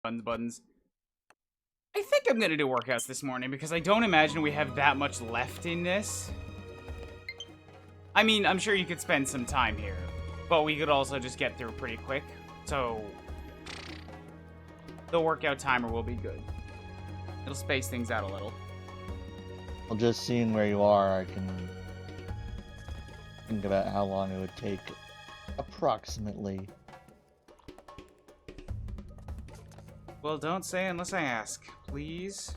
Buttons. I think I'm gonna do workouts this morning because I don't imagine we have that much left in this. I mean, I'm sure you could spend some time here, but we could also just get through pretty quick. So the workout timer will be good. It'll space things out a little. Well, just seeing where you are, I can think about how long it would take approximately. Well, don't say unless I ask, please.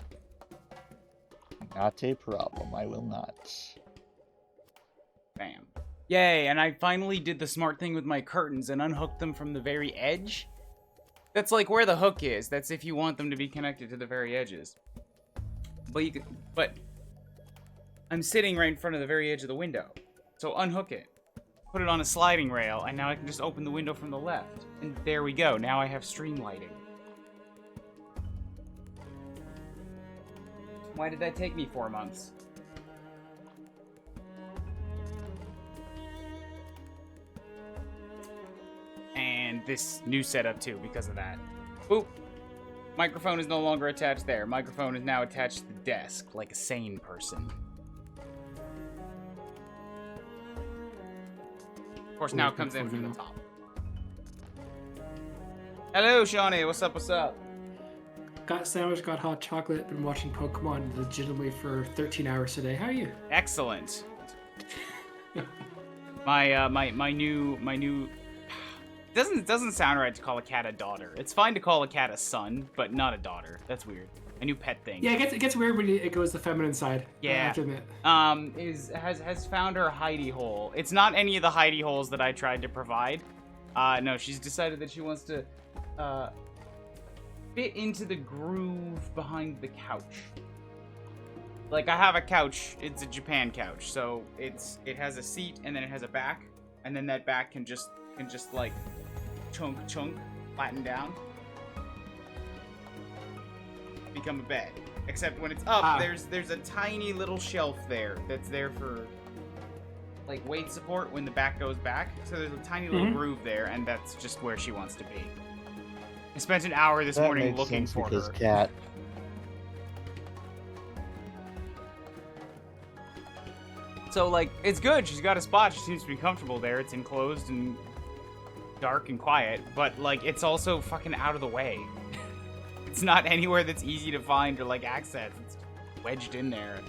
Not a problem, I will not. Bam. Yay, and I finally did the smart thing with my curtains and unhooked them from the very edge. That's like where the hook is. That's if you want them to be connected to the very edges. But I'm sitting right in front of the very edge of the window. So unhook it. Put it on a sliding rail, and now I can just open the window from the left. And there we go. Now I have stream lighting. Why did that take me 4 months? And this new setup too, because of that. Boop. Microphone is no longer attached there. Microphone is now attached to the desk, like a sane person. Of course, now it comes in from the top. Hello, Shawnee. What's up? What's up? Got sandwich, got hot chocolate, been watching Pokemon legitimately for 13 hours today. How are you? Excellent. my new doesn't sound right to call a cat a daughter. It's fine to call a cat a son, but not a daughter. That's weird. A new pet thing. Yeah, it gets weird when it goes the feminine side. Yeah. I have to admit. Has found her hidey hole. It's not any of the hidey holes that I tried to provide. No, she's decided that she wants to fit into the groove behind the couch. Like, I have a couch. It's a Japan couch, so it has a seat and then it has a back, and then that back can just like chunk flatten down, become a bed. Except when it's up, there's a tiny little shelf there that's there for like weight support when the back goes back. So there's a tiny little groove there, and that's just where she wants to be. I spent an hour this morning looking for her. Cat. So, like, it's good. She's got a spot. She seems to be comfortable there. It's enclosed and dark and quiet, but, like, it's also fucking out of the way. It's not anywhere that's easy to find or, like, access. It's wedged in there.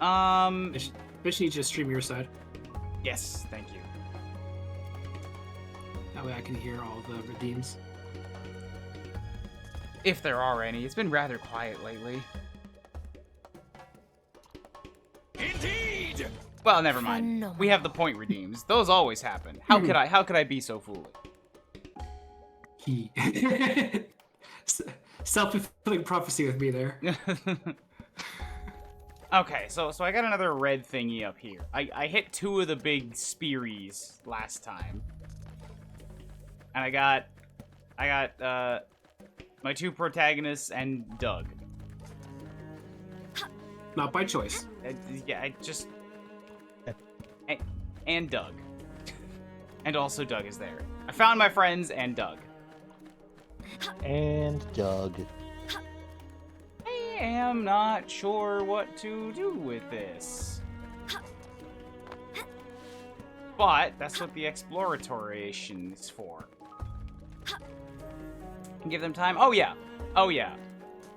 Bitch needs to stream your side. Yes, thank you. That way I can hear all the redeems. If there are any. It's been rather quiet lately. Indeed! Well, never mind. We have the point redeems. Those always happen. How could I be so foolish? Self-fulfilling prophecy with me there. Okay, so I got another red thingy up here. I hit 2 of the big spearies last time. And I got my 2 protagonists and Doug. Not by choice. Yeah, I just... And Doug. And also Doug is there. I found my friends and Doug. And Doug. I am not sure what to do with this. But that's what the exploration is for. Give them time. Oh yeah.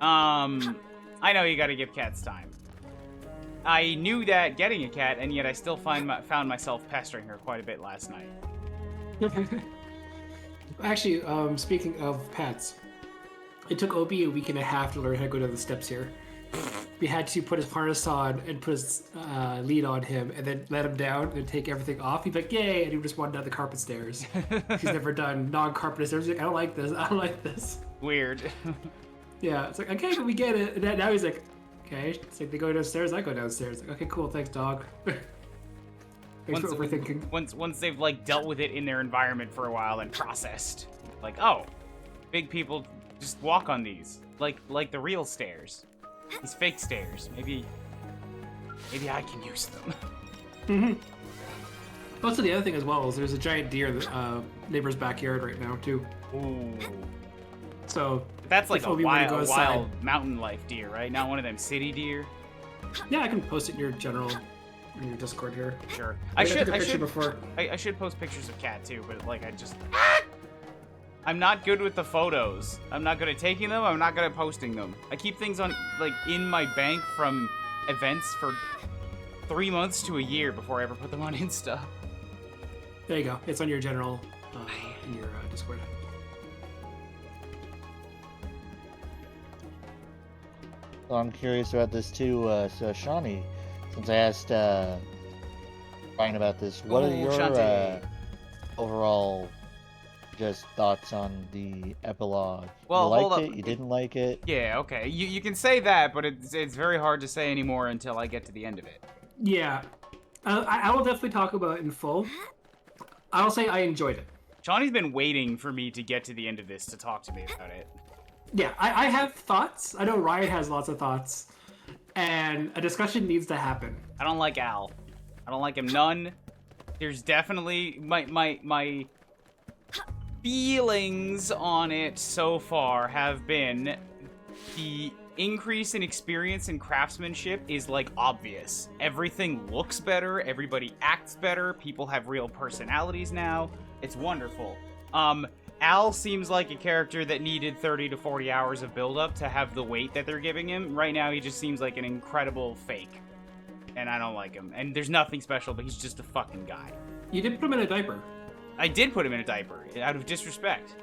I know you gotta give cats time. I knew that getting a cat, and yet I still found myself pestering her quite a bit last night. Actually, speaking of pets, it took Obi a week and a half to learn how to go down the steps here. We had to put his harness on and put his lead on him, and then let him down and take everything off. He'd be like, "Yay!" and he just wanted down the carpet stairs. He's never done non-carpet stairs. He's like, "I don't like this. I don't like this." Weird. Yeah, it's like, okay, but we get it. And now he's like, okay, it's like they go downstairs, I go downstairs. Like, okay, cool, thanks, dog. Thanks for overthinking. Once they've like dealt with it in their environment for a while and processed, like, oh, big people just walk on these, like the real stairs. These fake stairs. Maybe I can use them. Also, the other thing as well is there's a giant deer in the neighbor's backyard right now too. Ooh. So That's like a before we wanna go wild, outside- wild mountain life deer, right? Not one of them city deer. yeah, I can post it in your Discord here. Sure. I took a picture before. I should post pictures of cat too, but like I'm not good with the photos. I'm not good at taking them. I'm not good at posting them. I keep things on like in my bank from events for 3 months to a year before I ever put them on Insta. There you go. It's on your general in your Discord. Well, I'm curious about this too, so Shawnee, since I asked Brian about this, what are your Shantae. overall just thoughts on the epilogue? Well, you hold liked up. it? You didn't like it? Yeah, okay. You can say that, but it's very hard to say anymore until I get to the end of it. Yeah, I will definitely talk about it in full. I'll say I enjoyed it. Shawnee's been waiting for me to get to the end of this to talk to me about it. Yeah, I have thoughts. I know Ryan has lots of thoughts, and a discussion needs to happen. I don't like Al. I don't like him none. There's definitely my feelings on it so far have been the increase in experience and craftsmanship is like obvious. Everything looks better, everybody acts better, people have real personalities now. It's wonderful. Al seems like a character that needed 30 to 40 hours of build-up to have the weight that they're giving him. Right now, he just seems like an incredible fake. And I don't like him. And there's nothing special, but he's just a fucking guy. You did put him in a diaper. I did put him in a diaper, out of disrespect.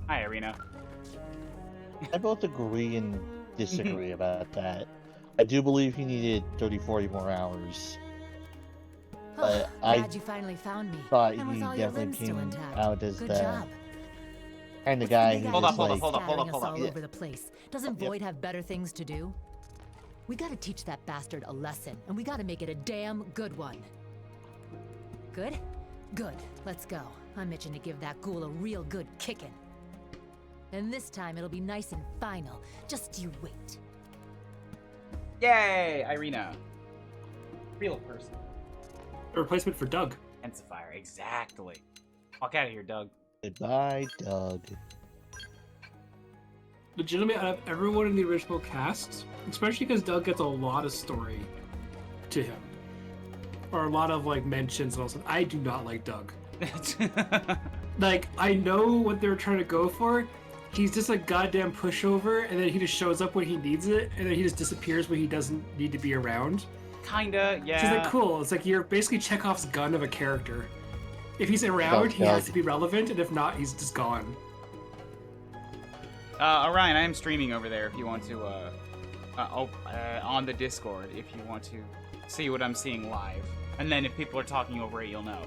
Hi, Irina. I both agree and disagree about that. I do believe he needed 30, 40 more hours. But Glad you finally found me. thought And with he all your definitely limbs still came intact. out as Good the job. kind of What's guy the big who Hold was up, hold up, like, hold up, hold up, scattering hold us up. all Yeah. over the place. Doesn't Yep. Void have better things to do? We gotta teach that bastard a lesson, and we gotta make it a damn good one. Good? Good. Let's go. I'm itching to give that ghoul a real good kicking. And this time it'll be nice and final. Just you wait. Yay, Irina. Real person. A replacement for Doug. Intensifier, exactly. Walk out of here, Doug. goodbye, Doug. Legitimately, out of everyone in the original cast, especially because Doug gets a lot of story to him, or a lot of like mentions and all that. I do not like Doug. Like, I know what they're trying to go for. He's just a goddamn pushover, and then he just shows up when he needs it, and then he just disappears when he doesn't need to be around. Kinda, yeah. So it's like, cool. It's like you're basically Chekhov's gun of a character. If he's around, he has to be relevant, and if not, he's just gone. Orion, I am streaming over there if you want to, on the Discord, if you want to see what I'm seeing live. And then if people are talking over it, you'll know.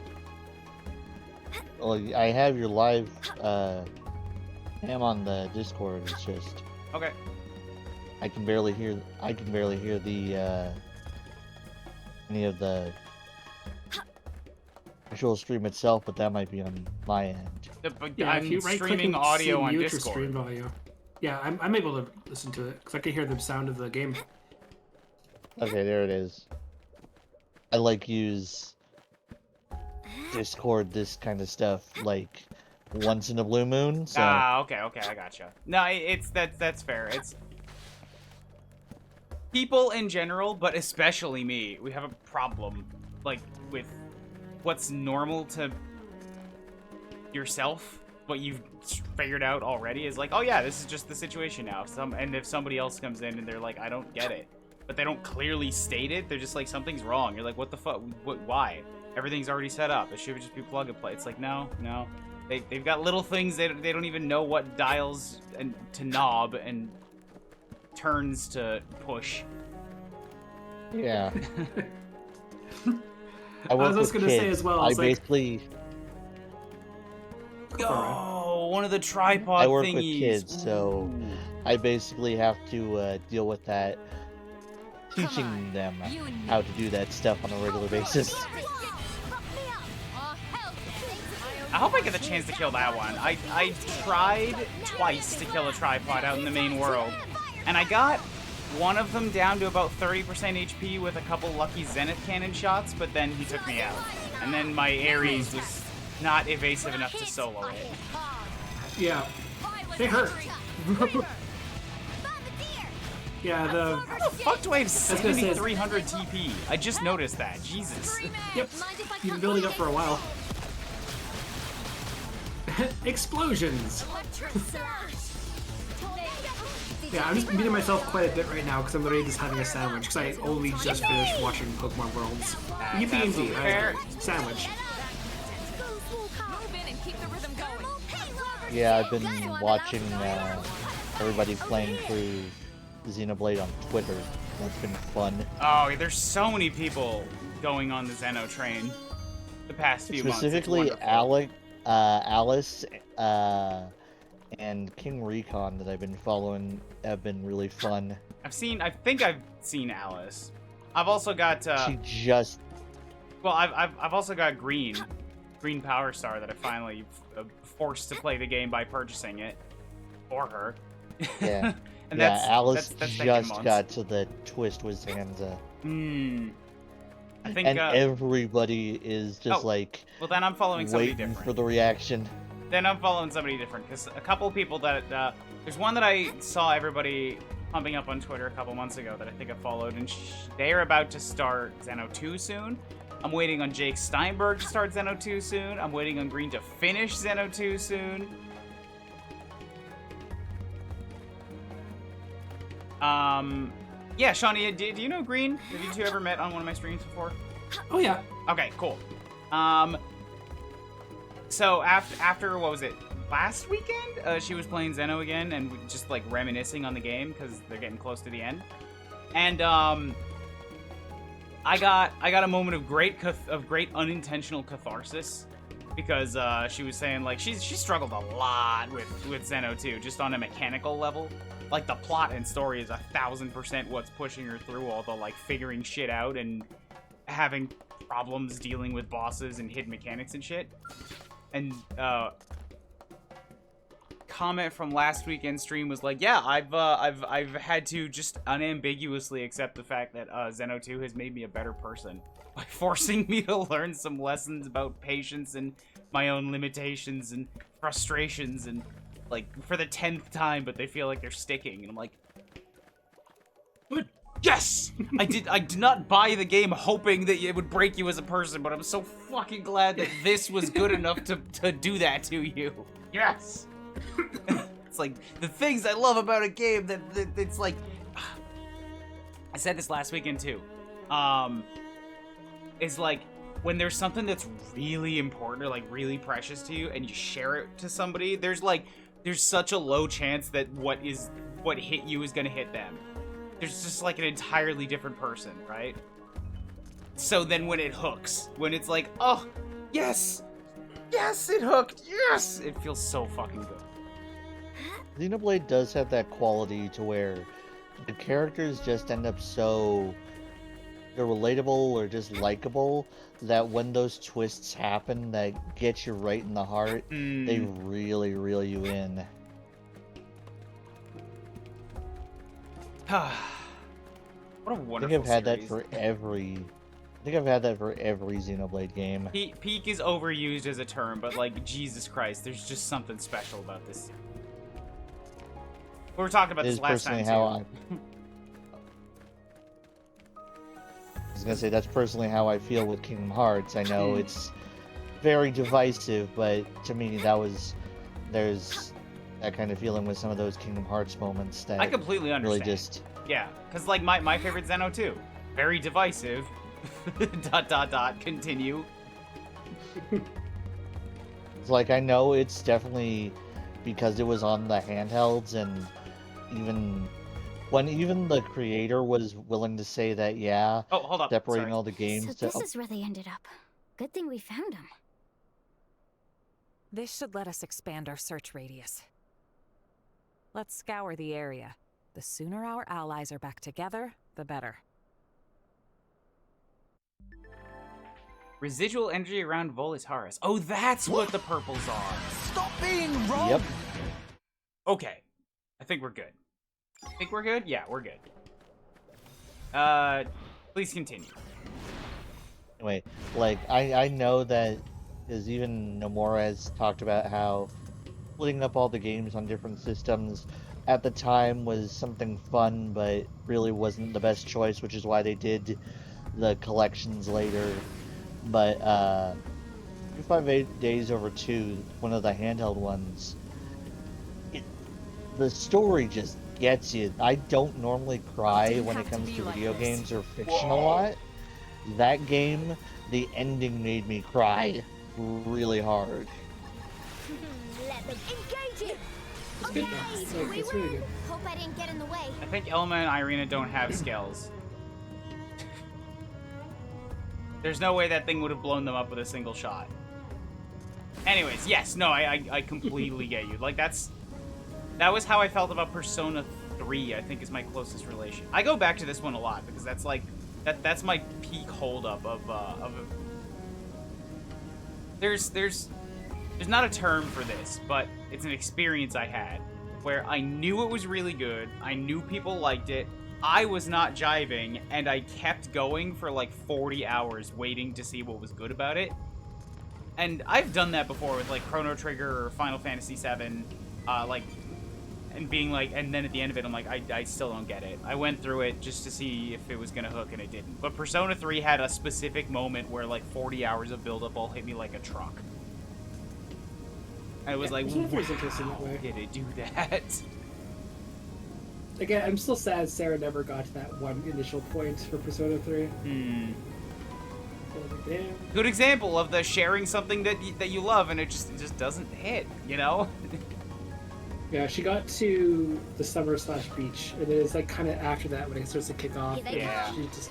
Well, I have your live cam on the Discord. It's just Okay. I can barely hear the any of the actual stream itself, but that might be on my end. But Yeah, if I'm you right-click streaming and audio see on mute or stream Discord. audio. Yeah, I'm able to listen to it because I can hear the sound of the game. Okay, there it is. I like use Discord, this kind of stuff, like once in a blue moon. So Okay, I gotcha. No, that's fair. It's people in general, but especially me. We have a problem, like with what's normal to yourself. What you've figured out already is like, oh yeah, this is just the situation now. And if somebody else comes in and they're like, I don't get it, but they don't clearly state it, they're just like, something's wrong. You're like, what the fuck? Why? Everything's already set up. It should just be plug and play. It's like, no. They've got little things they don't even know what dials and to knob and turns to push. yeah. I was work just with gonna say kids. as well, I it's like- basically Oh, one of the tripod I work thingies. with kids, so Ooh. I basically have to deal with that, teaching on, them you and me. how to do that stuff on a regular basis. I hope I get the chance to kill that one. I tried twice to kill a tripod out in the main world, and I got one of them down to about 30% HP with a couple lucky Zenith cannon shots, but then he took me out. And then my Ares was not evasive enough to solo it. Yeah. They hurt. Yeah, How the fuck do I have gonna say- 7,300 TP? I just noticed that. Jesus. Yep. You've been building up for a while. Explosions! Yeah, I'm just beating myself quite a bit right now because I'm literally just having a sandwich because I only just finished watching Pokemon Worlds. Yippee indeed. fair. Sandwich. Yeah, I've been watching everybody playing through Xenoblade on Twitter. That's been fun. Oh, there's so many people going on the Zeno train the past few months. It's Specifically, wonderful. Alice, and King Recon that I've been following have been really fun. I think I've seen Alice. I've also got She just I've also got Green Power Star that I finally forced to play the game by purchasing it for her. yeah. And yeah, Alice that's taken just months. got to the twist with Sansa. I think And everybody is just like well then I'm following somebody waiting different. for the reaction. Then I'm following somebody different because a couple people that there's one that I saw everybody pumping up on Twitter a couple months ago that I think I followed, and they are about to start Xeno 2 soon. I'm waiting on Jake Steinberg to start Xeno 2 soon. I'm waiting on Green to finish Xeno 2 soon. Yeah, Shawnee, do you know Green? Have you two ever met on one of my streams before? Oh yeah. Okay, cool. So after what was it? Last weekend, she was playing Zeno again and just like reminiscing on the game because they're getting close to the end. And I got a moment of great unintentional catharsis because she was saying like she struggled a lot with Zeno 2 just on a mechanical level. Like the plot and story is 1000% what's pushing her through all the like figuring shit out and having problems dealing with bosses and hidden mechanics and shit. And comment from last weekend's stream was like, yeah, I've had to just unambiguously accept the fact that Zeno 2 has made me a better person by forcing me to learn some lessons about patience and my own limitations and frustrations and like for the 10th time, but they feel like they're sticking, and I'm like, but yes, I did not buy the game hoping that it would break you as a person, but I'm so fucking glad that this was good enough to do that to you. Yes. It's like the things I love about a game that it's like I said this last weekend too. Is like when there's something that's really important or like really precious to you and you share it to somebody, there's such a low chance that what hit you is gonna hit them. There's just like an entirely different person, right? So then when it hooks, when it's like, oh, yes, it hooked, yes, it feels so fucking good. Xenoblade does have that quality to where the characters just end up so they're relatable or just likable that when those twists happen that get you right in the heart, they really reel you in. What a I wonderful think I've had that series. for every. I think I've had that for every Xenoblade game. Peak is overused as a term, but like Jesus Christ, there's just something special about this. We were talking about It this is last time personally too. how I was gonna say that's personally how I feel with Kingdom Hearts. I know it's very divisive, but to me there's that kind of feeling with some of those Kingdom Hearts moments that I completely understand. really just Yeah, because like my favorite Zeno 2, very divisive. ... Continue. it's like I know it's definitely because it was on the handhelds and even the creator was willing to say that Oh, hold up. separating Sorry. all the games So this is where they ended up. Good thing we found them. This should let us expand our search radius. Let's scour the area. The sooner our allies are back together, the better. Residual energy around Volitaris. Oh, that's what the purples are. Stop being wrong! Yep. Okay. I think we're good. Think we're good? Yeah, we're good. Please continue. Anyway, like, I know that, because even Nomura has talked about how splitting up all the games on different systems at the time was something fun, but really wasn't the best choice, which is why they did the collections later. But 258 Days Over 2, one of the handheld ones, the story just gets you. I don't normally cry when it comes to video games or fiction a lot. That game, the ending made me cry really hard. Let them engage it. It's good though. It's, like, it's really good. Hope I didn't get in the way. I think Elma and Irina don't have skills. There's no way that thing would have blown them up with a single shot. Anyways, yes, no, I completely get you. Like, that was how I felt about Persona 3, I think is my closest relation. I go back to this one a lot because that's like, that's my peak holdup of there's not a term for this, but it's an experience I had where I knew it was really good, I knew people liked it, I was not jiving, and I kept going for like 40 hours waiting to see what was good about it. And I've done that before with like Chrono Trigger or Final Fantasy VII, and being like, and then at the end of it, I'm like, I still don't get it. I went through it just to see if it was gonna hook, and it didn't. But Persona 3 had a specific moment where like 40 hours of build-up all hit me like a truck. And it was like, Persona 3 is interesting that wow, way. did it do that? Again, I'm still sad Sarah never got to that one initial point for Persona 3. Damn. Good example of the sharing something that you love and it just doesn't hit, you know? Yeah, she got to the summer/beach, and then it's like kind of after that when it starts to kick off. Yeah. She just,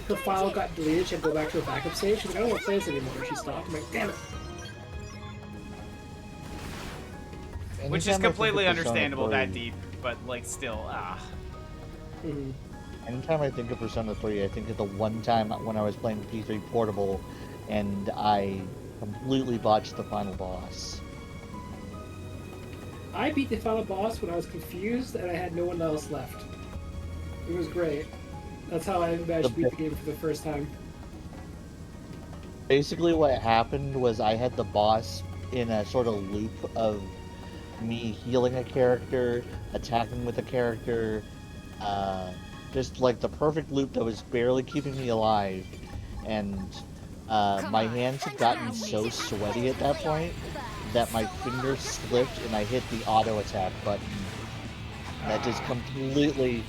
her file got deleted. She had to go back to her backup stage. She's like, I don't want to play this anymore. She stopped. I'm like, damn it. Which is Anytime I think of completely Persona understandable 3 that deep, but like still, Mm-hmm. Anytime I think of Persona 3, I think of the one time when I was playing P3 Portable and I completely botched the final boss. I beat the final boss when I was confused and I had no one else left. It was great. That's how I managed to beat the game for the first time. Basically what happened was I had the boss in a sort of loop of me healing a character, attacking with a character, just like the perfect loop that was barely keeping me alive. And my hands had gotten so sweaty at that point that my fingers slipped and I hit the auto attack button. That just completely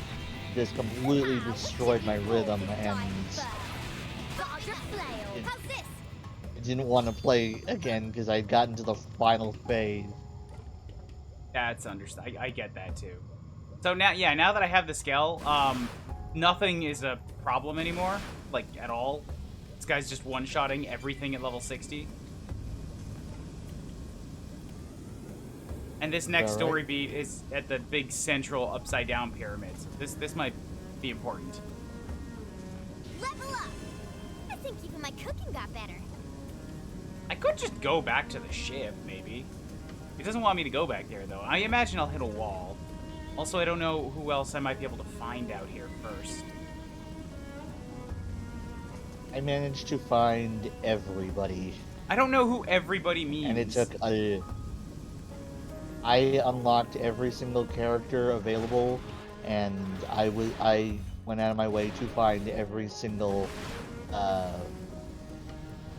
destroyed my rhythm, and I didn't want to play again because I'd gotten to the final phase. that's understandable. I get that too. So now, yeah, now that I have the scale, nothing is a problem anymore, like at all. This guy's just one-shotting everything at level 60. And this next story beat is at the big central upside-down pyramids. This might be important. Level up. I think even my cooking got better. I could just go back to the ship, maybe. It doesn't want me to go back there, though. I imagine I'll hit a wall. Also, I don't know who else I might be able to find out here first. I managed to find everybody. I don't know who everybody means. And it took I unlocked every single character available, and I went out of my way to find every single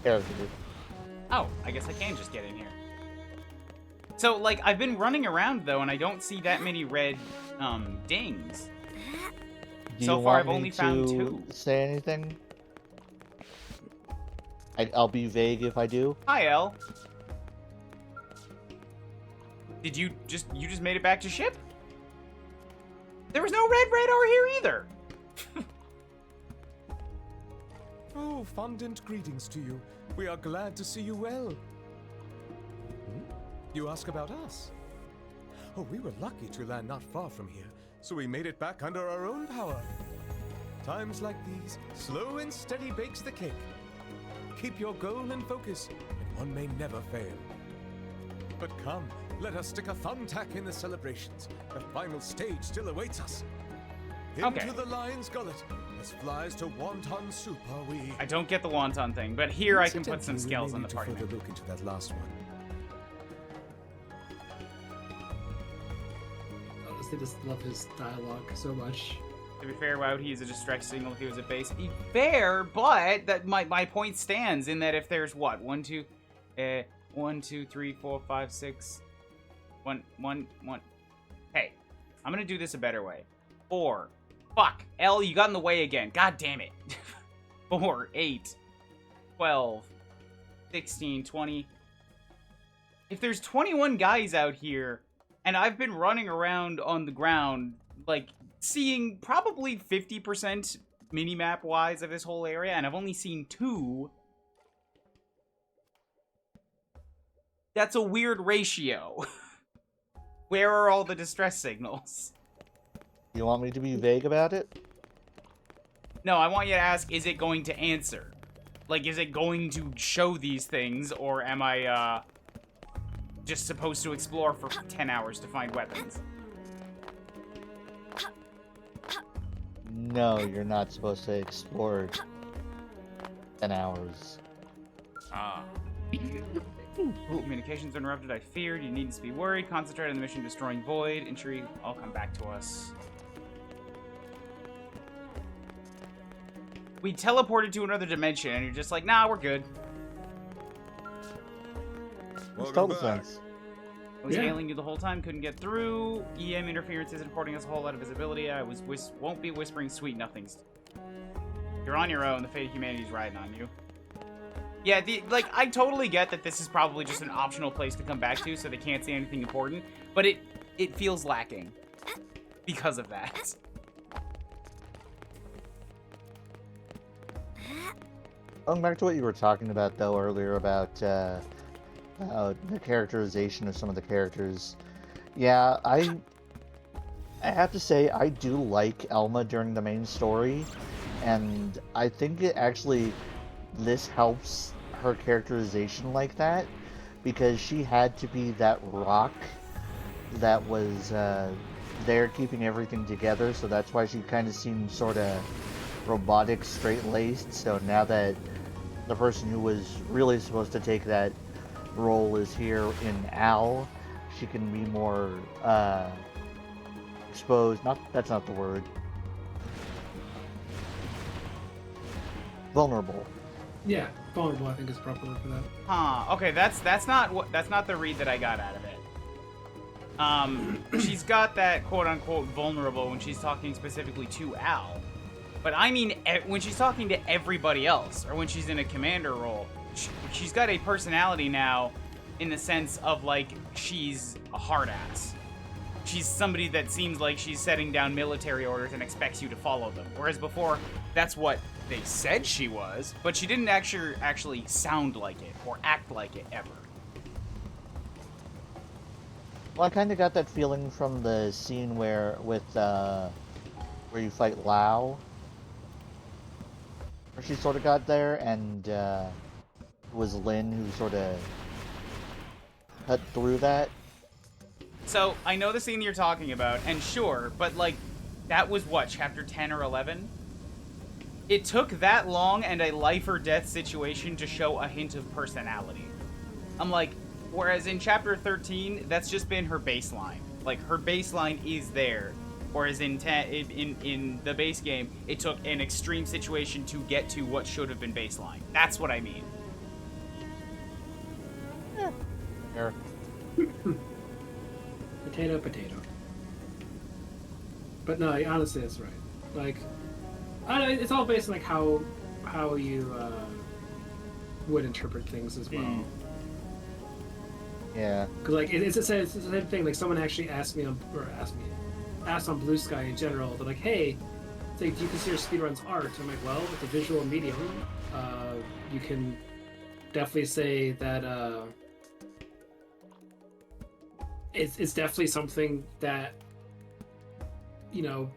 character. Oh, I guess I can just get in here. So, like, I've been running around, though, and I don't see that many red, dings. Do So you far, want I've me only found to 2. say anything? I'll be vague if I do. Hi, El. Did you just made it back to ship? There was no red radar here either. Oh, fondant greetings to you. We are glad to see you well. You ask about us? Oh, we were lucky to land not far from here, so we made it back under our own power. Times like these, slow and steady bakes the cake. Keep your goal in focus, and one may never fail. But come, let us stick a thumbtack in the celebrations. The final stage still awaits us. Into Okay. the lion's gullet, as flies to wonton soup are we. I don't get the wonton thing, but here I can put some Incidentally, we scales may on the need to party further menu. look into that last one. Honestly, just love his dialogue so much. To be fair, why would he use a distress signal if he was at base? Fair, but that my point stands in that if there's what 1, 2, 3, 4, 5, 6, 1. Hey, I'm gonna do this a better way. 4. Fuck, L, you got in the way again. God damn it. 4, 8, 12, 16, 20. If there's 21 guys out here, and I've been running around on the ground, like, seeing probably 50% minimap-wise of this whole area, and I've only seen 2, that's a weird ratio. Where are all the distress signals? You want me to be vague about it? No, I want you to ask, is it going to answer? Like, is it going to show these things, or am I, just supposed to explore for 10 hours to find weapons? No, you're not supposed to explore 10 hours. Ah. Communications interrupted, I feared. You needn't to be worried. Concentrate on the mission destroying Void. Ensure you all come back to us. We teleported to another dimension, and you're just like, nah, we're good. Makes total sense. I was Yeah. hailing you the whole time, couldn't get through. EM interference isn't affording us a whole lot of visibility. I won't be whispering sweet nothings. You're on your own. The fate of humanity's riding on you. Yeah, I totally get that this is probably just an optional place to come back to, so they can't say anything important. But it feels lacking because of that. Going back to what you were talking about, though, earlier about the characterization of some of the characters. Yeah, I have to say, I do like Elma during the main story, and I think this helps her characterization like that, because she had to be that rock that was there keeping everything together, so that's why she kind of seemed sort of robotic, straight-laced. So now that the person who was really supposed to take that role is here in Al, she can be more exposed. That's not the word. Vulnerable. Yeah, vulnerable, I think is the proper word for that. Huh. Okay, that's not the read that I got out of it. She's got that quote-unquote vulnerable when she's talking specifically to Al. But I mean, when she's talking to everybody else, or when she's in a commander role, she's got a personality now in the sense of, like, she's a hard ass. She's somebody that seems like she's setting down military orders and expects you to follow them. Whereas before, that's what they said she was, but she didn't actually sound like it or act like it ever. Well, I kind of got that feeling from the scene where you fight Lao. Where she sort of got there, and it was Lin who sort of cut through that. So, I know the scene you're talking about, and sure, but, like, that was what, chapter 10 or 11? It took that long and a life or death situation to show a hint of personality. I'm like, whereas in chapter 13, that's just been her baseline. Like, her baseline is there. Whereas in the base game, it took an extreme situation to get to what should have been baseline. That's what I mean. Yeah. Sure. Potato. But no, honestly, that's right. Like, I don't know, it's all based on like how you would interpret things as well. Yeah. Because like it's the same thing. Like someone actually asked on Blue Sky in general. They're like, hey, it's like, do you consider speedruns art? I'm like, well, it's a visual medium. You can definitely say that it's definitely something that, you know,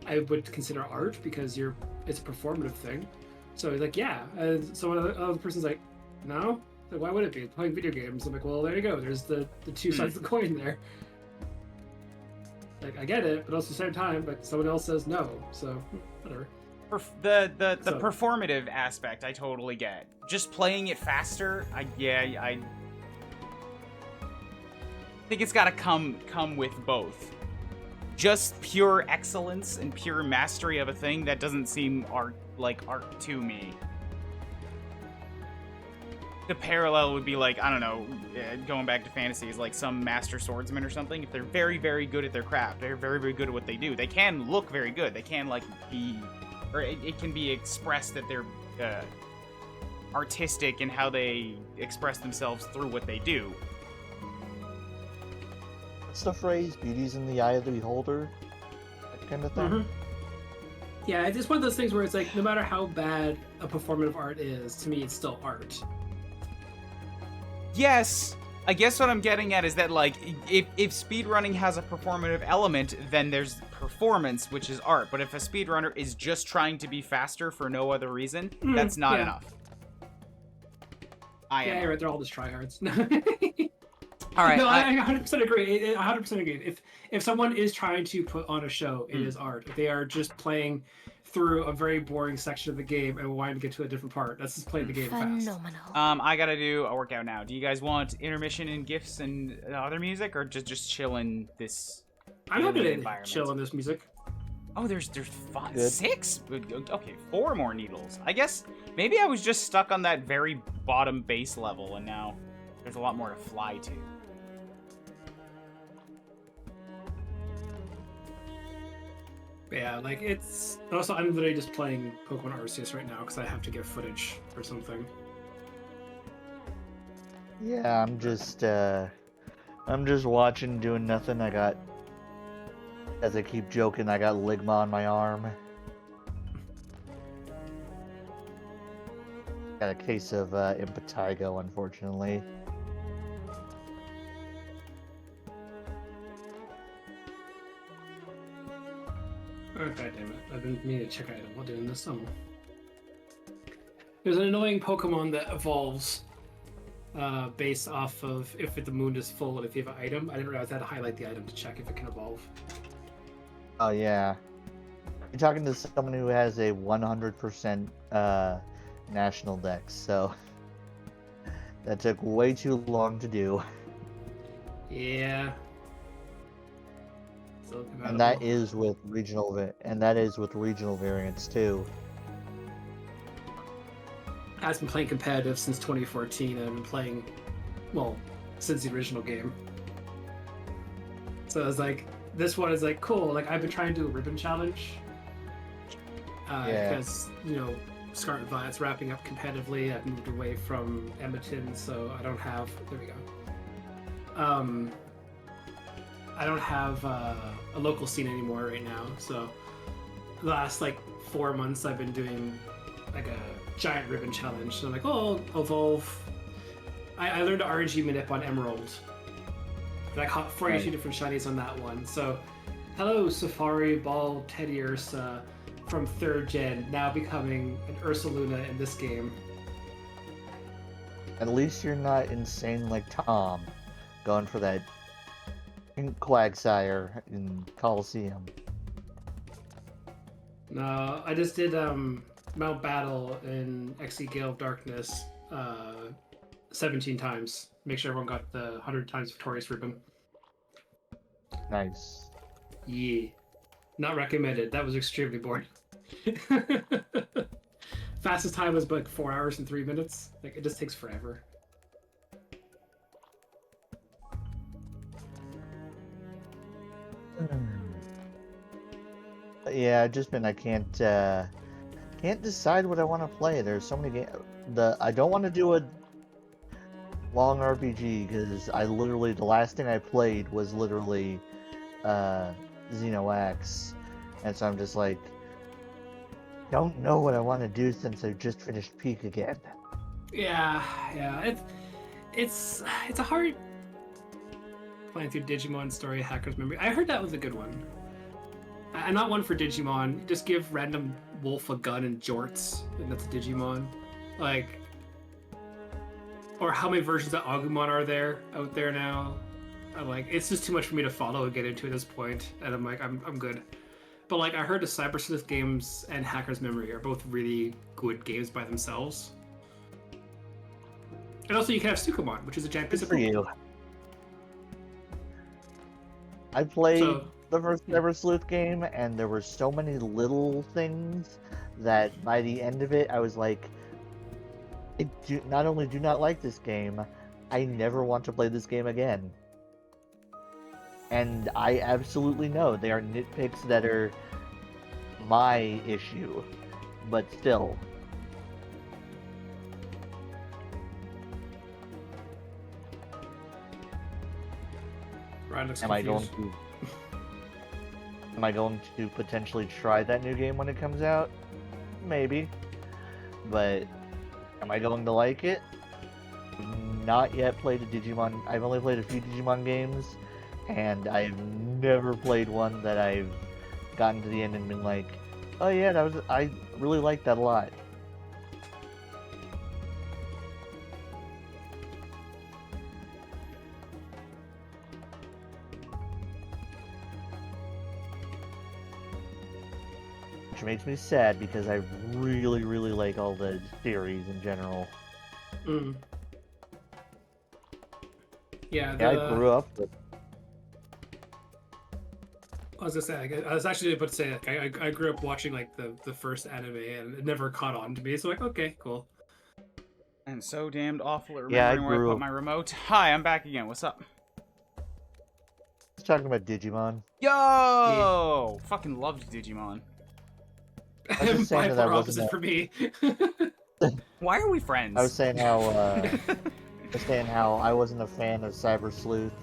I would consider art because it's a performative thing. So like, yeah. So another person's like, no? Like, why would it be? It's playing video games. I'm like, well, there you go. There's the two sides of the coin there. Like, I get it, but also at the same time, but someone else says no, so whatever. The So- performative aspect, I totally get. Just playing it faster, I think it's gotta come with both. Just pure excellence and pure mastery of a thing, that doesn't seem like art to me. The parallel would be like, I don't know, going back to fantasy, is like some master swordsman or something. If they're very, very good at their craft, they're very, very good at what they do, they can look very good. They can, like, be... Or it can be expressed that they're artistic in how they express themselves through what they do. What's the phrase? Beauty's in the eye of the beholder? That kind of thing? Mhm. Yeah, it's just one of those things where it's like, no matter how bad a performative art is, to me, it's still art. Yes, I guess what I'm getting at is that, like, if speedrunning has a performative element, then there's performance, which is art. But if a speedrunner is just trying to be faster for no other reason, that's not yeah. enough. Yeah, you're right. They're all just tryhards. All right. No, I 100% agree. 100% agree. If someone is trying to put on a show, it is art. If they are just playing through a very boring section of the game and wanting to get to a different part, that's just playing the game fast. Phenomenal. I gotta do a workout now. Do you guys want intermission and gifts and other music, or just chill in this? I'm happy to environment? chill in this music. Oh, there's 5, Good. 6. Okay, 4 more needles. I guess maybe I was just stuck on that very bottom base level, and now there's a lot more to fly to. Yeah, like it's... Also, I'm literally just playing Pokemon Arceus right now because I have to get footage or something. Yeah, I'm just watching, doing nothing. I got, as I keep joking, I got Ligma on my arm. Got a case of impetigo, unfortunately. Oh, God damn it. I've been meaning to check item while doing this. There's an annoying Pokemon that evolves based off of if the moon is full and if you have an item. I didn't realize I had to highlight the item to check if it can evolve. Oh yeah, you're talking to someone who has a 100% national dex, so that took way too long to do. Yeah. So And that is with regional variants too. I've been playing competitive since 2014, and I've been playing, well, since the original game. So I was like, this one is like, cool, like I've been trying to do a ribbon challenge. Yeah. Because, you know, Scarlet Violet's wrapping up competitively. I've moved away from Edmonton, so I don't have, there we go. I don't have a local scene anymore right now, so the last like 4 months I've been doing like a giant ribbon challenge. So I'm like, oh, I'll evolve. I learned RNG manip on Emerald. And I caught 42 Right. different shinies on that one. So, hello Safari Ball Teddy Ursa from 3rd gen, now becoming an Ursaluna in this game. At least you're not insane like Tom, going for that pink Quagsire in Coliseum. No, I just did Mount Battle in XE Gale of Darkness 17 times. Make sure everyone got the 100 times victorious ribbon. Nice. Yeah. Not recommended. That was extremely boring. Fastest time was like 4 hours and 3 minutes. Like, it just takes forever. Yeah, I've just been, I can't decide what I want to play. There's so many games. I don't want to do a long RPG because the last thing I played was literally Xeno X, and so I'm just like, don't know what I want to do since I've just finished Peak again. Yeah. It's a hard playing through Digimon Story Hacker's Memory. I heard that was a good one. I'm not one for Digimon. Just give random wolf a gun and jorts, and that's a Digimon. Like, or how many versions of Agumon are there out there now? I'm like, it's just too much for me to follow and get into at this point, and I'm like, I'm good. But like I heard the Cyber Sleuth games and Hacker's Memory are both really good games by themselves. And also you can have Sukumon, which is a giant piece Good of for poop. you. I played So- the first Cyber Sleuth game, and there were so many little things that by the end of it, I was like, not only do not like this game, I never want to play this game again. And I absolutely know they are nitpicks that are my issue, but still. Ryan looks Am I going confused. to Am I going to potentially try that new game when it comes out? Maybe. But am I going to like it? Not yet played a Digimon. I've only played a few Digimon games, and I've never played one that I've gotten to the end and been like, oh yeah, I really liked that a lot. Which makes me sad because I really, really like all the series in general. Mm. Yeah, Yeah, I grew up with. I was gonna say, I was actually about to say, like, I grew up watching like the first anime, and it never caught on to me. So like, okay, cool. I'm so damned awful at Yeah, I remembering where I grew put up- my remote. Hi, I'm back again. What's up? I was talking about Digimon. Yo! Fucking loved Digimon. I was just saying that I Bipolar wasn't opposite for me. Why are we friends? I was saying how I wasn't a fan of Cyber Sleuth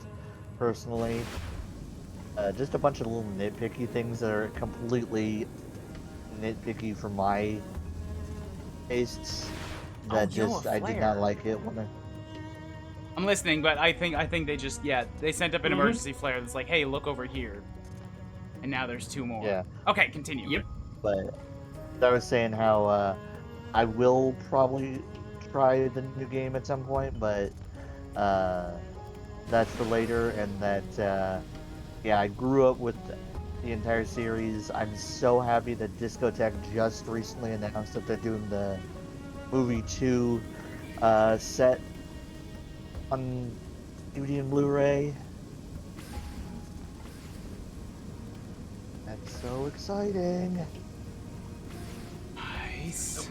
personally. Just a bunch of little nitpicky things that are completely nitpicky for my tastes. That I did not like it when I'm listening, but I think they just they sent up an Mhm. emergency flare that's like, hey, look over here. And now there's two more. Yeah. Okay, continue. Yep. But I was saying how I will probably try the new game at some point, but that's for later. And that I grew up with the entire series. I'm so happy that Discotek just recently announced that they're doing the movie 2 set on DVD and Blu-ray. That's so exciting. Nice.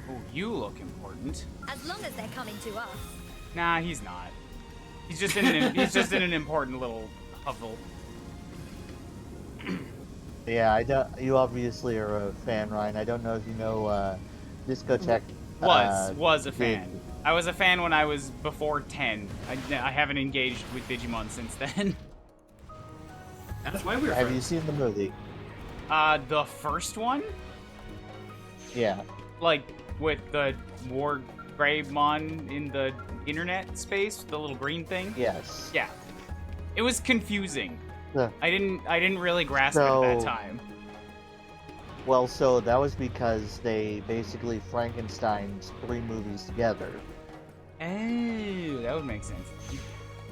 Oh, you look important. As long as they're coming to us. Nah, he's not. He's just in an important little hovel. Yeah, I don't. You obviously are a fan, Ryan. I don't know if you know Discotek. Was a fan. I was a fan when I was before 10. I haven't engaged with Digimon since then. That's why we were Have you friends. seen the movie? The first one, Yeah. like with the War Gravemon in the internet space, the little green thing. Yes. Yeah, it was confusing. Yeah. I didn't really grasp it at that So- time. Well, so that was because they basically Frankenstein's 3 movies together. Oh, that would make sense.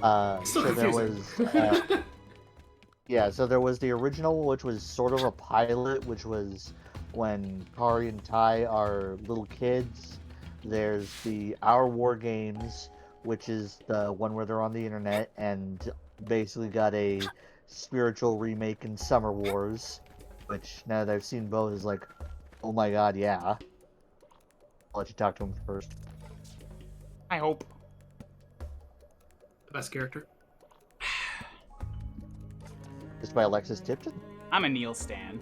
So So there confusing. was. So there was the original, which was sort of a pilot, which was when Kari and Tai are little kids. There's the Our War Games, which is the one where they're on the internet and basically got a spiritual remake in Summer Wars, which now that I've seen both is like, oh my god, yeah. I'll let you talk to him first. I hope. The best character. Just by Alexis Tipton. I'm a Neil stan.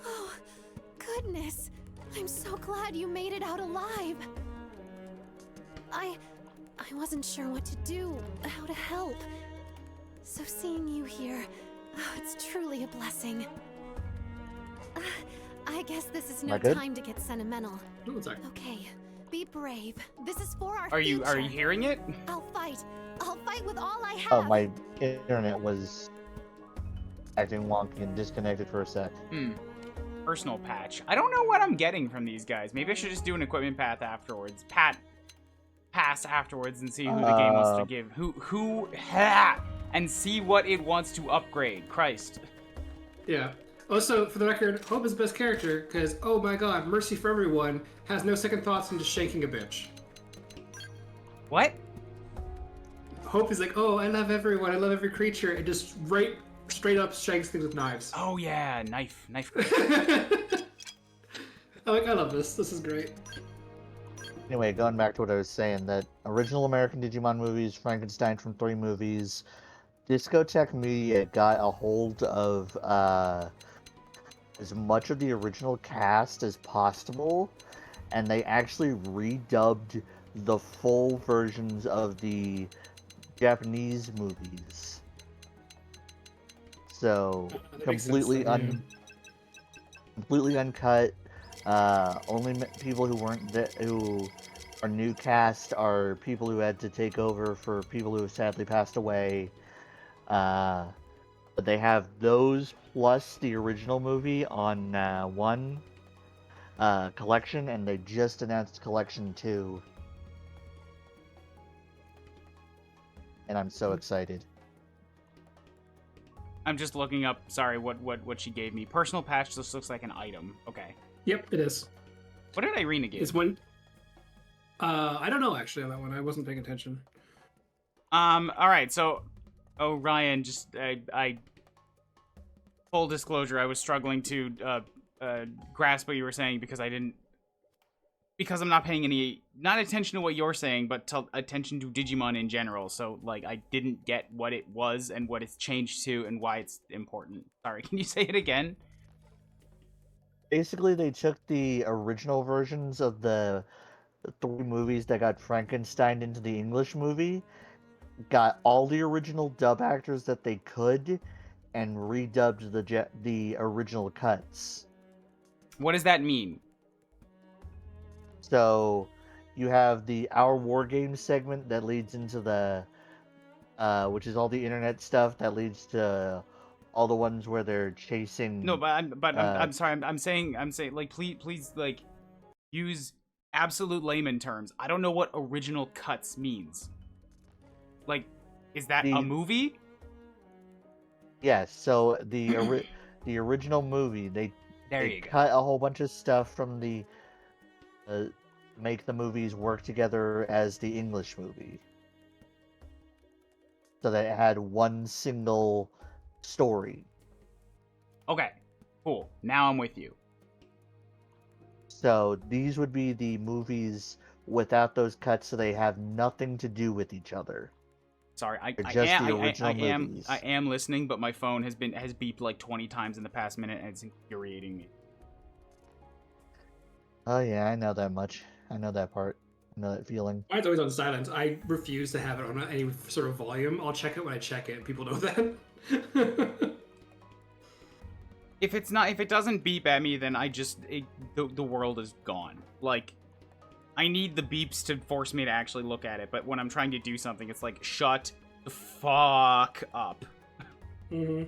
Oh, goodness. I'm so glad you made it out alive. I wasn't sure what to do, how to help. So seeing you here, it's truly a blessing. I guess this is no Am I good? time to get sentimental. Oh, sorry. Okay, be brave. This is for our Are you future. hearing it? I'll fight. I'll fight with all I have. Oh, my internet was acting wonky and disconnected for a sec. Personal patch. I don't know what I'm getting from these guys. Maybe I should just do an equipment pass afterwards. Pass afterwards and see who the game wants to give. And see what it wants to upgrade. Christ. Yeah. Also, for the record, Hope is the best character because, oh my god, Mercy for Everyone has no second thoughts and just shanking a bitch. What? Hope is like, oh, I love everyone, I love every creature, and just straight up shanks things with knives. Oh yeah, knife. I love this. This is great. Anyway, going back to what I was saying, that original American Digimon movies, Frankenstein from 3 movies, Discotek Media got a hold of as much of the original cast as possible, and they actually redubbed the full versions of the Japanese movies. So completely uncut. Only people who weren't who are new cast are people who had to take over for people who have sadly passed away. But they have those plus the original movie on one collection, and they just announced collection 2. And I'm so excited. I'm just looking up. Sorry, what she gave me. Personal patch. This looks like an item. Okay. Yep, it is. What did Irina give? It's one. I don't know actually on that one. I wasn't paying attention. All right. So, Ryan, just I full disclosure, I was struggling to grasp what you were saying because I'm not paying not attention to what you're saying, but attention to Digimon in general. So, like, I didn't get what it was and what it's changed to and why it's important. Sorry, can you say it again? Basically, they took the original versions of the 3 movies that got Frankenstein into the English movie, got all the original dub actors that they could, and redubbed the original cuts. What does that mean? So, you have the Our War Games segment that leads into the, which is all the internet stuff that leads to all the ones where they're chasing. No, I'm sorry. I'm saying, like, please, like, use absolute layman terms. I don't know what original cuts means. Like, is that a movie? Yes. So the original movie, they cut a whole bunch of stuff from the make the movies work together as the English movie, so that it had one single story. Okay, cool. Now I'm with you. So these would be the movies without those cuts, so they have nothing to do with each other. Sorry, I am listening, but my phone has beeped like 20 times in the past minute, and it's infuriating me. Oh yeah, I know that much. I know that part. I know that feeling. Mine's always on silent. I refuse to have it on any sort of volume. I'll check it when I check it. People know that. If it doesn't beep at me, then the world is gone. Like, I need the beeps to force me to actually look at it, but when I'm trying to do something, it's like, shut the fuck up. Mm-hmm.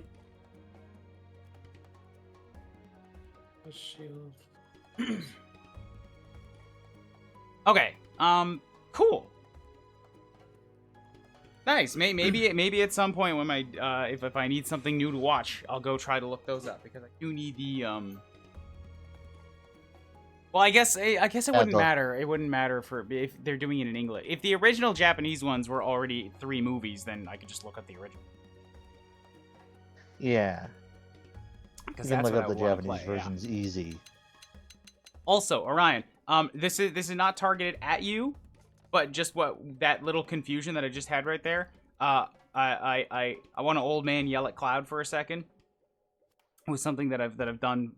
Okay, cool. Nice. Maybe at some point when my if I need something new to watch, I'll go try to look those up because I do need the Well, I guess it wouldn't matter. It wouldn't matter if they're doing it in English. If the original Japanese ones were already 3 movies, then I could just look up the original. Yeah. Because you can that's look what up the Japanese version's easy. Also, Orion, this is not targeted at you, but just that little confusion that I just had right there. I want an old man yell at Cloud for a second. With something that I've done.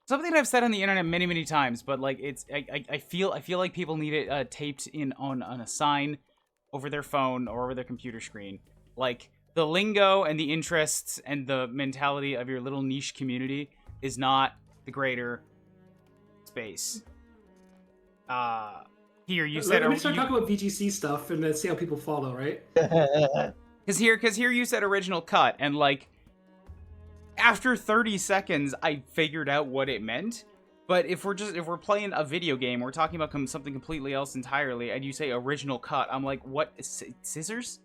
Something that I've said on the internet many times, but like I feel like people need it taped in on a sign over their phone or over their computer screen. Like, the lingo and the interests and the mentality of your little niche community is not the greater space. Here you said. Let me start talking about VGC stuff and then see how people follow, right? Because here you said original cut, and like, after 30 seconds, I figured out what it meant. But if we're playing a video game, we're talking about something completely else entirely, and you say original cut, I'm like, what? Scissors?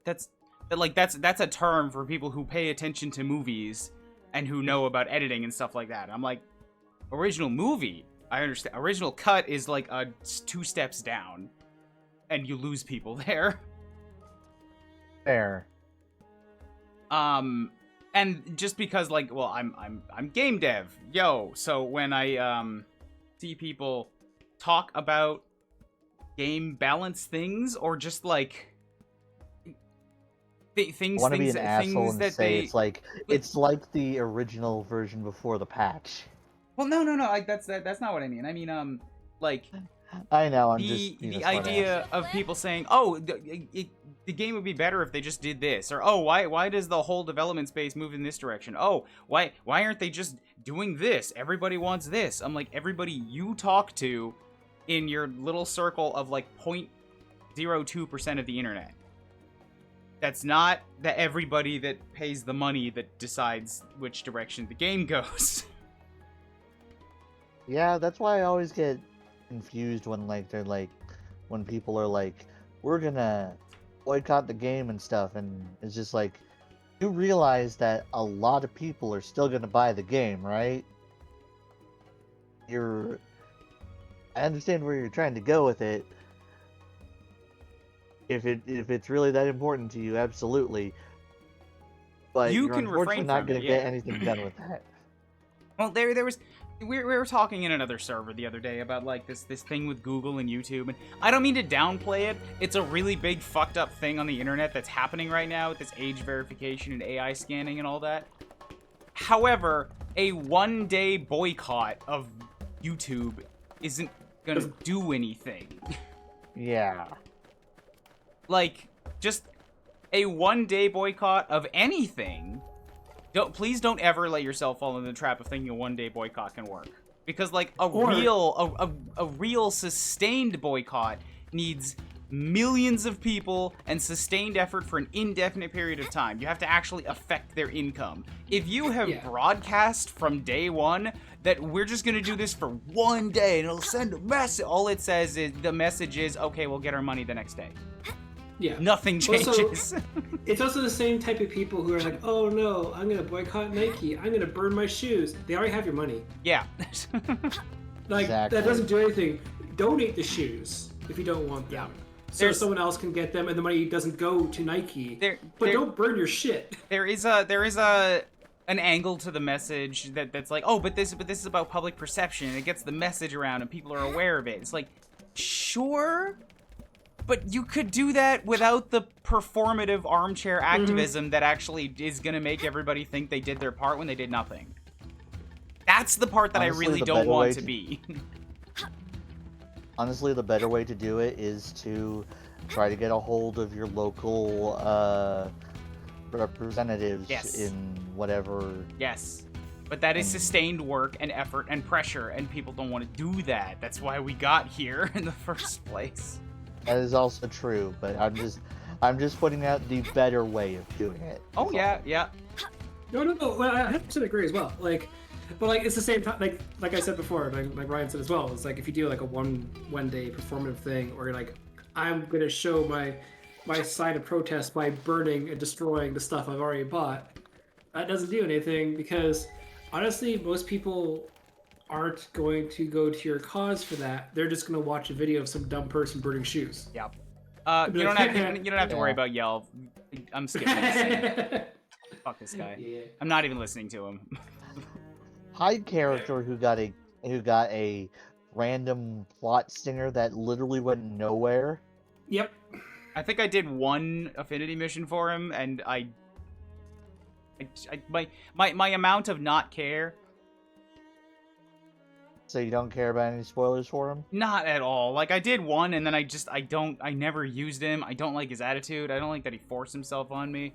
That's But, like, that's a term for people who pay attention to movies and who know about editing and stuff like that. I'm like, original movie, I understand. Original cut is like 2 steps down, and you lose people there. Fair. And just because, like, well, I'm game dev, yo. So when I see people talk about game balance things, or just like things, I want to be an asshole things and that say they, it's like the original version before the patch. well, no, like, that's not what I mean. I mean, like, I know. I'm the just being a the smart idea ass. of people saying, oh, the game would be better if they just did this, or, oh, why does the whole development space move in this direction? Oh, why aren't they just doing this? Everybody wants this. I'm like, everybody you talk to in your little circle of like 0.02% of the internet. That's not everybody that pays the money that decides which direction the game goes. Yeah, that's why I always get confused when when people are like, we're gonna boycott the game and stuff, and it's just like, you realize that a lot of people are still gonna buy the game, right? I understand where you're trying to go with it. If it's really that important to you, absolutely. But You you're can unfortunately refrain not from gonna it, get yeah. anything done with that. Well, there was, we were talking in another server the other day about, like, this thing with Google and YouTube, and I don't mean to downplay it. It's a really big fucked up thing on the internet that's happening right now with this age verification and AI scanning and all that. However, a one-day boycott of YouTube isn't gonna do anything. Yeah. Like, just a one-day boycott of anything. Please don't ever let yourself fall into the trap of thinking a one-day boycott can work, because, like, a real sustained boycott needs millions of people and sustained effort for an indefinite period of time. You have to actually affect their income. If you have broadcast from day one that we're just gonna do this for one day and it'll send a message, all it says is, the message is, okay, we'll get our money the next day. Yeah. Nothing changes. Also, it's also the same type of people who are like, oh no, I'm gonna boycott Nike. I'm gonna burn my shoes. They already have your money. Yeah. Like, Exactly. that doesn't do anything. Donate the shoes if you don't want them. So someone else can get them and the money doesn't go to Nike. But don't burn your shit. There is an angle to the message that's like, oh, but this is about public perception, and it gets the message around and people are aware of it. It's like, sure, but you could do that without the performative armchair activism that actually is gonna make everybody think they did their part when they did nothing. That's the part that Honestly, I really the don't better want way to be. Honestly, the better way to do it is to try to get a hold of your local representatives Yes. in whatever. Yes. But that is sustained work and effort and pressure, and people don't want to do that. That's why we got here in the first place. That is also true, but I'm just putting out the better way of doing it. Oh, yeah. No. Well, I 100% agree as well. But it's the same time. Like I said before, like Ryan said as well. It's like if you do like a one day performative thing, or you're like, I'm gonna show my side of protest by burning and destroying the stuff I've already bought. That doesn't do anything, because honestly, most people aren't going to go to your cause for that. They're just gonna watch a video of some dumb person burning shoes. Yep. You don't have to worry about Yelp. I'm skipping this. Fuck this guy. Yeah. I'm not even listening to him. Hide character who got a random plot stinger that literally went nowhere. Yep. I think I did one affinity mission for him, and my amount of not care. So you don't care about any spoilers for him? Not at all. Like, I did one, and then I never used him. I don't like his attitude. I don't like that he forced himself on me.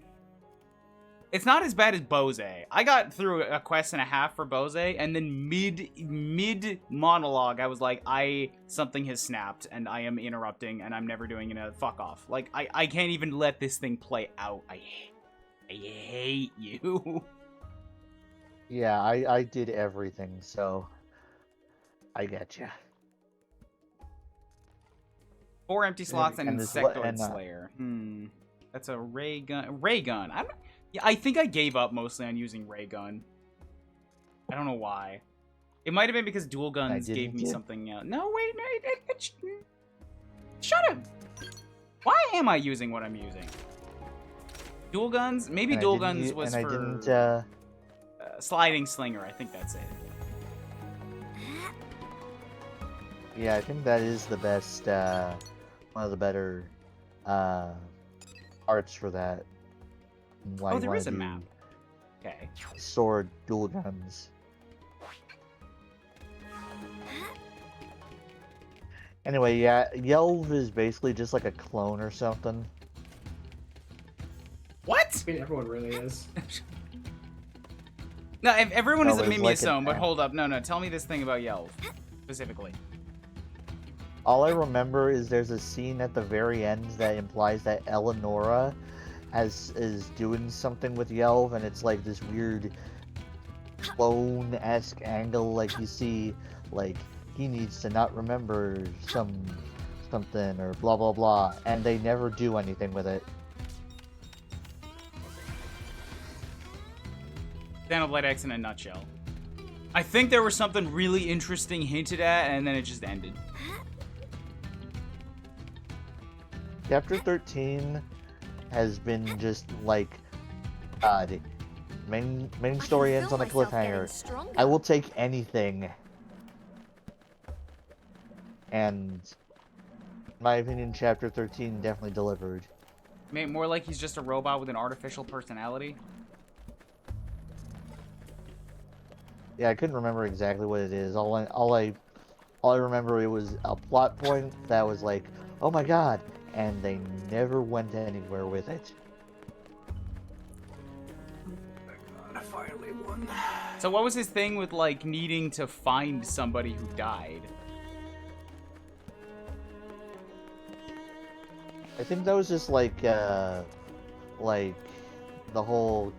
It's not as bad as Bose. I got through a quest and a half for Bose, and then mid monologue, I was like, something has snapped, and I am interrupting, and I'm never doing it. Fuck off. Like, I can't even let this thing play out. I hate you. Yeah, I did everything, so I get you. 4 4 empty slots and this Insectoid and, Slayer. That's a ray gun. Ray gun. Yeah, I think I gave up mostly on using ray gun. I don't know why. It might have been because dual guns gave me something else. No, wait, no, shut up. Why am I using what I'm using? Dual guns? Maybe dual guns was for sliding slinger. I think that's it. Yeah, I think that is the best, one of the better arts for that. Why Oh, there is a map. Okay. Sword dual guns. Anyway, yeah, Yelv is basically just like a clone or something. What? I mean, everyone really is. No, everyone is a it's Mimiasome, like but hold up. No, tell me this thing about Yelv, specifically. All I remember is there's a scene at the very end that implies that Eleonora is doing something with Yelv, and it's like this weird clone-esque angle, like you see, like, he needs to not remember something, or blah blah blah, and they never do anything with it. Xenoblade X in a nutshell. I think there was something really interesting hinted at, and then it just ended. Chapter 13 has been just like, the main story ends on a cliffhanger. I will take anything. And, in my opinion, Chapter 13 definitely delivered. More like he's just a robot with an artificial personality. Yeah, I couldn't remember exactly what it is. All I remember, it was a plot point that was like, oh my god, and they never went anywhere with it. I finally won. So what was his thing with, like, needing to find somebody who died? I think that was just like the whole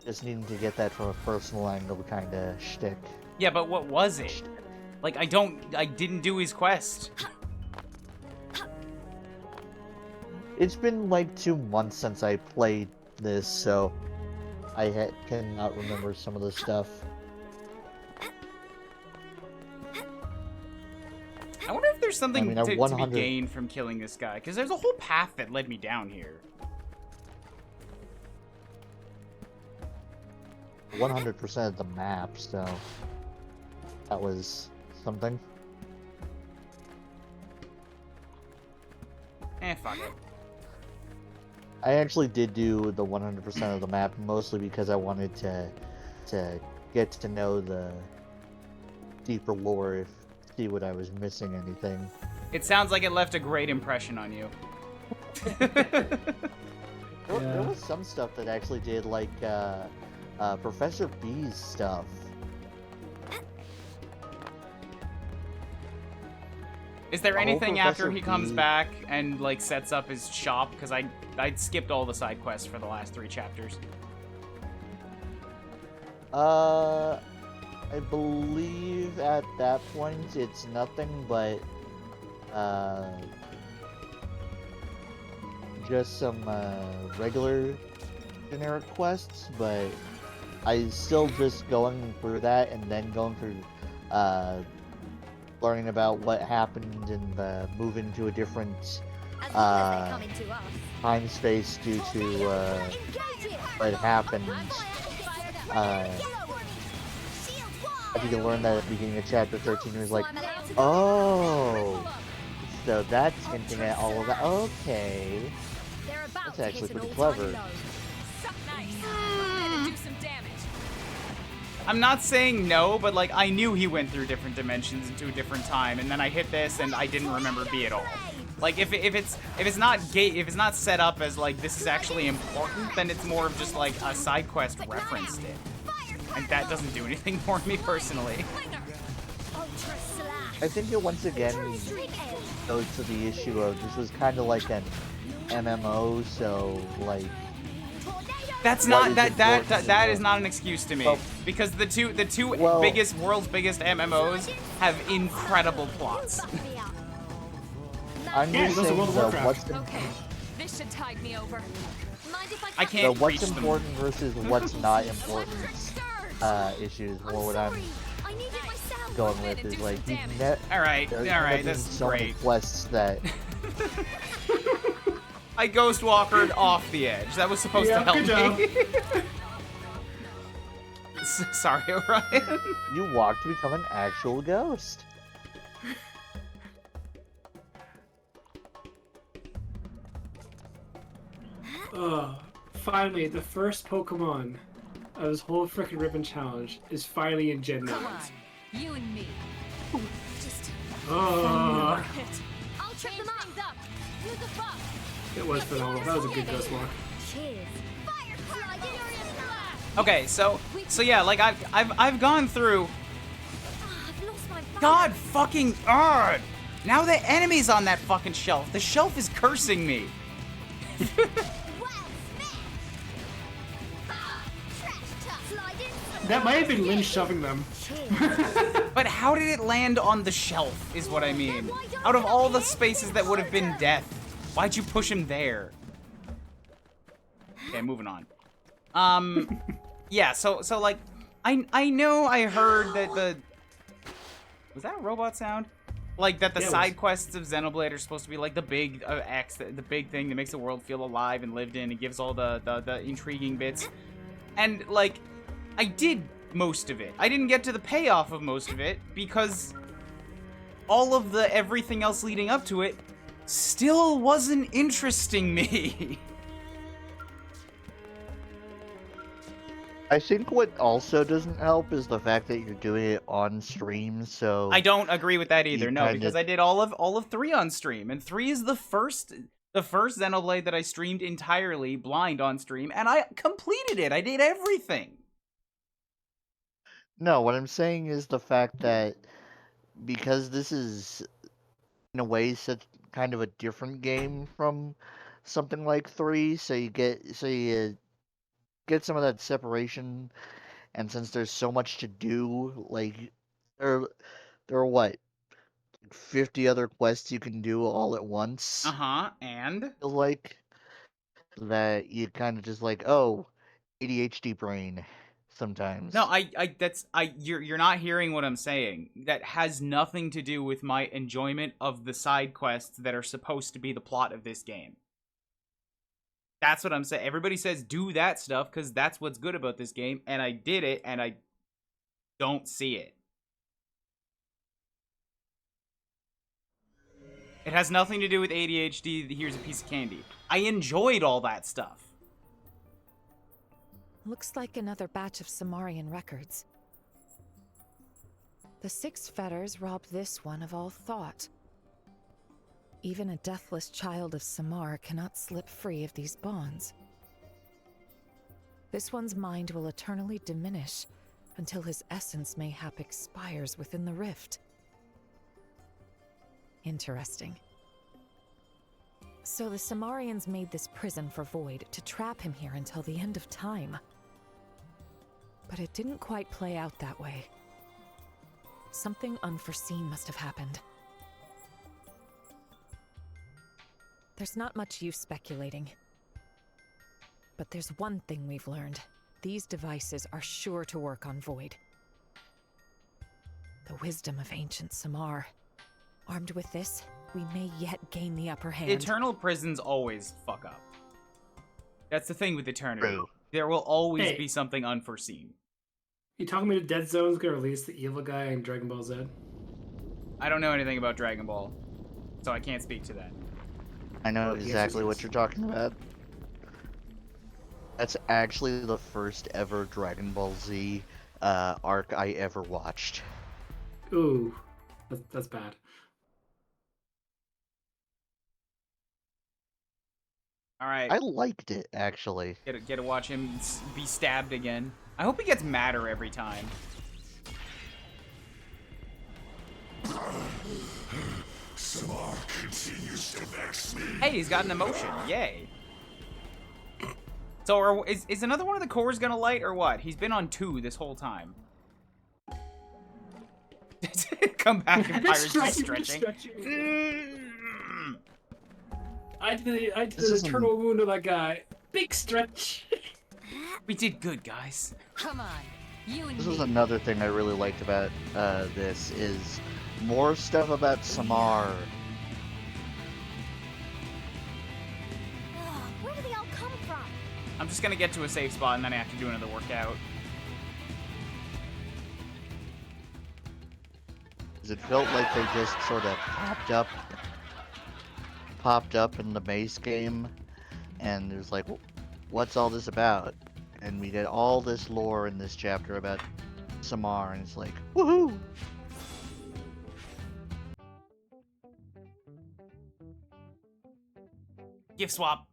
just needing to get that from a personal angle kind of shtick. Yeah, but what was it? Like, I didn't do his quest. It's been like 2 months since I played this, so I cannot remember some of the stuff. I wonder if there's something to be 100 gained from killing this guy, because there's a whole path that led me down here. 100% of the map, so that was something. Fuck it. I actually did do the 100% of the map, mostly because I wanted to get to know the deeper lore, see what I was missing anything. It sounds like it left a great impression on you. There was some stuff that actually did, like Professor B's stuff. Is there anything after Professor he comes B. back and, like, sets up his shop? Because I skipped all the side quests for the last 3 chapters. I believe at that point it's nothing but just some regular generic quests, but I still just going through that and then going through learning about what happened and moving to a different time space due to what happened. I think you learned that at the beginning of chapter 13. It was like, oh, so that's hinting at all of that. Okay, that's actually pretty clever. I'm not saying no, but, like, I knew he went through different dimensions into a different time, and then I hit this and I didn't remember B at all. Like, if it's not set up as, like, this is actually important, then it's more of just like a side quest referenced it, and that doesn't do anything for me personally. I think it once again goes to the issue of this was kind of like an MMO, so like. That's not that is not an excuse to me, because the two world's biggest MMOs have incredible plots. I'm just saying, though, This should tide me over. Mind if I So can't what's reach them. important versus what's not important issues. More what I'm I need it myself. going with is like you All right, that's so many great. quests that I ghost walkered off the edge. That was supposed to help good job. me. Sorry, Orion. you walk to become an actual ghost. Finally, the first Pokemon of this whole frickin' ribbon challenge is finally in Gen 9. Come on, you and me. Just Oh, hit. I'll trip them up. Use the buff. it was phenomenal. That was a good ghost walk. Cheers. Fire slide. Okay, so yeah, like I've gone through. I've lost my God fucking now the enemy's on that fucking shelf. The shelf is cursing me. That might have been Lynn shoving them. But how did it land on the shelf, is what I mean. Out of all the spaces that would have been death, why'd you push him there? Okay, moving on. Yeah, so like, I know I heard that the... Was that a robot sound? Like, that the side quests of Xenoblade are supposed to be like the big the big thing that makes the world feel alive and lived in and gives all the intriguing bits. And, like, I did most of it. I didn't get to the payoff of most of it because all of the everything else leading up to it still wasn't interesting me. I think what also doesn't help is the fact that you're doing it on stream, so I don't agree with that either, You no, kinda- because I did all of 3 on stream, and 3 is the first Xenoblade that I streamed entirely blind on stream, and I completed it. I did everything. No, what I'm saying is the fact that because this is in a way such kind of a different game from something like 3, so you get some of that separation, and since there's so much to do, like there are what 50 other quests you can do all at once. And Feel like that you kind of just like, oh, ADHD brain sometimes. no, you're not hearing what I'm saying. That has nothing to do with my enjoyment of the side quests that are supposed to be the plot of this game. That's what I'm saying. Everybody says do that stuff because that's what's good about this game, and I did it, and I don't see it. It has nothing to do with ADHD. Here's a piece of candy. I enjoyed all that stuff. Looks like another batch of Samarian records. The 6 fetters robbed this one of all thought. Even a deathless child of Samar cannot slip free of these bonds. This one's mind will eternally diminish until his essence mayhap expires within the rift. Interesting. So the Samarians made this prison for Void to trap him here until the end of time. But it didn't quite play out that way. Something unforeseen must have happened. There's not much use speculating. But there's one thing we've learned. These devices are sure to work on Void. The wisdom of ancient Samar. Armed with this, we may yet gain the upper hand. Eternal prisons always fuck up. That's the thing with Eternity. True. There will always Hey. be something unforeseen. You talking me to Dead Zone's gonna release the evil guy in Dragon Ball Z? I don't know anything about Dragon Ball, so I can't speak to that. I know Oh, yes, exactly yes, what yes. you're talking about. That's actually the first ever Dragon Ball Z arc I ever watched. Ooh, that's bad. All right, I liked it, actually. get to watch him be stabbed again. I hope he gets madder every time. Samar continues to vex me. Hey, he's got an emotion. Yay. So, is another one of the cores gonna light or what? He's been on 2 this whole time. Come back and Pyre's just stretching. I did This an isn't- eternal wound on that guy. Big stretch. We did good, guys. Come on, you and This me. was another thing I really liked about this is more stuff about Samar. Ugh, where do they all come from? I'm just gonna get to a safe spot and then I have to do another workout. 'Cause it felt like they just sort of popped up in the base game, and it was like, what's all this about? And we get all this lore in this chapter about Samar, and it's like, woohoo! Gift swap.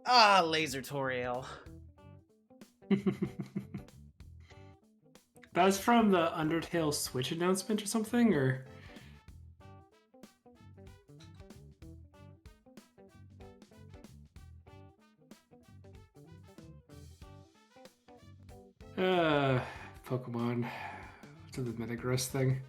Ah, laser Toriel. That was from the Undertale Switch announcement or something, or? Pokemon. To the Metagross thing.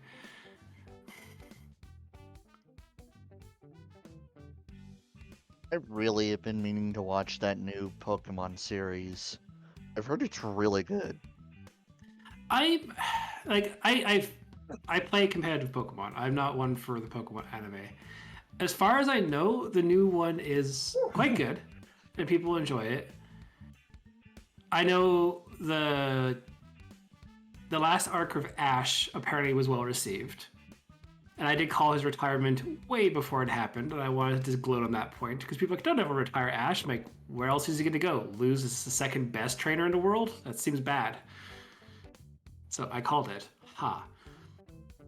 I really have been meaning to watch that new Pokemon series. I've heard it's really good. I play competitive Pokemon. I'm not one for the Pokemon anime. As far as I know, the new one is quite good, and people enjoy it. I know the last arc of Ash apparently was well received, and I did call his retirement way before it happened, and I wanted to just gloat on that point because people are like, don't ever retire Ash. I'm like, where else is he going to go? Lose the second best trainer in the world? That seems bad. So I called it. Ha.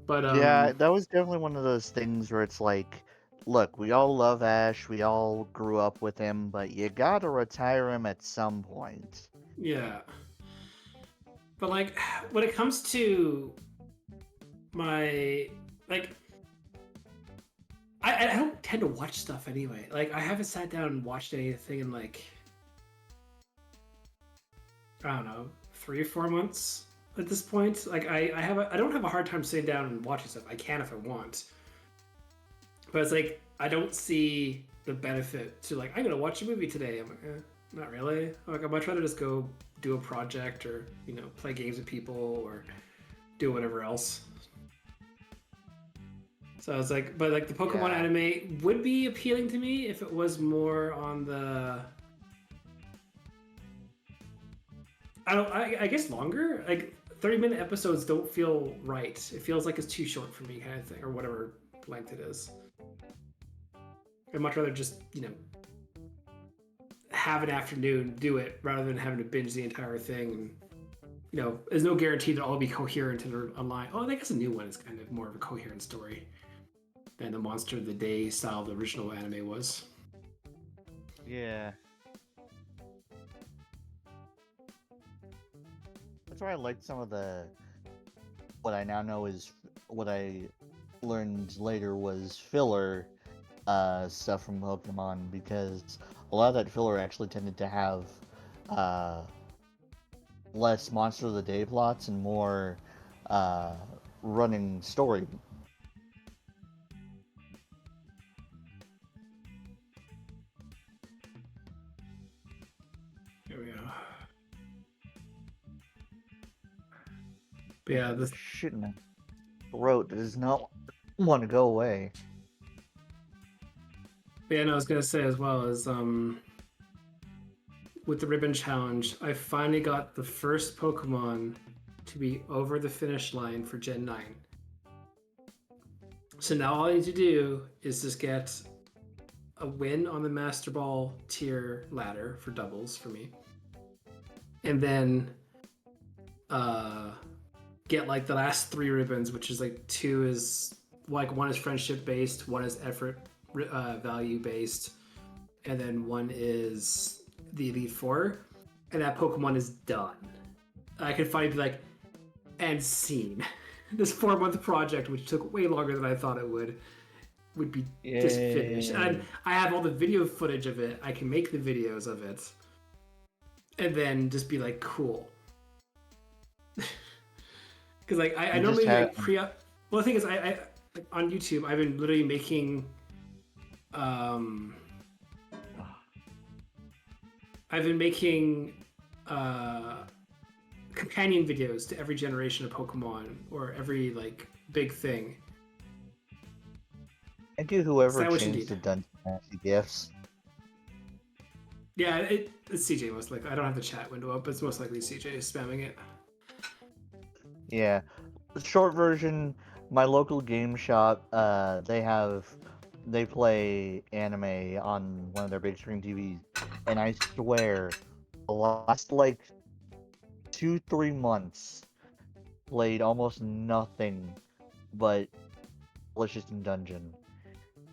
But Yeah, that was definitely one of those things where it's like, look, we all love Ash, we all grew up with him, but you gotta retire him at some point. yeah. But like, when it comes to my I don't tend to watch stuff anyway. Like, I haven't sat down and watched anything in like, I don't know, 3 or 4 months at this point. Like, I don't have a hard time sitting down and watching stuff. I can if I want. But it's like, I don't see the benefit to like, I'm gonna watch a movie today. I'm like, not really. Like, I'd much rather just go do a project or, you know, play games with people or do whatever else. So I was like, but like the Pokemon Yeah. anime would be appealing to me if it was more on the, I guess longer. Like 30-minute episodes don't feel right. It feels like it's too short for me, kind of thing, or whatever length it is. I'd much rather just, you know, have an afternoon, do it, rather than having to binge the entire thing. And, you know, there's no guarantee that all be coherent and online. Oh, I guess a new one is kind of more of a coherent story than the Monster of the Day style of the original anime was. Yeah. That's why I liked some of the, what I now know is, what I learned later was filler stuff from Pokemon, because a lot of that filler actually tended to have less Monster of the Day plots and more running story. Here we go. But yeah, this Shit in my throat does not want to go away. But yeah, no, I was gonna say as well as with the ribbon challenge, I finally got the first Pokemon to be over the finish line for Gen 9. So now all I need to do is just get a win on the Master Ball tier ladder for doubles for me. And then get like the last 3 ribbons, which is like 2 is like, 1 is friendship based, 1 is effort value based, and then 1 is the Elite Four, and that Pokemon is done. I could finally be like, and scene. This 4-month project, which took way longer than I thought it would be just finished. And I have all the video footage of it. I can make the videos of it, and then just be like, cool. Because like I You normally just like Well, the thing is, I like, on YouTube, I've been literally making, companion videos to every generation of Pokemon or every like big thing. Thank you, whoever Sandwich changed indeed. the Dungeon Master gifts. Yeah, it's CJ most likely. I don't have the chat window up, but it's most likely CJ is spamming it. Yeah. The short version, my local game shop, they play anime on one of their big screen TVs, and I swear, the last like 2-3 months played almost nothing but Delicious in Dungeon.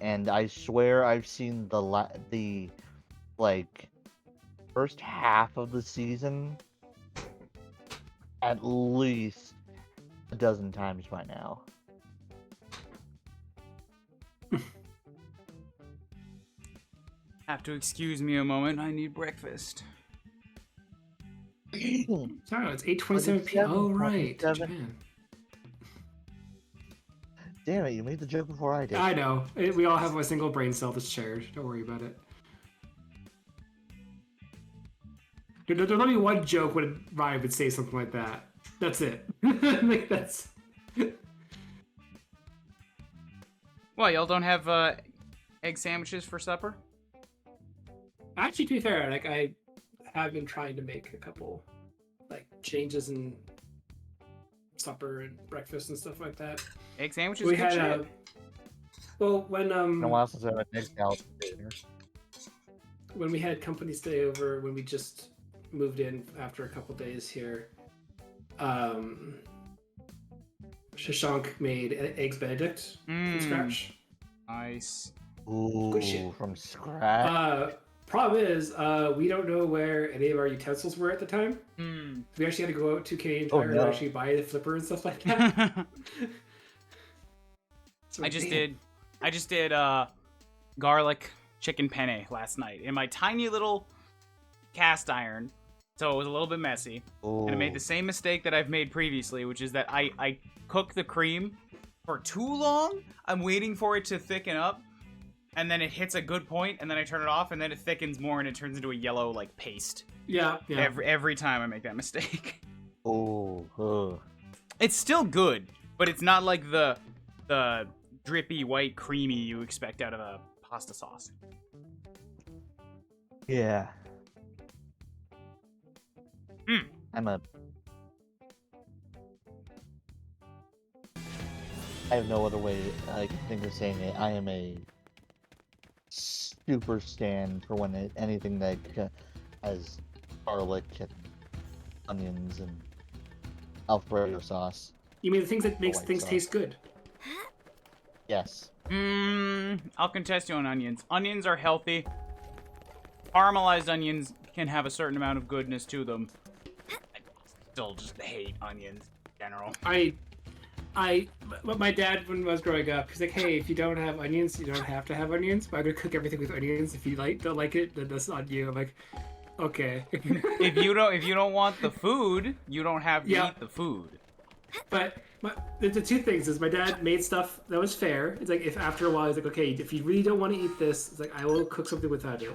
And I swear I've seen the like first half of the season at least a dozen times by now. Have to excuse me a moment. I need breakfast. Sorry, it's 8:27 p.m. Oh right, 27. Japan. Damn it, you made the joke before I did. I know. We all have a single brain cell that's shared. Don't worry about it. There's only one joke when Ryan would say something like that. That's it. Like that's. Well, y'all don't have egg sandwiches for supper? Actually, to be fair, like I have been trying to make a couple like changes in supper and breakfast and stuff like that. Egg sandwiches? We Good had shit. well when It's been a while since I've had an egg salad for dinner. when we had company stay over when we just moved in after a couple days here, Shashank made eggs Benedict from scratch. Nice. Ooh, Good shit. from scratch. Problem is, we don't know where any of our utensils were at the time. Mm. We actually had to go out to Canadian Oh, Tire no. and actually buy the flipper and stuff like that. So, I just damn. did garlic chicken penne last night in my tiny little cast iron, so it was a little bit messy. And I made the same mistake that I've made previously, which is that I cook the cream for too long. I'm waiting for it to thicken up, and then it hits a good point, and then I turn it off, and then it thickens more, and it turns into a yellow like paste. Yeah. Every time I make that mistake. Oh, It's still good, but it's not like the drippy white creamy you expect out of a pasta sauce. yeah. Mm. I have no other way I can think of saying it. I am a super stan for anything that has garlic and onions and Alfredo sauce. You mean the things that makes White things sauce. taste good? Yes. I'll contest you on onions. Onions are healthy. Caramelized onions can have a certain amount of goodness to them. I still just hate onions in general. My dad, when I was growing up, he's like, "Hey, if you don't have onions, you don't have to have onions. But I'm gonna cook everything with onions. If you don't like it, then that's on you." I'm like, "Okay." If you don't want the food, you don't have to eat the food. But the two things is my dad made stuff that was fair. It's like if after a while he's like, "Okay, if you really don't want to eat this, it's like I will cook something without it."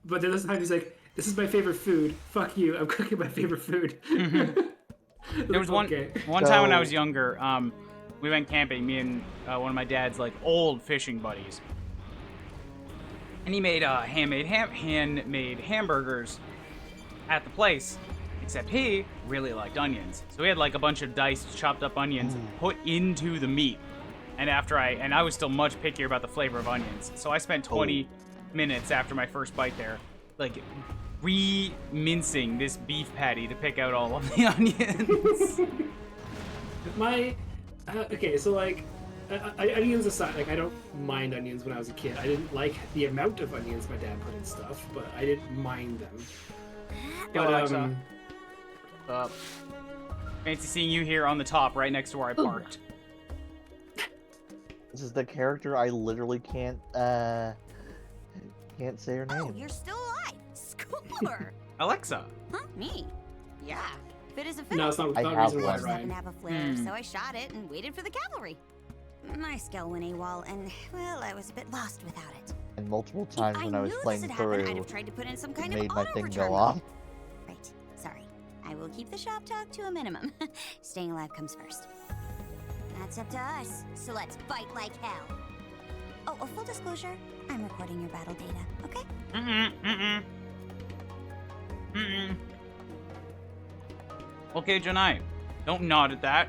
But then this time he's like, "This is my favorite food. Fuck you. I'm cooking my favorite food." There was one time when I was younger. We went camping. Me and one of my dad's like old fishing buddies, and he made handmade hamburgers at the place. Except he really liked onions, so we had like a bunch of diced, chopped up onions put into the meat. And I was still much pickier about the flavor of onions, so I spent 20 minutes after my first bite there, like re-mincing this beef patty to pick out all of the onions. Okay, so like onions aside, like I don't mind onions. When I was a kid, I didn't like the amount of onions my dad put in stuff, but I didn't mind them. Yo, But Alexa. Fancy seeing you here on the top, right next to where I parked. This is the character I literally can't say her name. Oh, you're still alive. Score. Alexa. Huh? Me? Yeah. Fit as a fiddle. no, it's not. I Not have reason why, one. Didn't Ryan. have a flare, so I shot it and waited for the cavalry. My skill went AWOL, and, well, I was a bit lost without it. And multiple times If when I was knew this playing had happened, through, I'd have tried to put in some it kind made of my auto thing return go mode. off. Right, sorry. I will keep the shop talk to a minimum. Staying alive comes first. That's up to us, so let's fight like hell. Oh, a full disclosure, I'm recording your battle data, okay? Okay, Janai, don't nod at that.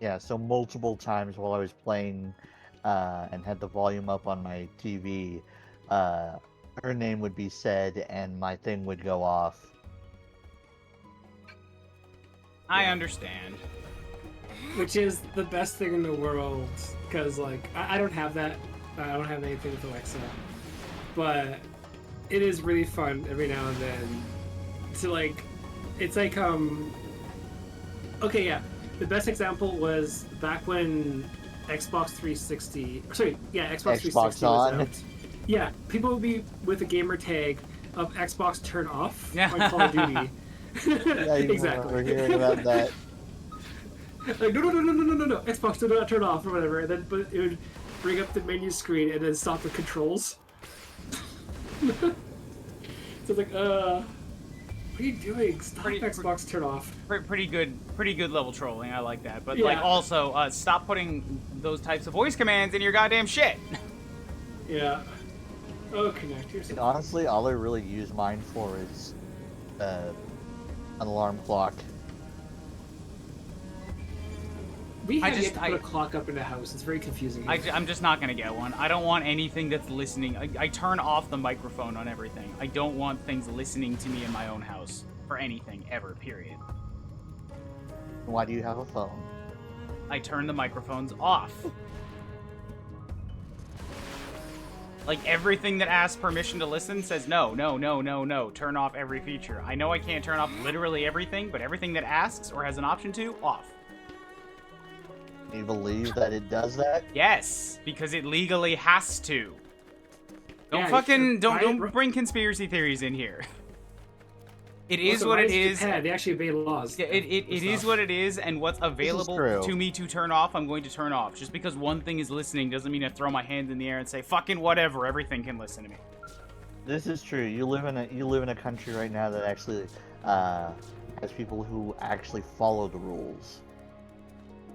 Yeah, so multiple times while I was playing and had the volume up on my TV, her name would be said and my thing would go off. I understand. Which is the best thing in the world, because like I don't have that. I don't have anything with Alexa, but it is really fun every now and then to like. It's like Okay, yeah. The best example was back when Xbox 360. Sorry, yeah, Xbox 360 was on. out. Yeah, people would be with a gamer tag of Xbox turn off Yeah. on Call of Duty. Yeah, you Exactly. remember hearing about that. Like, no, Xbox do not turn off or whatever, and then but it would bring up the menu screen and then stop the controls. So it's like, what are you doing? Stop Xbox turn off. Pretty good level trolling. I like that. But Yeah. like, also, stop putting those types of voice commands in your goddamn shit. Yeah. Oh, connect And yourself. honestly, all I really use mine for is an alarm clock. We I have just- yet to put a clock up in the house. It's very confusing. I'm just not gonna get one. I don't want anything that's listening. I turn off the microphone on everything. I don't want things listening to me in my own house for anything ever. Period. Why do you have a phone? I turn the microphones off. Like, everything that asks permission to listen says no, no, no, no, no. Turn off every feature. I know I can't turn off literally everything, but everything that asks or has an option to, off. Do you believe that it does that? Yes, because it legally has to. Don't Yeah, fucking right? don't bring conspiracy theories in here. It is Also, what it why is. Japan? They actually obey laws. Yeah, it is what it is, and what's available true. to me to turn off, I'm going to turn off. Just because one thing is listening doesn't mean I throw my hand in the air and say fucking whatever. Everything can listen to me. This is true. You live in a country right now that actually has people who actually follow the rules.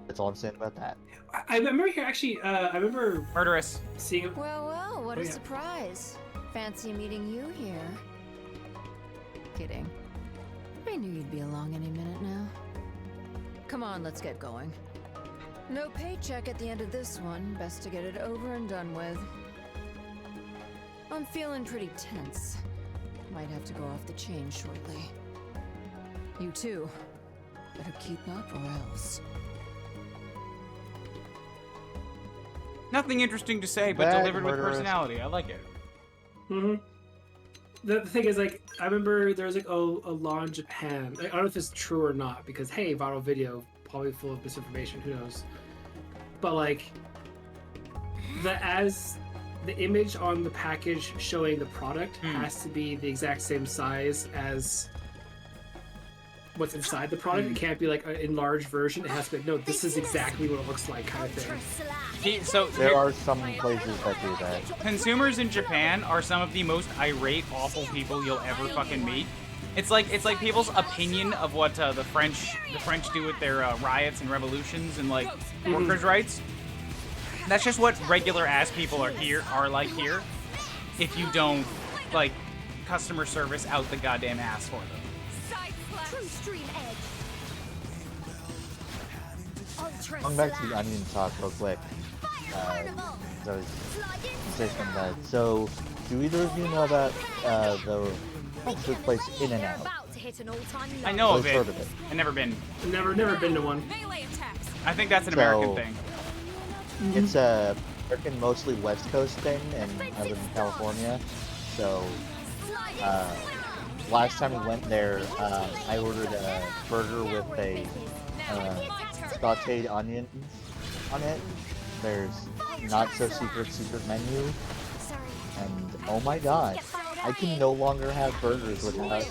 That's all I'm saying about that. I remember here actually. I remember Murderous. seeing. Well, well, what Oh, a yeah. surprise. Fancy meeting you here. Kidding. I knew you'd be along any minute now. Come on, let's get going. No paycheck at the end of this one. Best to get it over and done with. I'm feeling pretty tense. Might have to go off the chain shortly. You too. Better keep up or else. Nothing interesting to say, but Bad delivered with murderous. personality. I like it. Mm-hmm. The thing is, like, I remember there was like a law in Japan. Like, I don't know if it's true or not because hey, viral video probably full of misinformation. Who knows? But like, the image on the package showing the product has to be the exact same size as what's inside the product. It can't be like an enlarged version. It has to be no. This is exactly what it looks like, kind of thing. So There are some places that do that. consumers in Japan are some of the most irate, awful people you'll ever fucking meet. It's like people's opinion of what the French do with their riots and revolutions and like workers' rights. That's just what regular ass people are like here. If you don't like customer service out the goddamn ass for them. True stream edge. Ultra Going back to the onion talk real quick. I was say something about it. So, do either of you know about the took place in and out? I know of I've it. heard of it. I've never been. Never been to one. I think that's an So- American thing. It's a American, mostly West Coast thing, and I live in California. So, last time we went there, I ordered a burger with a sauteed onions on it. There's not so secret menu, and oh my god, I can no longer have burgers without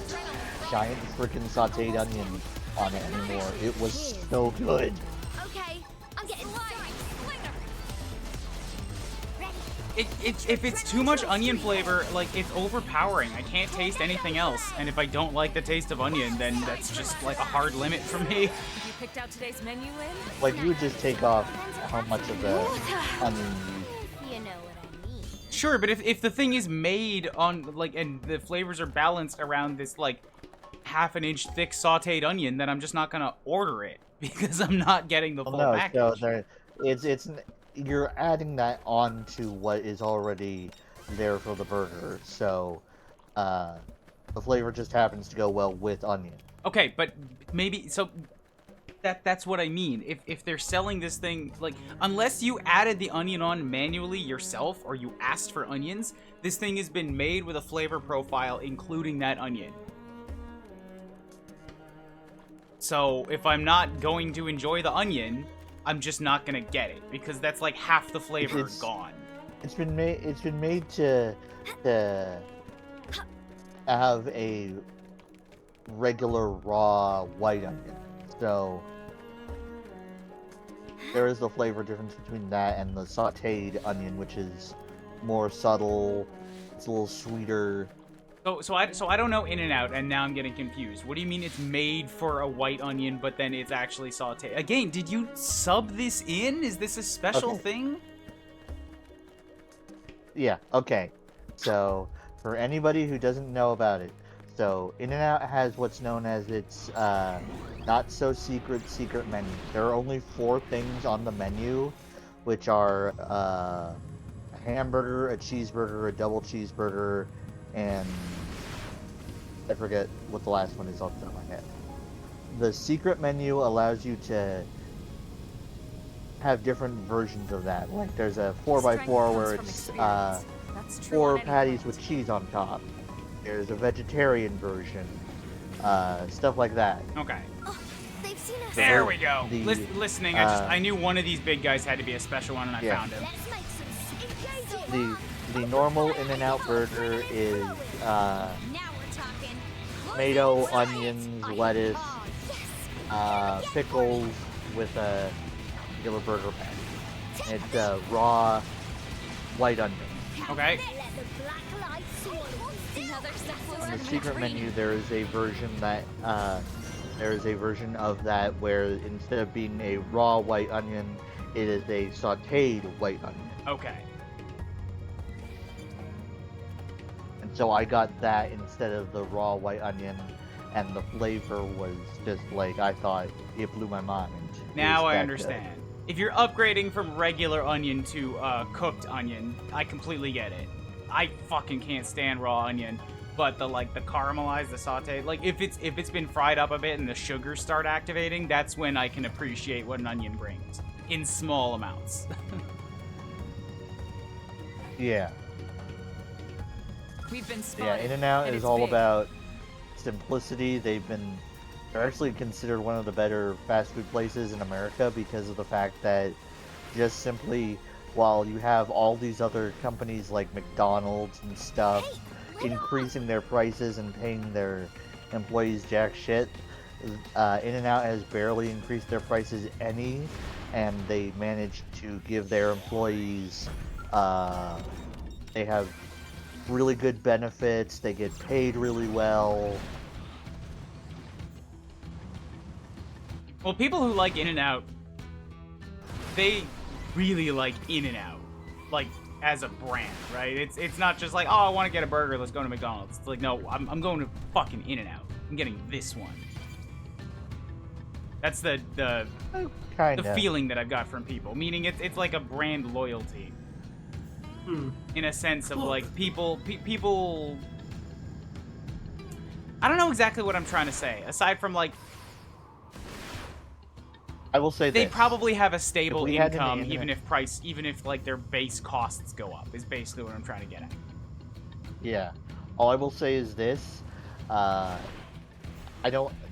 giant freaking sauteed onion on it anymore. It was so good. Okay, I'm getting If it's too much onion flavor, like, it's overpowering. I can't taste anything else. And if I don't like the taste of onion, then that's just, like, a hard limit for me. You picked out today's menu, Lynn? Like, you would just take off how much of the onion You know what I mean. Sure, but if the thing is made on, like, and the flavors are balanced around this, like, half-an-inch thick sauteed onion, then I'm just not gonna order it. Because I'm not getting the full no, package. so there, you're adding that on to what is already there for the burger, so the flavor just happens to go well with onion. Okay, but maybe, so that's what I mean. If they're selling this thing, like, unless you added the onion on manually yourself or you asked for onions, this thing has been made with a flavor profile including that onion. So if I'm not going to enjoy the onion, I'm just not gonna get it because that's like half the flavor gone. It's been made to have a regular raw white onion. So there is the flavor difference between that and the sauteed onion, which is more subtle. It's a little sweeter. So I don't know In-N-Out, and now I'm getting confused. What do you mean it's made for a white onion, but then it's actually sauteed? Again, did you sub this in? Is this a special thing? Yeah, okay. So, for anybody who doesn't know about it, so In-N-Out has what's known as its not-so-secret menu. There are only 4 things on the menu, which are a hamburger, a cheeseburger, a double cheeseburger, and I forget what the last one is off the top of my head. The secret menu allows you to have different versions of that. Like there's a 4x4 where it's 4 patties with cheese on top. There's a vegetarian version, stuff like that. Okay. Oh, they've seen us. There we go. The, Listening, I knew one of these big guys had to be a special one, and I found him. Let's make some engaging. The normal In-N-Out burger is Now we're talking. tomato, onions, lettuce, pickles with a regular burger patty. It's raw white onion. Okay. On the secret menu, there is a version that of that where instead of being a raw white onion, it is a sautéed white onion. Okay. And so I got that instead of the raw white onion, and the flavor was just like, I thought it blew my mind. Now I That understand. If you're upgrading from regular onion to cooked onion, I completely get it. I fucking can't stand raw onion, but the caramelized, the sauté, like if it's been fried up a bit and the sugars start activating, that's when I can appreciate what an onion brings in small amounts. Yeah. We've been Yeah, spotted. In-N-Out and is it's all big. about simplicity. They're actually considered one of the better fast food places in America because of the fact that just simply, while you have all these other companies like McDonald's and stuff increasing their prices and paying their employees jack shit, In-N-Out has barely increased their prices any, and they managed to give their employees, they have really good benefits, they get paid really well. Well, people who like In-N-Out, they really like In-N-Out, like as a brand, right? It's not just like, oh, I want to get a burger, let's go to McDonald's. It's like, no, I'm going to fucking In-N-Out. I'm getting this one. That's the feeling that I've got from people. Meaning it's like a brand loyalty. In a sense of like people. I don't know exactly what I'm trying to say. Aside from like, I will say they this. probably have a stable we had an income, In-N-Out- even if like their base costs go up. Is basically what I'm trying to get at. Yeah. All I will say is this.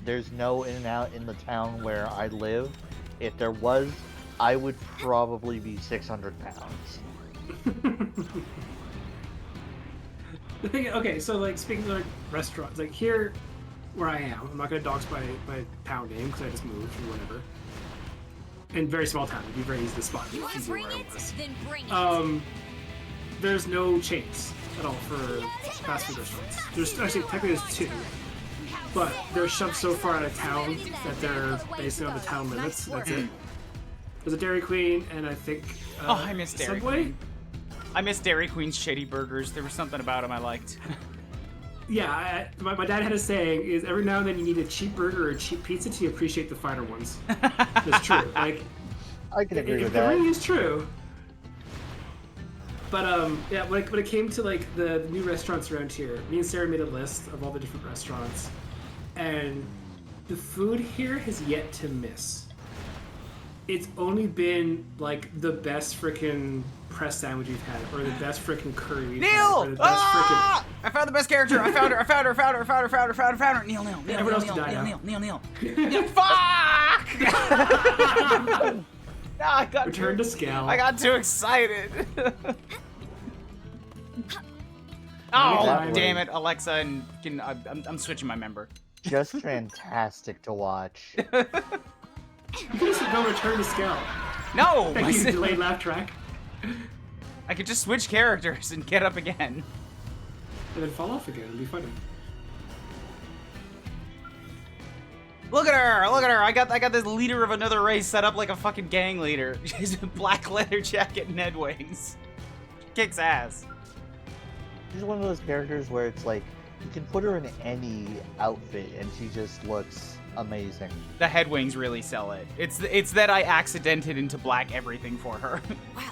There's no In-N-Out in the town where I live. If there was, I would probably be 600 pounds. Okay, so like speaking of like restaurants, like here, where I am. I'm not gonna dox by town name because I just moved or whatever. And very small town, it'd be very easy to spot. You want to easy bring where I it? was. Then bring it. There's no chains at all for fast food restaurants. There's actually technically there's 2, but they're shoved so far out of town that they're basically on the town limits. That's it. There's a Dairy Queen and I think I miss Dairy Subway. Queen. I miss Dairy Queen's shitty burgers. There was something about them I liked. Yeah, my dad had a saying: is every now and then you need a cheap burger or a cheap pizza to appreciate the finer ones. It's true. Like, I can agree with it that. really is true. But yeah, when it came to like the new restaurants around here, me and Sarah made a list of all the different restaurants, and the food here has yet to miss. It's only been like the best freaking press sandwich we've had, or the best freaking curry we've had, Neil! or the best Ah! I found the best character. I found her. Neil. Everyone else can die now. Neil. Fuck! I got Return to scale. I got too excited. Oh, Oh, damn it, Alexa, and I'm switching my member. Just fantastic to watch. You can just go return to scale. No! Thank you, delayed laugh track. I could just switch characters and get up again. And then fall off again. It'll be funny. Look at her! I got this leader of another race set up like a fucking gang leader. She's a black leather jacket and head wings. Kicks ass. She's one of those characters where it's like, you can put her in any outfit and she just looks amazing. The head wings really sell it. It's that I accidented into black everything for her. Wow,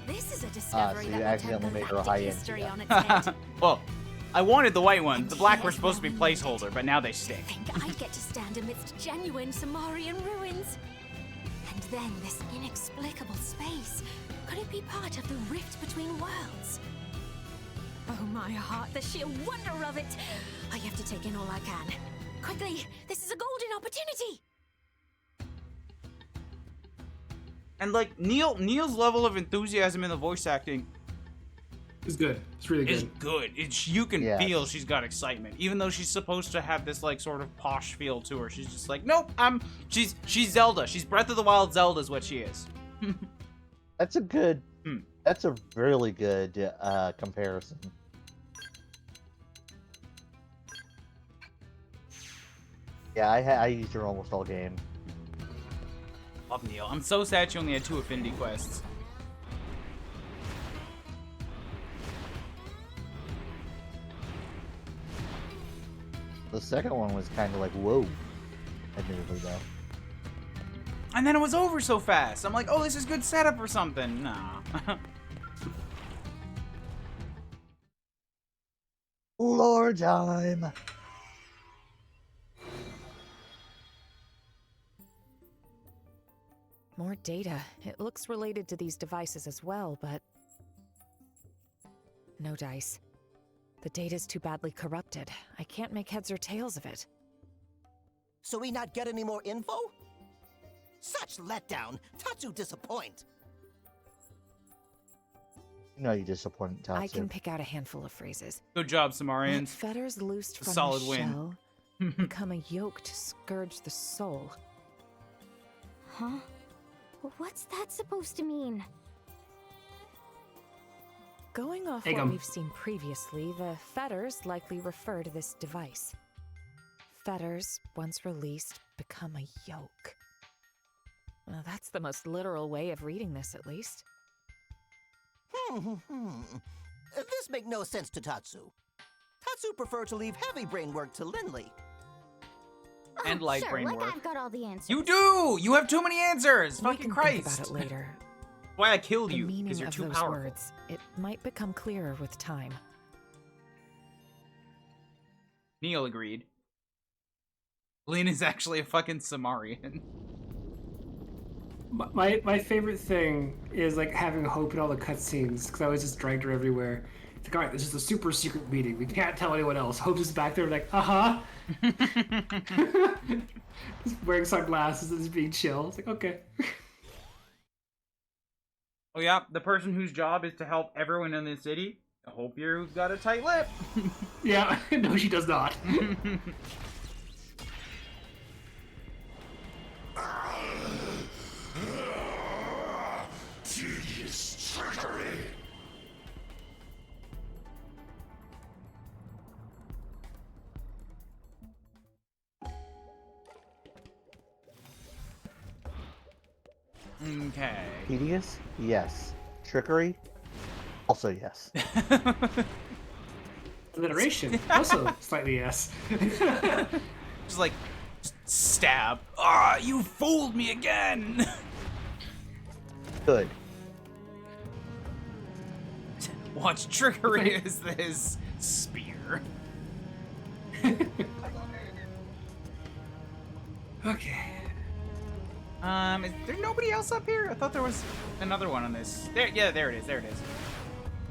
this is a discovery so you that will turn accidentally made her galactic high-end, history yeah. on its head. Well, I wanted the white one. The black were supposed to be placeholder, but now they stick. I think I'd get to stand amidst genuine Samarian ruins. And then this inexplicable space. Could it be part of the rift between worlds? Oh my heart, the sheer wonder of it! I have to take in all I can. Quickly, this is a golden opportunity! And like Neil's level of enthusiasm in the voice acting It's good. It's really is good. good. You can Yes. feel she's got excitement, even though she's supposed to have this like sort of posh feel to her. She's just like, nope, she's Zelda. She's Breath of the Wild Zelda is what she is. That's a good, Hmm. that's a really good comparison. Yeah, I used her almost all game. Love Neil. I'm so sad she only had 2 affinity quests. The second one was kind of like, whoa. Admittedly, though. And then it was over so fast. I'm like, oh, this is good setup or something. Nah. Lord time. More data. It looks related to these devices as well, but... no dice. The data's too badly corrupted. I can't make heads or tails of it. So we not get any more info? Such letdown. Tatsu disappoint. You know you disappoint Tatsu. I can pick out a handful of phrases. Good job, Let Samarians. fetters loosed from Solid the win. shell become a yoke to scourge the soul. Huh? What's that supposed to mean? Going off Hey, what Gum. we've seen previously, the fetters likely refer to this device. Fetters, once released, become a yoke. Well, that's the most literal way of reading this, at least. This make no sense to Tatsu. Tatsu prefer to leave heavy brain work to Lindley. And light sure, brain like work. I've got all the answers. You do! You have too many answers! We Fucking can Christ! think about it later. Why I killed The you, meaning because you're of too those powerful. words, it might become clearer with time. Neil agreed. Lynn is actually a fucking Samarian. My favorite thing is like having Hope in all the cutscenes because I always just dragged her everywhere. It's like, all right, this is a super secret meeting. We can't tell anyone else. Hope's just back there like, just wearing sunglasses and just being chill. It's like, okay. Oh yeah, the person whose job is to help everyone in the city. I hope you've got a tight lip. Yeah, no, she does not. Okay. Tedious? Yes. Trickery? Also yes. Alliteration? Also slightly yes. Just like, stab. Ah, you fooled me again! Good. What trickery is this? Spear. Okay. Is there nobody else up here? I thought there was another one on this. There, yeah, there it is. There it is.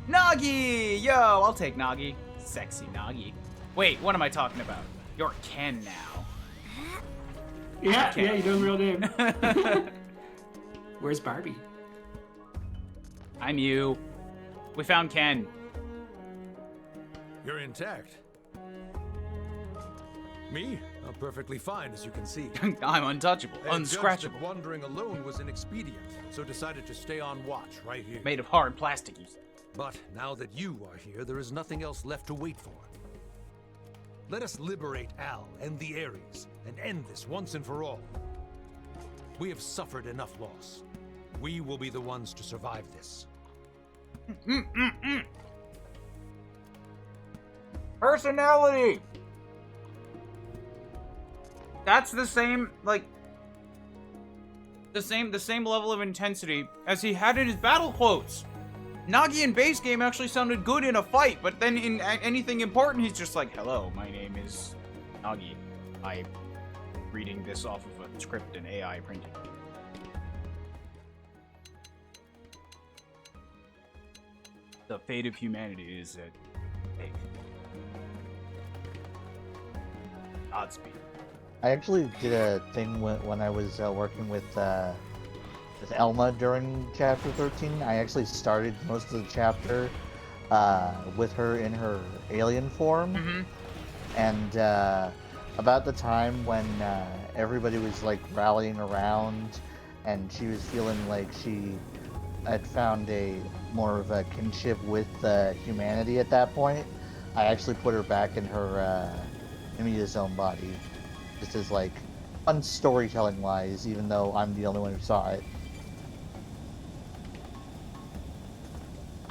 Nagi! Yo, I'll take Nagi. Sexy Nagi. Wait, what am I talking about? You're Ken now. Yeah, Okay. yeah, you know the real name. Where's Barbie? I'm you. We found Ken. You're intact. Me? I'm perfectly fine, as you can see. I'm untouchable, I had judged unscratchable. that wandering alone was inexpedient, so decided to stay on watch right here. Made of hard plastic, you said. But now that you are here, there is nothing else left to wait for. Let us liberate Al and the Ares and end this once and for all. We have suffered enough loss. We will be the ones to survive this. Personality! That's the same, like, the same level of intensity as he had in his battle quotes. Nagi in base game actually sounded good in a fight, but then in anything important, he's just like, hello, my name is Nagi. I'm reading this off of a script and AI printed. The fate of humanity is at stake. Godspeed. I actually did a thing when I was working with Elma during chapter 13. I actually started most of the chapter with her in her alien form. Mm-hmm. And about the time when everybody was like rallying around and she was feeling like she had found more of a kinship with humanity at that point, I actually put her back in her Imidazone body. Just as like fun storytelling wise, even though I'm the only one who saw it.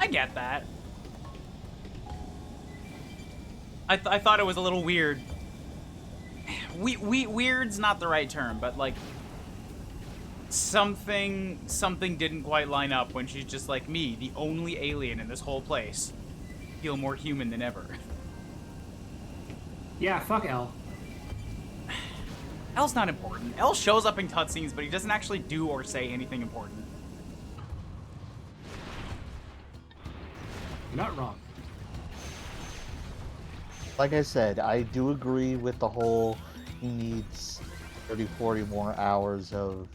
I get that. I thought it was a little weird. Weird's not the right term, but like something didn't quite line up when she's just like, me, the only alien in this whole place, feel more human than ever. Yeah, fuck L. L's not important. L shows up in cutscenes, but he doesn't actually do or say anything important. You're not wrong. Like I said, I do agree with the whole he needs 30-40 more hours of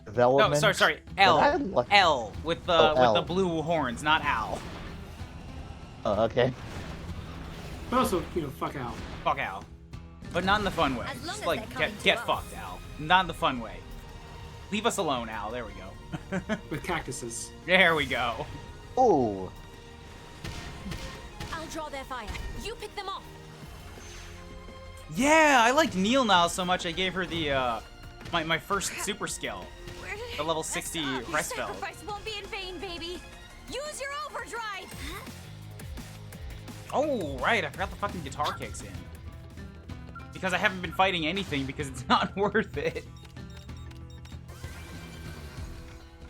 development. No, sorry. L. L with the L. with the blue horns, not Al. Oh, okay. But also, you know, fuck Al. Fuck Al. But not in the fun way. As long Just as like they're coming get to us. fucked, Al. Not in the fun way. Leave us alone, Al. There we go. With cactuses. There we go. Oh, I'll draw their fire. You pick them off. Yeah, I liked Neil now so much I gave her the my first super skill. The level 60 Your rest spell. sacrifice won't be in vain, baby. Use your overdrive. Oh, right, I forgot the fucking guitar kicks in. Because I haven't been fighting anything because it's not worth it.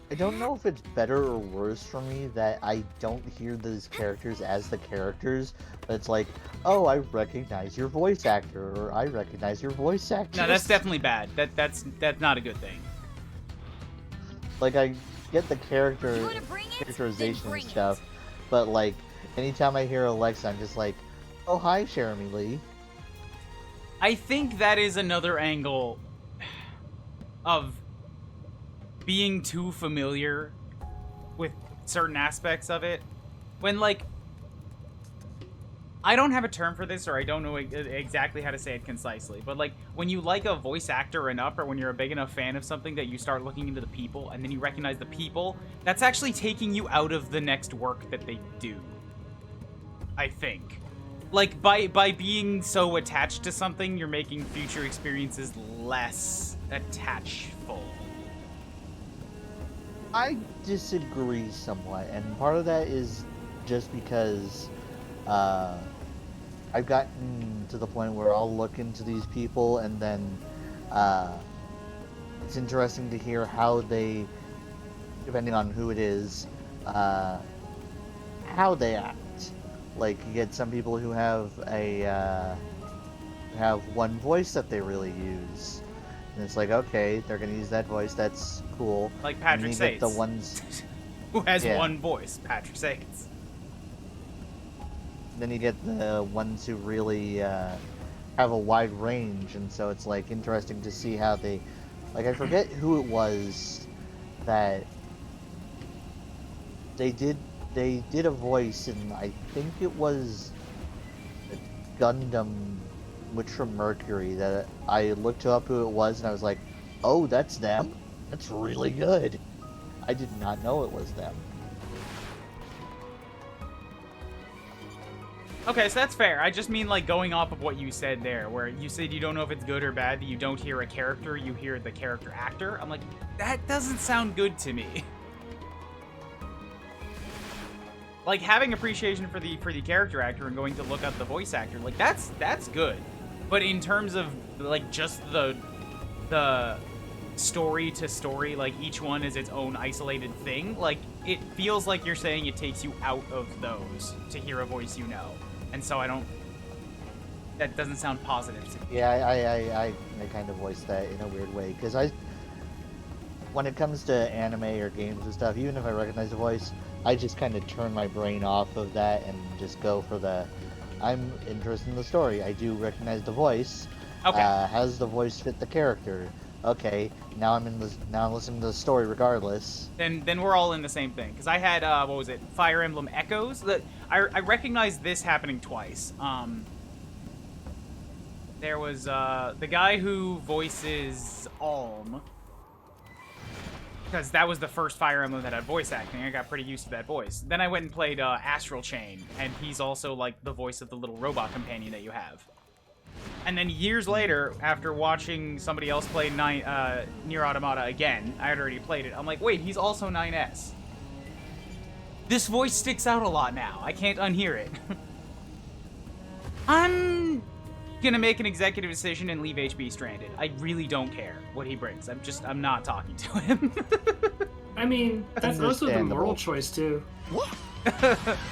I don't know if it's better or worse for me that I don't hear these characters as the characters, but it's like, oh, I recognize your voice actor, or I recognize your voice actor. No, that's definitely bad. That's not a good thing. Like, I get the You wanna bring it? characterization Then bring and it. stuff, but like, anytime I hear Alexa, I'm just like, oh, hi, Jeremy Lee. I think that is another angle of being too familiar with certain aspects of it. When, like, I don't have a term for this, or I don't know exactly how to say it concisely, but, like, when you like a voice actor enough, or when you're a big enough fan of something that you start looking into the people, and then you recognize the people, that's actually taking you out of the next work that they do. I think. Like, by being so attached to something, you're making future experiences less attachful. I disagree somewhat, and part of that is just because I've gotten to the point where I'll look into these people, and then it's interesting to hear how they, depending on who it is, how they act. Like, you get some people who have have one voice that they really use, and it's like, okay, they're gonna use that voice. That's cool. Like Patrick and then you get the Sates. ones Who has Yeah. one voice, Patrick Sates. Then you get the ones who really have a wide range, and so it's like interesting to see how they, like, I forget who it was that they did a voice, and I think it was a Gundam Witch from Mercury that I looked up who it was, and I was like, oh, that's them? That's really good. I did not know it was them. Okay, so that's fair. I just mean, like, going off of what you said there, where you said you don't know if it's good or bad, that you don't hear a character, you hear the character actor. I'm like, that doesn't sound good to me. Like, having appreciation for the character actor and going to look up the voice actor, like, that's good. But in terms of, like, just the story to story, like, each one is its own isolated thing, like, it feels like you're saying it takes you out of those to hear a voice you know. And so that doesn't sound positive to me. Yeah, I kind of voice that in a weird way, because when it comes to anime or games and stuff, even if I recognize the voice, I just kind of turn my brain off of that and just go for I'm interested in the story. I do recognize the voice. Okay. Has the voice fit the character? Okay, now I'm listening to the story regardless. Then we're all in the same thing. Because I had, what was it, Fire Emblem Echoes? I recognized this happening twice. There was the guy who voices Alm. Because that was the first Fire Emblem that had voice acting. I got pretty used to that voice. Then I went and played Astral Chain, and he's also like the voice of the little robot companion that you have. And then years later, after watching somebody else play Nier Automata again, I had already played it. I'm like, wait, he's also 9S. This voice sticks out a lot now. I can't unhear it. I'm gonna make an executive decision and leave HB stranded. I really don't care what he brings. I'm not talking to him. I mean, that's also the Understandable. moral choice too. What?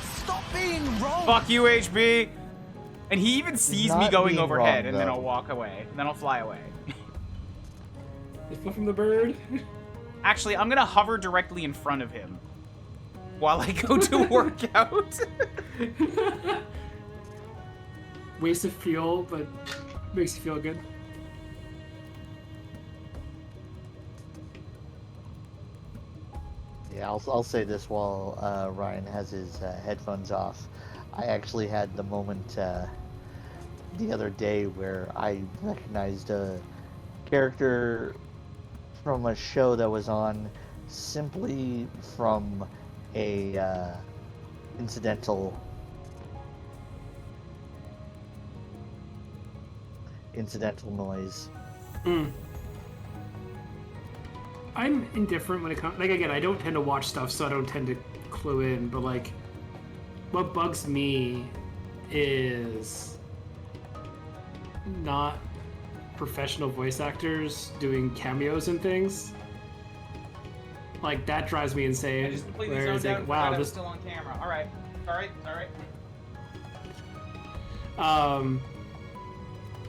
Stop being wrong! Fuck you, HB! And he even sees me Not going being overhead, wrong, and then though. I'll walk away. And then I'll fly away. You flew from the bird. Actually, I'm gonna hover directly in front of him while I go to work out. Waste of fuel, but makes you feel good. Yeah, I'll say this while Ryan has his headphones off. I actually had the moment the other day where I recognized a character from a show that was on simply from a incidental noise. I'm indifferent when it comes. Like, again, I don't tend to watch stuff, so I don't tend to clue in. But like, what bugs me is not professional voice actors doing cameos and things. Like, that drives me insane. I just completely where it's zoned out like, and wow, forgot I was this. still on camera. Alright. Alright.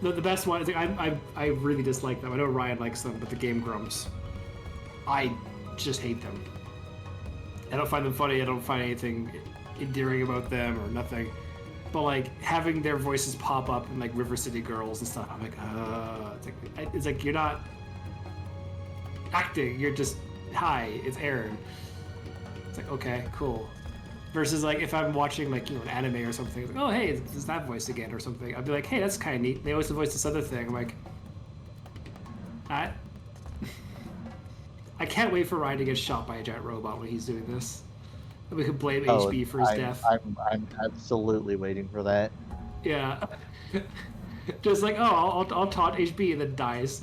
The best one is like, I really dislike them. I know Ryan likes them, but the Game Grumps, I just hate them. I don't find them funny. I don't find anything endearing about them or nothing. But like having their voices pop up in like River City Girls and stuff, I'm like, it's like you're not acting. You're just, hi, it's Aaron. It's like, okay, cool. Versus like if I'm watching like, you know, an anime or something, it's like, oh hey, it's that voice again or something. I'd be like, hey, that's kind of neat. They always voice this other thing. I'm like, I can't wait for Ryan to get shot by a giant robot when he's doing this. And we could blame HB for his death. I'm absolutely waiting for that. Yeah. Just like, oh, I'll taunt HB and then dies.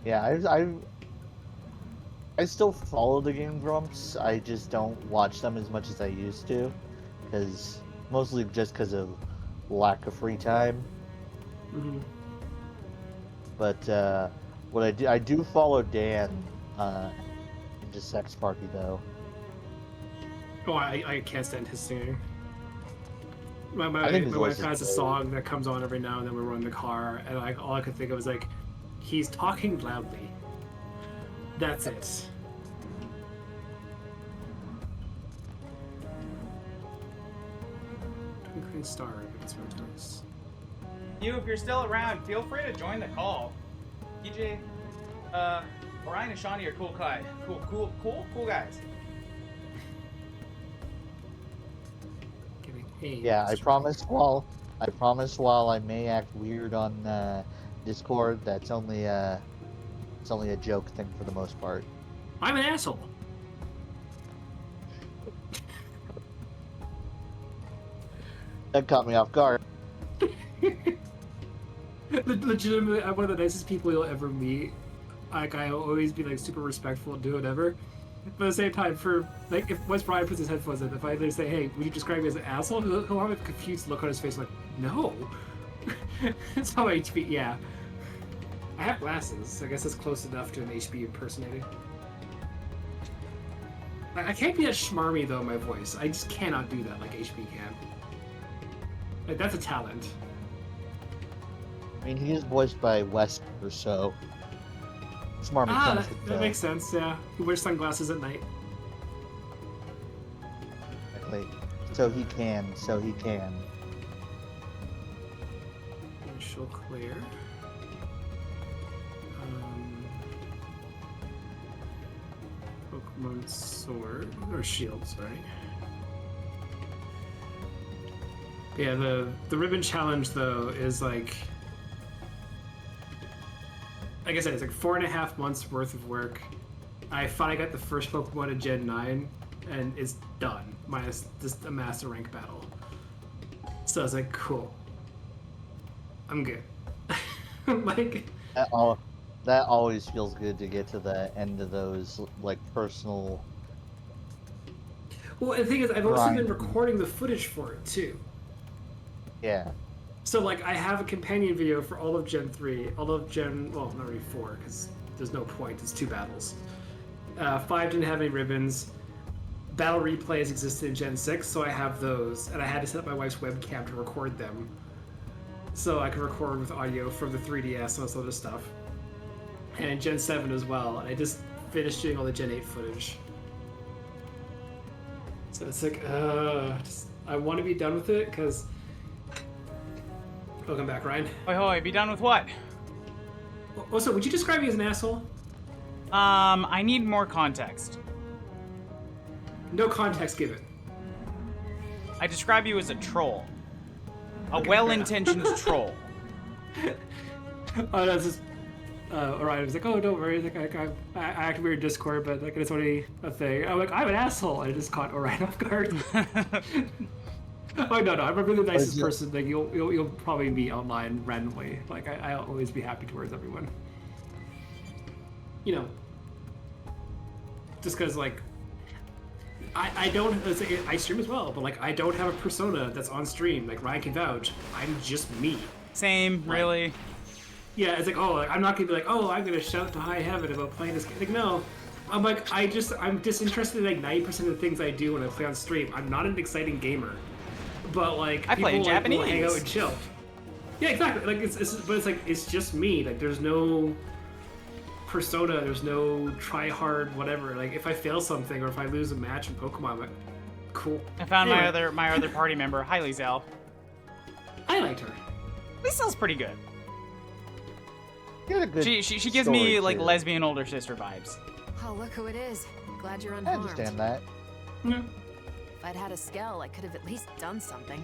Yeah, I still follow the Game Grumps. I just don't watch them as much as I used to, mostly just because of lack of free time. Mm-hmm. But what I do follow Dan into Sex Party though. Oh, I can't stand his singing. My I think his wife voice is has a great. song that comes on every now and then when we're in the car, and all I could think of was like, he's talking loudly. That's it. Twinkling star, it's nice. You, if you're still around, feel free to join the call. DJ, Brian and Shawnee are cool guys. Cool guys. Yeah, I promise. While I may act weird on Discord, that's only it's only a joke thing for the most part. I'm an asshole. That caught me off guard. Legitimately, I'm one of the nicest people you'll ever meet. Like, I'll always be like super respectful and do whatever. But at the same time, for like, if once Brian puts his headphones in, if I either say, "Hey, would you describe me as an asshole?" He'll have a confused look on his face, like, "No." That's how HB. Yeah, I have glasses. I guess that's close enough to an HB impersonating. I can't be that schmarmy though. My voice, I just cannot do that like HB can. Like, that's a talent. I mean, he is voiced by Wesker, so Smarmy comes with that makes sense. Yeah, he wears sunglasses at night. Exactly. So he can. Initial clear. Pokemon Sword or Shield, sorry. Yeah, the ribbon challenge though is like I said, it's like 4.5 months worth of work. I finally got the first Pokemon in Gen 9, and it's done, minus just a master rank battle. So I was like, cool. I'm good. Like that always feels good to get to the end of those like personal. Well, the thing is, I've also been recording the footage for it too. Yeah. So, like, I have a companion video for all of Gen 3, all of Gen... Well, not really 4, because there's no point. It's 2 battles. 5 didn't have any ribbons. Battle replays existed in Gen 6, so I have those. And I had to set up my wife's webcam to record them. So I could record with audio from the 3DS and this other stuff. And Gen 7 as well. And I just finished doing all the Gen 8 footage. So it's like, I want to be done with it, because... Welcome back, Ryan. Hoi hoi, be done with what? Also, would you describe me as an asshole? I need more context. No context given. I describe you as a troll. Okay, a well-intentioned troll. Oh, no, it's just... Alright, I was like, oh, don't worry. Like, I act weird in Discord, but like, it's only a thing. I'm like, I'm an asshole. I just caught Orion off guard. Oh no, I'm a really nicest person. Like you'll probably meet online randomly. Like I'll always be happy towards everyone. You know, just because like I don't. I stream as well, but like I don't have a persona that's on stream. Like Ryan can vouch. I'm just me. Same, like, really. Yeah, it's like I'm not gonna be like, oh, I'm gonna shout to high heaven about playing this game. Like no. I'm like I'm disinterested in like 90% of the things I do when I play on stream. I'm not an exciting gamer. But like I play in Japanese. Will hang out and chill. Yeah, exactly. Like it's just me. Like there's no persona. There's no try hard whatever. Like if I fail something or if I lose a match in Pokemon, I'm like, cool. I found my other party member, Hi Lizelle. I liked her. Lizelle's pretty good. She gives story, me like too. lesbian older sister vibes. Oh, look who it is. Glad you're I unharmed. understand that. Yeah. If I'd had a Skell, I could have at least done something.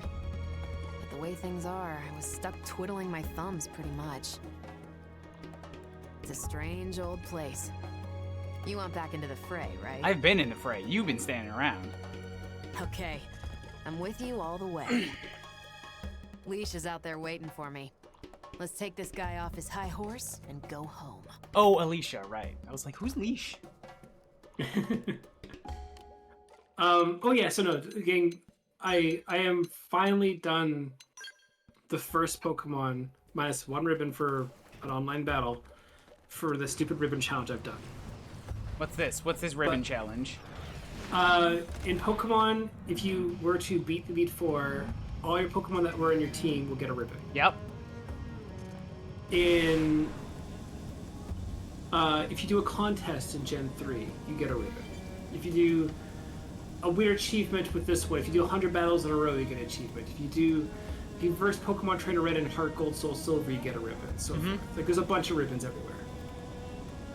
But the way things are, I was stuck twiddling my thumbs pretty much. It's a strange old place. You want back into the fray, right? I've been in the fray. You've been standing around. Okay. I'm with you all the way. Leash is out there waiting for me. Let's take this guy off his high horse and go home. Oh, Alicia, right. I was like, who's Leash? Oh yeah, so no, gang, I am finally done the first Pokemon minus 1 ribbon for an online battle for the stupid ribbon challenge I've done. What's this? What's this ribbon challenge? In Pokemon, if you were to beat the Elite Four, all your Pokemon that were in your team will get a ribbon. Yep. In if you do a contest in Gen 3, you get a ribbon. If you do a weird achievement with this one, if you do 100 battles in a row, you get an achievement. If you verse Pokemon Trainer Red and Heart Gold Soul Silver, you get a ribbon. So like there's a bunch of ribbons everywhere.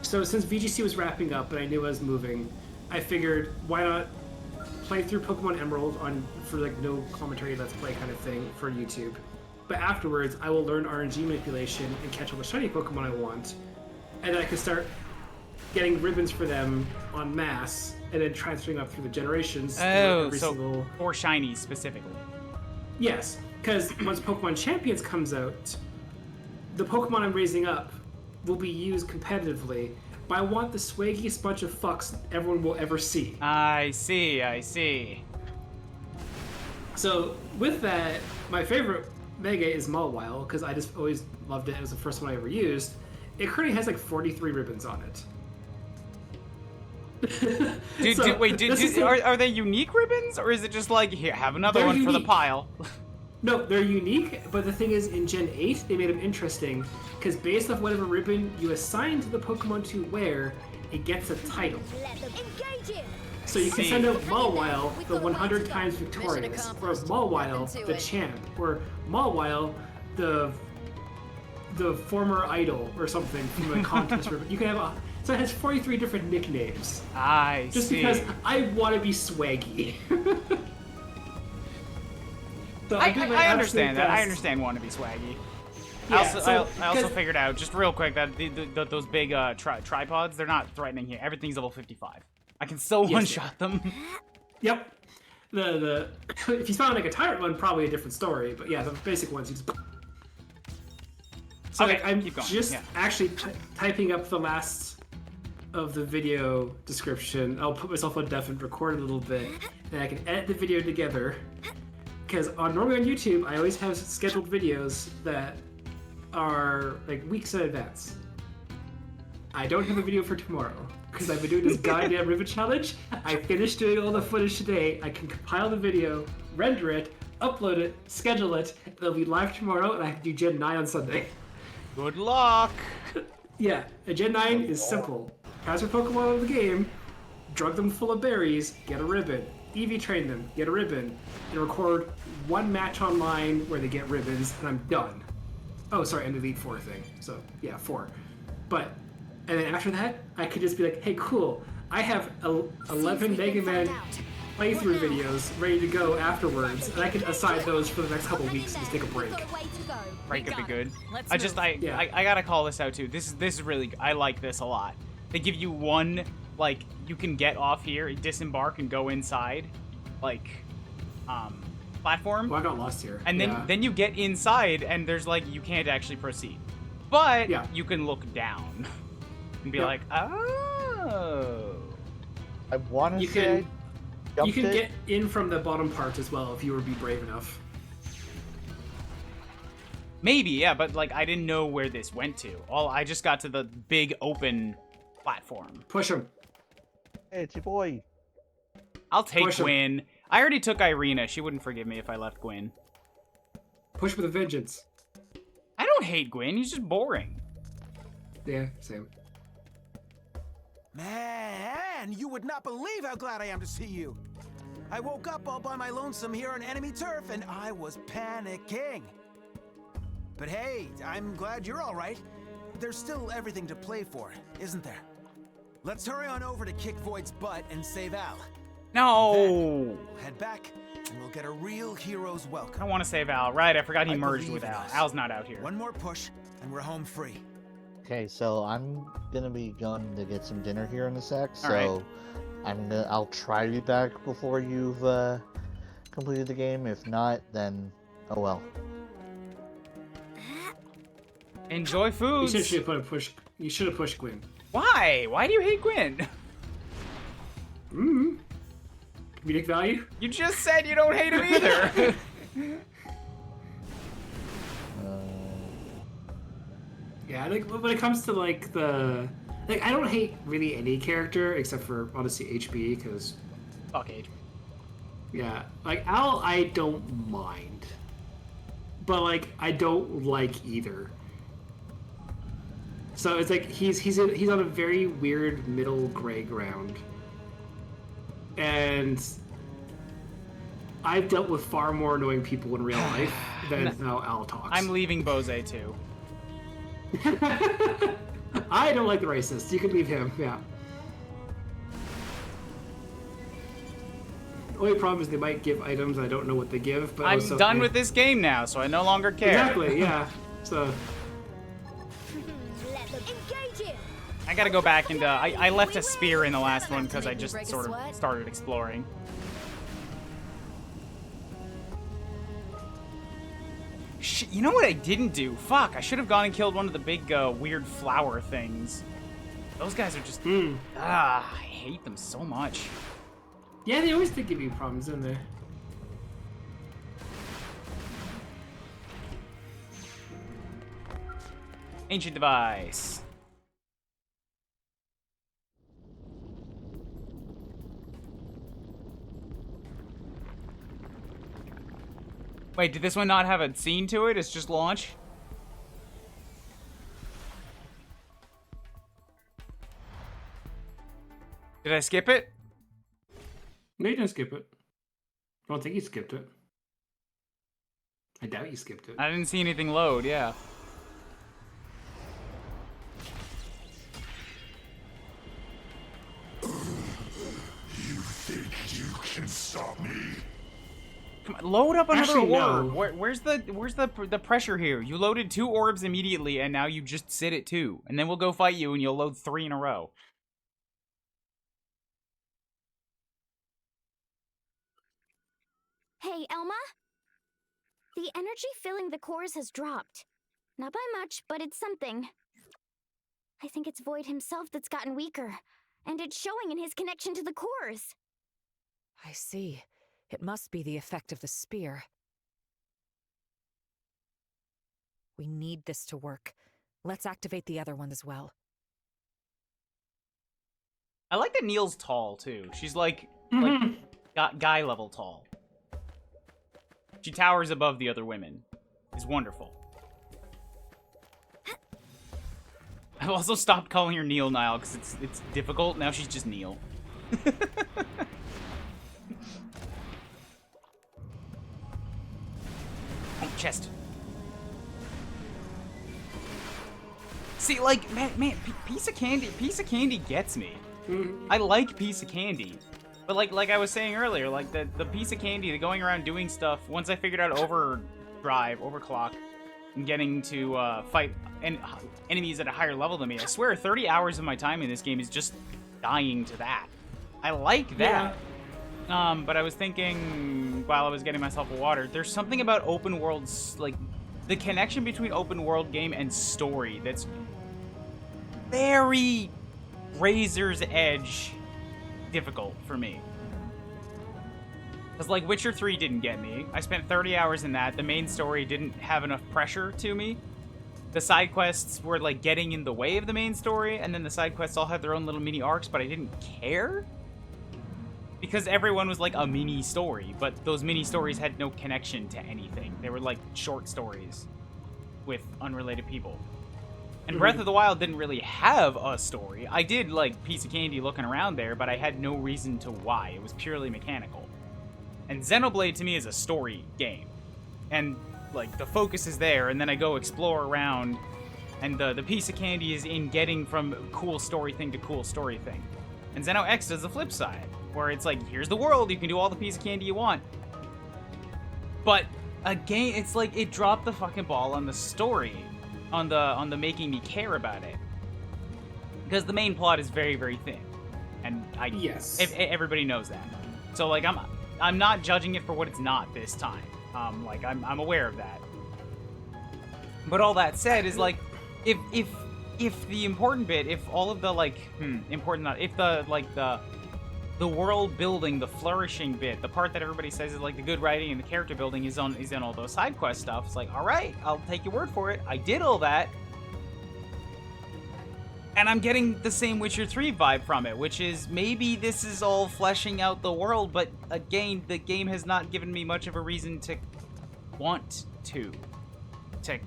So since VGC was wrapping up and I knew I was moving, I figured why not play through Pokemon Emerald for like no commentary, let's play kind of thing for YouTube. But afterwards, I will learn RNG manipulation and catch all the shiny Pokemon I want, and then I can start getting ribbons for them en masse, and then transferring up through the generations. Oh, every so single... for shinies specifically. Yes, because once Pokemon Champions comes out, the Pokemon I'm raising up will be used competitively, but I want the swaggiest bunch of fucks everyone will ever see. I see. So with that, my favorite Mega is Mawile, because I just always loved it. It was the first one I ever used. It currently has like 43 ribbons on it. Are they unique ribbons, or is it just like, here, have another one for the pile? No, they're unique, but the thing is, in Gen 8, they made them interesting, because based off whatever ribbon you assign to the Pokemon to wear, it gets a title. So you can send out Mawile, the 100 times victorious, or Mawile, the champ, or Mawile, the former idol, or something from a contest ribbon. You can have so it has 43 different nicknames. Just because I want to be swaggy. So I understand that. I understand wanting to be swaggy. Yeah, I also figured out, just real quick, that those big tripods, they're not threatening here. Everything's level 55. I can still one-shot them. Yep. If you found like a tyrant one, probably a different story. But yeah, the basic ones you just. So okay, I'm keep going. just actually typing up the last of the video description. I'll put myself on deaf and record a little bit, and I can edit the video together. Because normally on YouTube, I always have scheduled videos that are like weeks in advance. I don't have a video for tomorrow because I've been doing this goddamn ribbon challenge. I finished doing all the footage today. I can compile the video, render it, upload it, schedule it. It'll be live tomorrow, and I can do Gen 9 on Sunday. Good luck. Yeah, a Gen 9 is simple. Pass your Pokemon out of the game, drug them full of berries, get a ribbon. EV train them, get a ribbon, and record one match online where they get ribbons, and I'm done. Oh, sorry, and the Elite Four thing. So, yeah, 4. And then after that, I could just be like, hey, cool, I have 11 Mega Man playthrough videos ready to go afterwards, and I can assign those for the next couple weeks and just take a break. Break could be good. I gotta call this out too. This is really good. I like this a lot. They give you one, like, you can get off here, disembark, and go inside, like, platform. Well, I got lost here. And then you get inside, and there's like, you can't actually proceed. But you can look down and be like, oh. I want to say you can get in from the bottom part as well if you were to be brave enough. Maybe, yeah, but like I didn't know where this went to. I just got to the big open platform. Push him. Hey, it's your boy. I'll take Gwyn. I already took Irina. She wouldn't forgive me if I left Gwyn. Push with a vengeance. I don't hate Gwyn. He's just boring. Yeah, same. Man, you would not believe how glad I am to see you. I woke up all by my lonesome here on enemy turf, and I was panicking. But hey, I'm glad you're all right. There's still everything to play for, isn't there? Let's hurry on over to kick Void's butt and save Al. No! Then we'll head back, and we'll get a real hero's welcome. I want to save Al. Right, I forgot he merged with Al. Al's not out here. One more push, and we're home free. Okay, so I'm gonna be going to get some dinner here in a sec. All right. I'll try to be back before you've completed the game. If not, then oh well. Enjoy You foods. should have put a push. You should have pushed Gwyn. Why? Why do you hate Gwyn? Comedic value. You just said you don't hate him either. Yeah, like when it comes to like the I don't hate really any character except for honestly HB because Fuck HB. Yeah, like Al, I don't mind, but like I don't like either. So it's like he's on a very weird middle gray ground, and I've dealt with far more annoying people in real life than how Al talks. I'm leaving Bose too. I don't like the racist. You can leave him. Yeah. The only problem is they might give items. I don't know what they give, but I'm done with this game now, so I no longer care. Exactly. Yeah. So. I gotta go back into. I left a spear in the last one because I just sort of started exploring. You know what I didn't do? Fuck, I should have gone and killed one of the big weird flower things. Those guys are just... I hate them so much. Yeah, they always give you problems, don't they? Ancient device. Wait, did this one not have a scene to it? It's just launch? Did I skip it? No, you didn't skip it. I don't think you skipped it. I doubt you skipped it. I didn't see anything load, yeah. You think you can stop me? Come on, load up another Actually, orb. no. Where's the pressure here? You loaded 2 orbs immediately, and now you just sit at 2, and then we'll go fight you, and you'll load 3 in a row. Hey, Elma? The energy filling the cores has dropped. Not by much, but it's something. I think it's Void himself that's gotten weaker, and it's showing in his connection to the cores. I see. It must be the effect of the spear. We need this to work. Let's activate the other one as well. I like that Neil's tall, too. She's like guy level tall. She towers above the other women. It's wonderful. I've also stopped calling her Neil Nile because it's difficult. Now she's just Neil. Oh, chest. See, like, man, piece of candy gets me. I like piece of candy. But like I was saying earlier, like the piece of candy, the going around doing stuff, once I figured out overclock, and getting to fight enemies at a higher level than me, I swear 30 hours of my time in this game is just dying to that. I like that. Yeah. But I was thinking while I was getting myself a water, there's something about open worlds, like the connection between open world game and story that's very razor's edge difficult for me. Because like Witcher 3 didn't get me. I spent 30 hours in that. The main story didn't have enough pressure to me. The side quests were like getting in the way of the main story, and then the side quests all had their own little mini arcs, but I didn't care. Because everyone was like a mini story, but those mini stories had no connection to anything. They were like short stories with unrelated people. And Breath of the Wild didn't really have a story. I did like piece of candy looking around there, but I had no reason to why. It was purely mechanical. And Xenoblade to me is a story game. And like the focus is there, and then I go explore around, and the piece of candy is in getting from cool story thing to cool story thing. And Xeno X does the flip side, where it's like, here's the world, you can do all the piece of candy you want. But again, it's like it dropped the fucking ball on the story, on the making me care about it. Because the main plot is very, very thin. And everybody knows that. So like I'm not judging it for what it's not this time. Like I'm aware of that. But all that said is like if the important bit, if all of the like important not, if the like the world building, the flourishing bit, the part that everybody says is like the good writing and the character building is in all those side quest stuff. It's like, all right, I'll take your word for it. I did all that. And I'm getting the same Witcher 3 vibe from it, which is maybe this is all fleshing out the world, but again, the game has not given me much of a reason to want to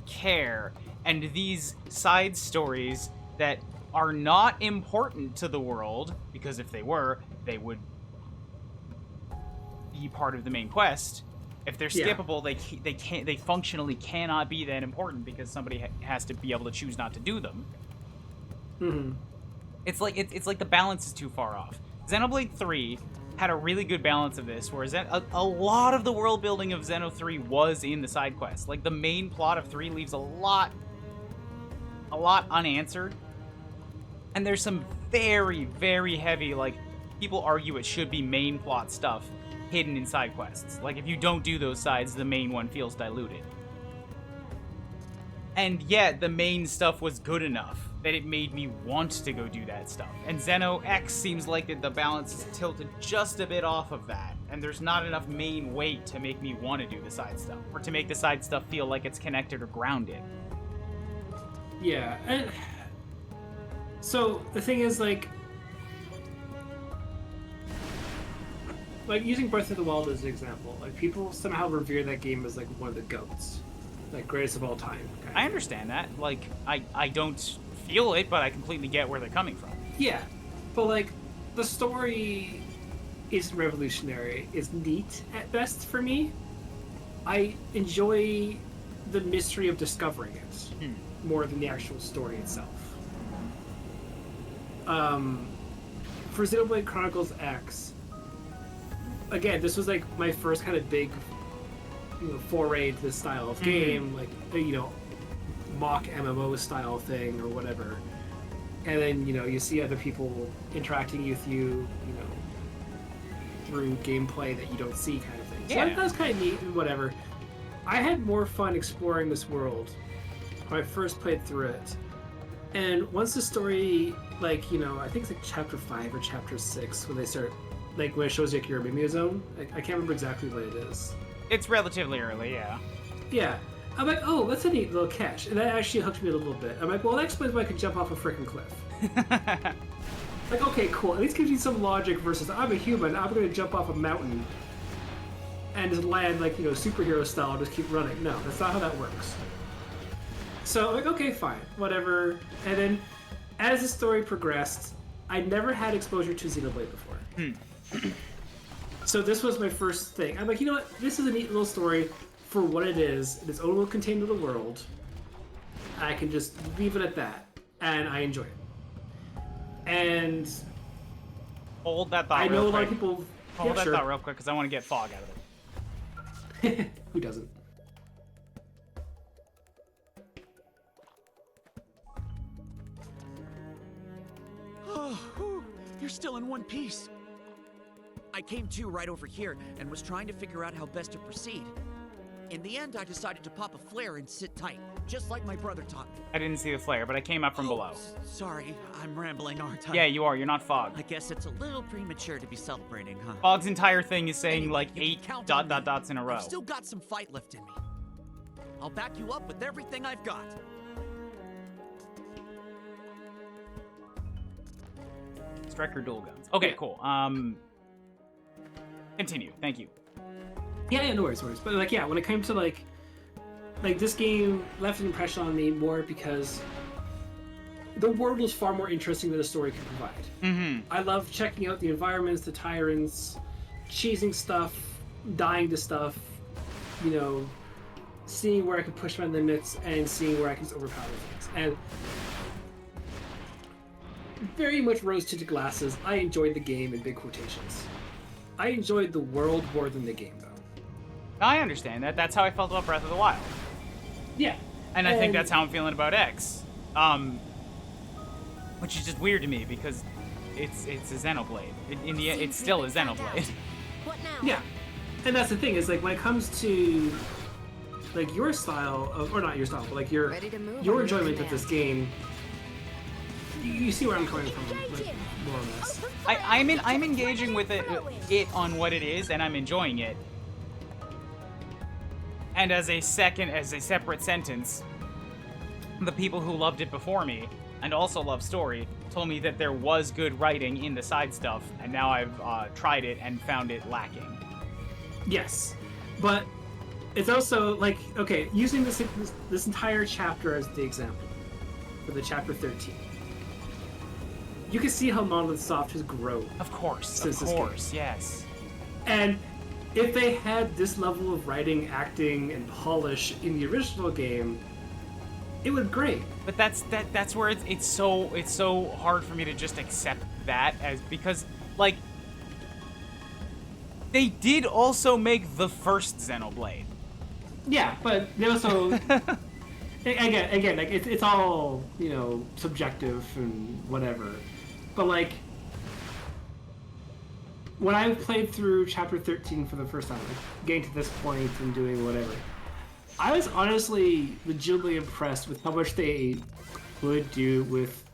care. And these side stories that are not important to the world, because if they were, they would be part of the main quest. If they're skippable, they functionally cannot be that important because somebody has to be able to choose not to do them. Mm-hmm. It's like the balance is too far off. Xenoblade 3 had a really good balance of this, whereas a lot of the world building of Xeno 3 was in the side quests. Like the main plot of 3 leaves a lot unanswered, and there's some very, very heavy, like, people argue it should be main plot stuff hidden in side quests. Like if you don't do those sides, the main one feels diluted. And yet the main stuff was good enough that it made me want to go do that stuff. And Xeno X seems like the balance is tilted just a bit off of that, and there's not enough main weight to make me want to do the side stuff, or to make the side stuff feel like it's connected or grounded. Yeah, and so the thing is, like using Breath of the Wild as an example, like people somehow revere that game as like one of the GOATs, like greatest of all time. I understand that. Like I don't feel it, but I completely get where they're coming from. Yeah, but like the story isn't revolutionary. It's neat at best for me. I enjoy the mystery of discovering it more than the actual story itself. For Xenoblade Chronicles X, again, this was like my first kind of big, foray into this style of game, like mock MMO style thing or whatever. And then you see other people interacting with you, through gameplay that you don't see, kind of thing. So that was kind of neat and whatever. I had more fun exploring this world when I first played through it. And once the story, I think it's like chapter 5 or chapter 6 when they start, when it shows you like your Mimio zone. I can't remember exactly what it is. It's relatively early, yeah. Yeah. I'm like, oh, that's a neat little catch. And that actually hooked me a little bit. I'm like, well, that explains why I could jump off a freaking cliff. Like, okay, cool. At least gives you some logic versus I'm a human, I'm going to jump off a mountain and just land, superhero style and just keep running. No, that's not how that works. So, I'm like, okay, fine, whatever. And then, as the story progressed, I never had exposure to Xenoblade before. So this was my first thing. I'm like, you know what? This is a neat little story for what it is. It's own little contained little world. I can just leave it at that, and I enjoy it. And hold that thought. I know a lot of people. Hold that thought real quick, because I want to get fog out of it. Who doesn't? Oh, you're still in one piece. I came to right over here and was trying to figure out how best to proceed. In the end, I decided to pop a flare and sit tight, just like my brother taught me. I didn't see the flare, but I came up from below. Sorry, I'm rambling, aren't I? Yeah, you are. You're not Fog. I guess it's a little premature to be celebrating, huh? Fog's entire thing is saying, Anyway, 8 ... dots in a row. I've still got some fight left in me. I'll back you up with everything I've got. Striker dual guns. Okay, cool. Continue. Thank you. Yeah, no worries. But when it came to like this game left an impression on me more because the world was far more interesting than the story could provide. I love checking out the environments, the tyrants, cheesing stuff, dying to stuff, seeing where I could push my limits and seeing where I can overpower things. And very much rose-tinted glasses. I enjoyed the game in big quotations. I enjoyed the world more than the game, though. I understand that. That's how I felt about Breath of the Wild. Yeah. And I think that's how I'm feeling about X. Which is just weird to me because it's a Xenoblade. In the end, it's still a Xenoblade. What now? Yeah. And that's the thing, is when it comes to like your style of, or not your style, but like your Ready to move your on enjoyment your of this game. You see where I'm coming from, like, more or less. I'm engaging with it on what it is, and I'm enjoying it. And as a separate sentence, the people who loved it before me and also love story told me that there was good writing in the side stuff, and now I've tried it and found it lacking. Yes, but it's also like, okay, using this entire chapter as the example for the chapter 13. You can see how Monolith Soft has grown. Of course, since of this game. course, yes. And if they had this level of writing, acting, and polish in the original game, it would be great. But that's where it's so hard for me to just accept that, as because like they did also make the first Xenoblade. Yeah, but they also again, like it's all, you know, subjective and whatever. But like when I played through chapter 13 for the first time, like, getting to this point and doing whatever, I was honestly legitimately impressed with how much they would do with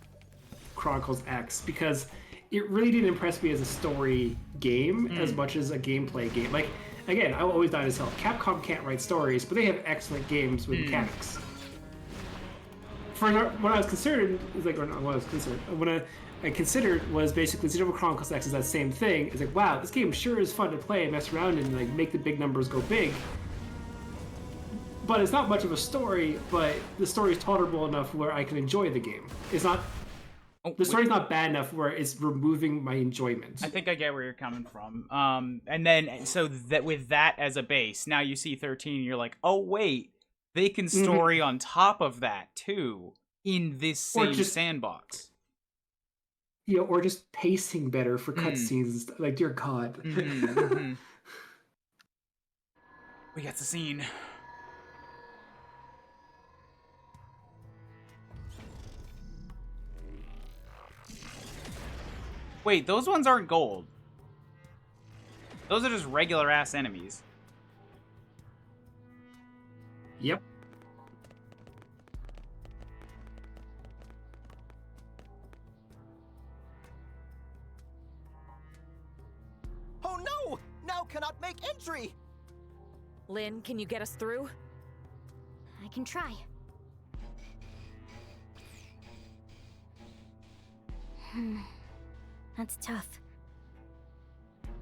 Chronicles X, because it really didn't impress me as a story game as much as a gameplay game. Like, again, I will always die as hell. Capcom can't write stories, but they have excellent games with mechanics. For what I was concerned, like, or not what I was concerned, what I considered was basically Xenoblade Chronicles X is that same thing. It's like, wow, this game sure is fun to play and mess around and like make the big numbers go big. But it's not much of a story, but the story is tolerable enough where I can enjoy the game. It's not. The story's not bad enough where it's removing my enjoyment. I think I get where you're coming from. And then so that with that as a base, now you see 13, and you're like, oh wait, they can story on top of that too in this same sandbox. You know, or just pacing better for cutscenes. Like, dear God. We got the scene. Wait, those ones aren't gold. Those are just regular ass enemies. Yep. Oh no! Now cannot make entry! Lynn, can you get us through? I can try. That's tough.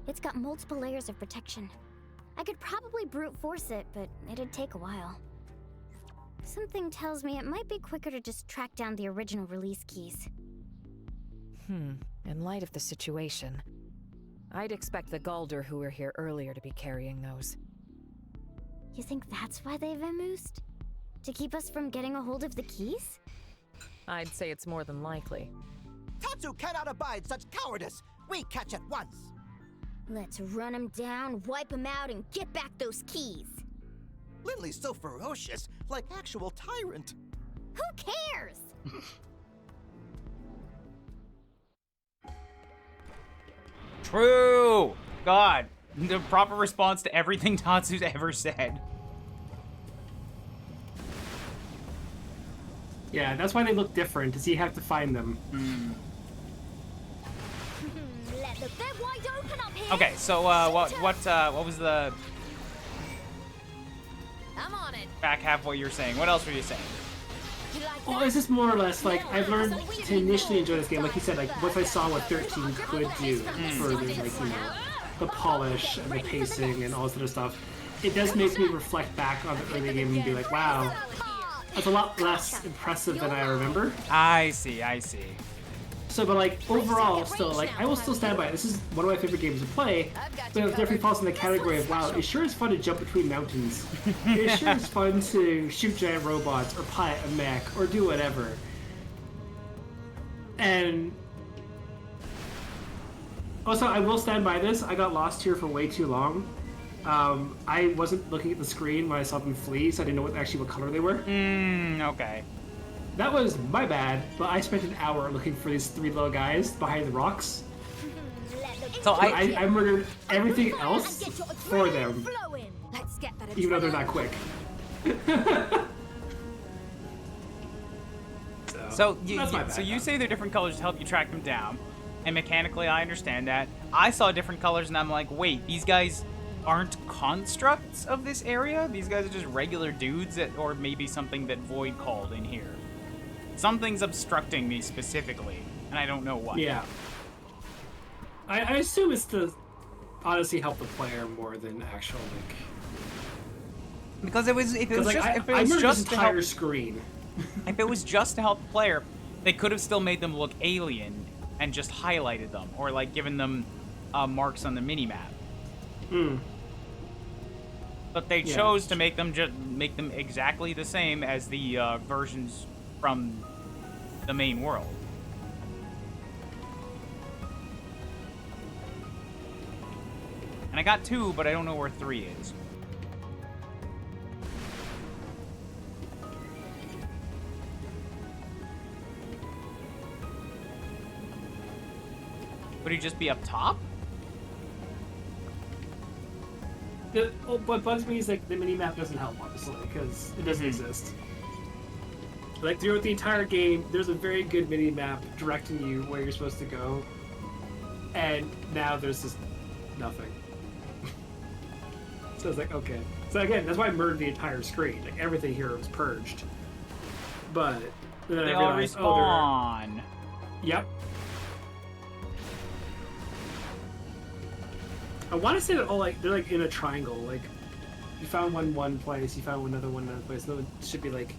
It's got multiple layers of protection. I could probably brute force it, but it'd take a while. Something tells me it might be quicker to just track down the original release keys. In light of the situation, I'd expect the Galder who were here earlier to be carrying those. You think that's why they've vamoosed? To keep us from getting a hold of the keys? I'd say it's more than likely. Tatsu cannot abide such cowardice! We catch at once! Let's run him down, wipe him out, and get back those keys! Lindley's so ferocious, like actual tyrant. Who cares? True! God, the proper response to everything Tatsu's ever said. Yeah, that's why they look different, is you have to find them. Let the bed wide open up here! Okay, so what was the I'm on it. back half of what you were saying? What else were you saying? You like Well, that? it's just more or less like I've learned to initially enjoy this game, like you said, like what I saw what 13 could do for the, like, you know, the polish and the pacing and all this other stuff. It does make me reflect back on the early game and be like, wow, that's a lot less impressive than I remember. I see. So, but like overall, still, like I will still stand by it. This is one of my favorite games to play, but it definitely falls in the category of wow, it sure is fun to jump between mountains. It sure is fun to shoot giant robots or pilot a mech or do whatever. And also, I will stand by this. I got lost here for way too long. I wasn't looking at the screen when I saw them flee, so I didn't know what color they were. Okay. That was my bad, but I spent an hour looking for these three little guys behind the rocks. So I murdered everything else for them, Let's get that even though they're not quick. So that's my bad. so you say they're different colors to help you track them down, and mechanically I understand that. I saw different colors and I'm like, wait, these guys aren't constructs of this area? These guys are just regular dudes or maybe something that Void called in here. Something's obstructing me specifically, and I don't know what. Yeah. I assume it's to honestly help the player more than actual like. Because if it was like, just I if it was remember just this to entire help, screen. if it was just to help the player, they could have still made them look alien and just highlighted them or like given them marks on the minimap. Hmm. But they chose to make them exactly the same as the versions from the main world. And I got 2, but I don't know where 3 is. Would he just be up top? What bugs me is like the minimap doesn't help, obviously, because it doesn't exist. Like throughout the entire game, there's a very good minimap directing you where you're supposed to go, and now there's just nothing. So it's like, okay. So again, that's why I murdered the entire screen. Like everything here was purged. But then They I all realized, respawn. Yep. I want to say that all they're like in a triangle. Like you found one place, you found another place. No, it should be like.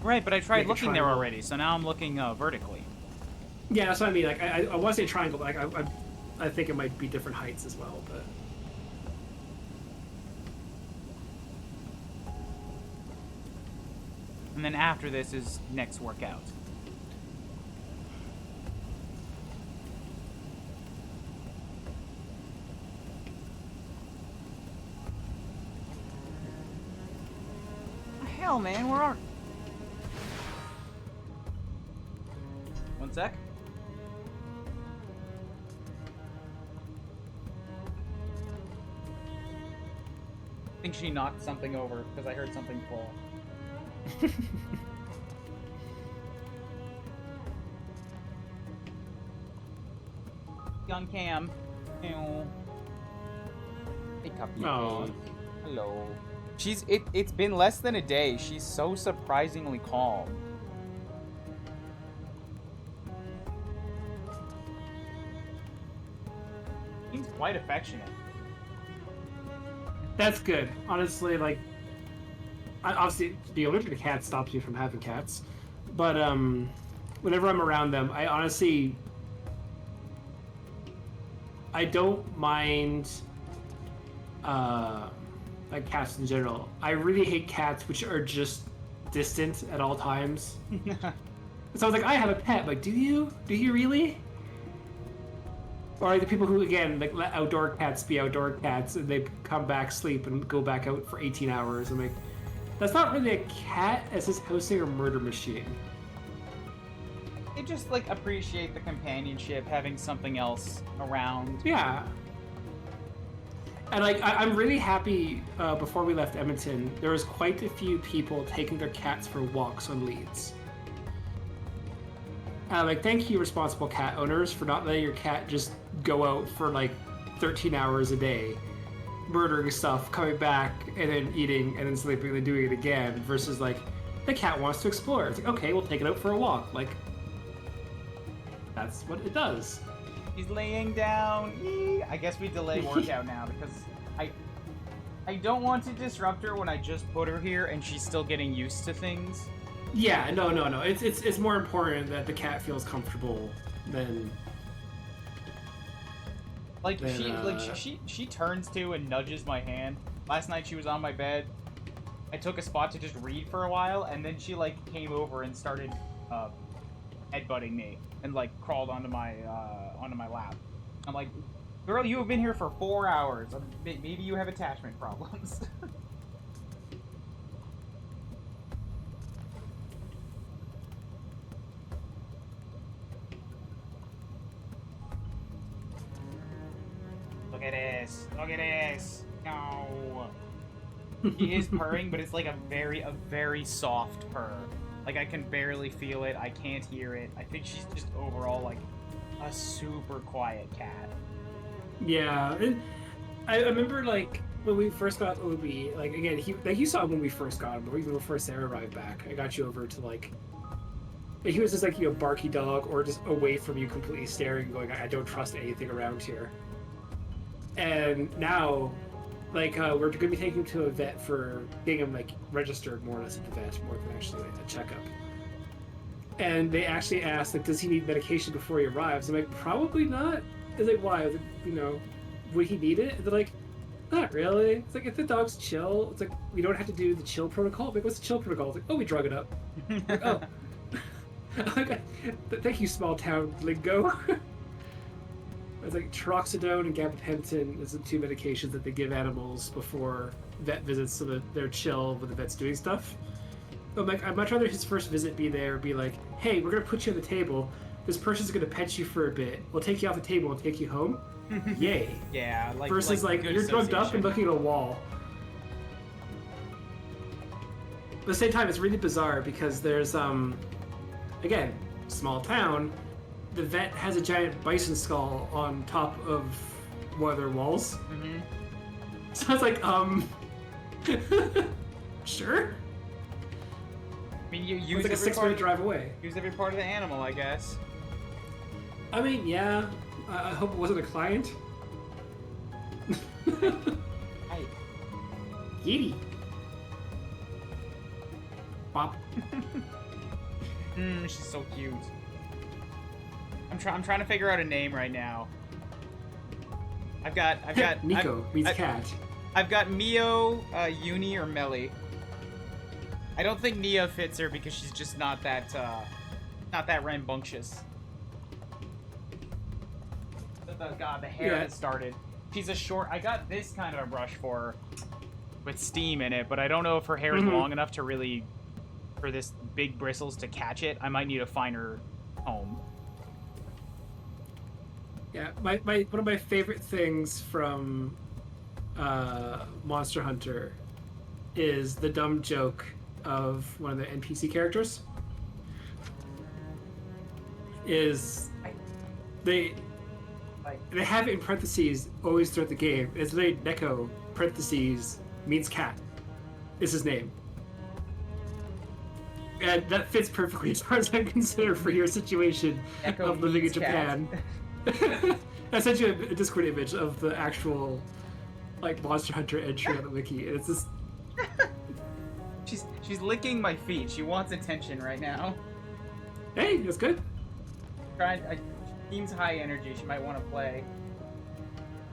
Right, but I tried Make a looking there triangle. already, so now I'm looking vertically. Yeah, that's what I mean. Like I want to say triangle, but like I think it might be different heights as well. But And then after this is next workout. Hell, man, where are... One sec. I think she knocked something over because I heard something fall. Gun cam. Ew. Hey, Cupcake. Aw. Hello. It's been less than a day. She's so surprisingly calm. Seems quite affectionate. that's good. Honestly, like obviously the allergic to cats stops you from having cats, but whenever I'm around them, I honestly I don't mind like cats in general. I really hate cats which are just distant at all times. So I was like, I have a pet. Like, do you? Do you really? Or the people who, again, like let outdoor cats be outdoor cats and they come back, sleep, and go back out for 18 hours. I'm like, that's not really a cat, it's just housing a murder machine. They just, like, appreciate the companionship, having something else around. Yeah. And like, I'm really happy. Before we left Edmonton, there was quite a few people taking their cats for walks on leads. Like, thank you, responsible cat owners, for not letting your cat just go out for like 13 hours a day, murdering stuff, coming back, and then eating, and then sleeping, and then doing it again. Versus like, the cat wants to explore. It's like, okay, we'll take it out for a walk. Like, that's what it does. He's laying down. Yee. I guess we delay workout now because I don't want to disrupt her when I just put her here and she's still getting used to things. Yeah, no. It's more important that the cat feels comfortable than. Like she turns to and nudges my hand. Last night she was on my bed. I took a spot to just read for a while, and then she like came over and started headbutting me and like crawled onto my lap. I'm like, girl, you have been here for 4 hours. Maybe you have attachment problems. Look at this. Look at this. No. He is purring, but it's like a very soft purr. Like I can barely feel it. I can't hear it. I think she's just overall like a super quiet cat. Yeah, I remember like when we first got Obi. Like again, you saw him when we first got him, but even before Sarah arrived back, I got you over to like. He was just like barky dog, or just away from you, completely staring, going, "I don't trust anything around here." And now, like we're gonna be taking him to a vet for getting him like registered more or less at the vet, more than actually like, a checkup. And they actually asked, like, does he need medication before he arrives? I'm like, probably not. It's like, why? Would he need it? And they're like, not really. It's like, if the dog's chill, it's like, we don't have to do the chill protocol. I'm like, what's the chill protocol? It's like, oh, we drug it up. Like, oh. Like, thank you, small town lingo. It's like troxidone and gabapentin is the two medications that they give animals before vet visits so that they're chill when the vet's doing stuff. I'm like, I'd much rather his first visit be like, hey, we're gonna put you on the table. This person's gonna pet you for a bit. We'll take you off the table and take you home. Yay. Yeah, like versus like you're drugged up and looking at a wall. But at the same time, it's really bizarre because there's again, small town. The vet has a giant bison skull on top of one of their walls. Mm-hmm. So it's like, sure. I mean, you use like a 6-minute drive away. Use every part of the animal, I guess. I mean, yeah. I hope it wasn't a client. Hi. Giddy. Bop. She's so cute. I'm trying to figure out a name right now. I've got Nico meets cat. I've got Mio, Uni, or Melly. I don't think Nia fits her because she's just not that rambunctious. God, the hair that started. She's a short. I got this kind of a brush for her with steam in it, but I don't know if her hair is long enough to really, for this big bristles to catch it. I might need a finer comb. Yeah, one of my favorite things from Monster Hunter is the dumb joke of one of the NPC characters. Is they have it in parentheses always throughout the game. It's literally Neko parentheses means cat. Is his name. And that fits perfectly as far as I'm concerned for your situation of living in Japan. I sent you a Discord image of the actual like Monster Hunter entry on the wiki. And it's just She's licking my feet. She wants attention right now. Hey, that's good. She seems high energy. She might want to play.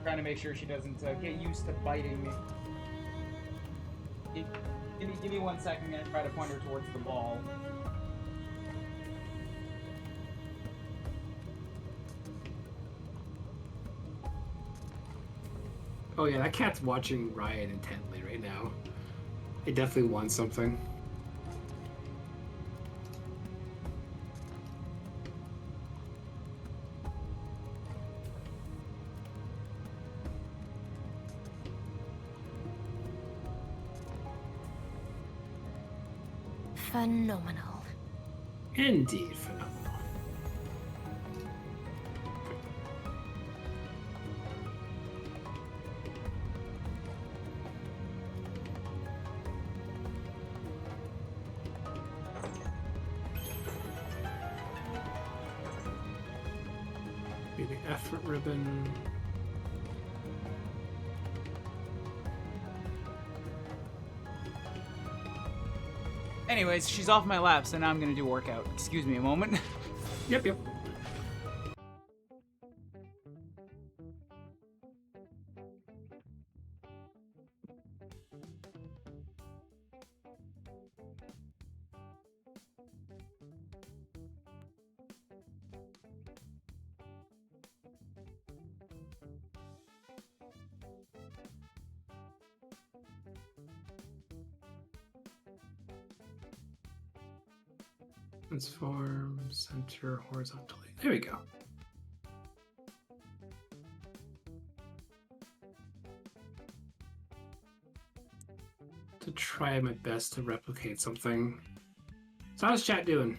Trying to make sure she doesn't get used to biting me. Give me 1 second. I'm gonna try to point her towards the ball. Oh yeah, that cat's watching Ryan intently right now. It definitely wants something. Phenomenal. Indeed, phenomenal. Be the effort ribbon. Anyways, she's off my lap, so now I'm gonna do workout. Excuse me a moment. Yep. Transform, center horizontally. There we go. try my best to replicate something. So how's chat doing?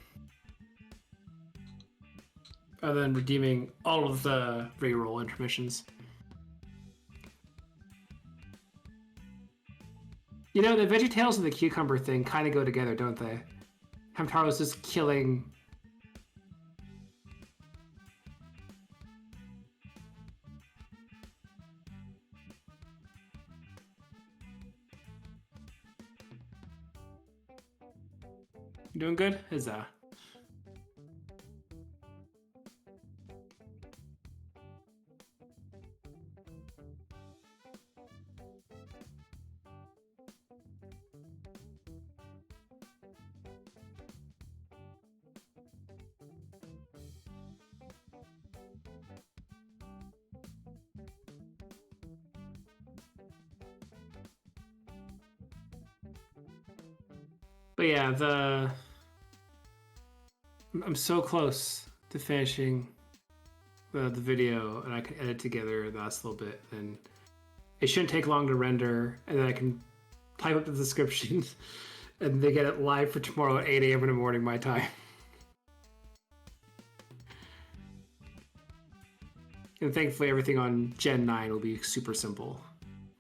Other than redeeming all of the reroll intermissions. You know, the VeggieTales and the cucumber thing kind of go together, don't they? Hamtaro's just killing... You doing good? Huzzah. But yeah, I'm so close to finishing the video, and I can edit together the last little bit, and it shouldn't take long to render, and then I can type up the descriptions, and they get it live for tomorrow at 8 a.m. in the morning, my time. And thankfully, everything on Gen 9 will be super simple,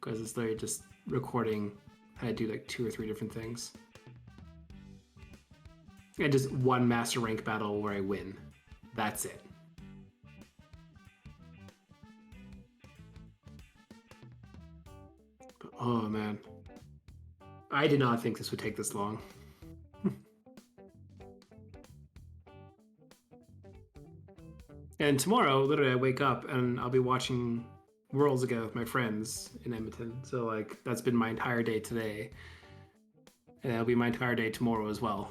because it's literally just recording how to do like 2 or 3 different things. And just one master rank battle where I win. That's it. But, oh man. I did not think this would take this long. And tomorrow, literally, I wake up and I'll be watching Worlds again with my friends in Edmonton. So, like, that's been my entire day today. And that'll be my entire day tomorrow as well.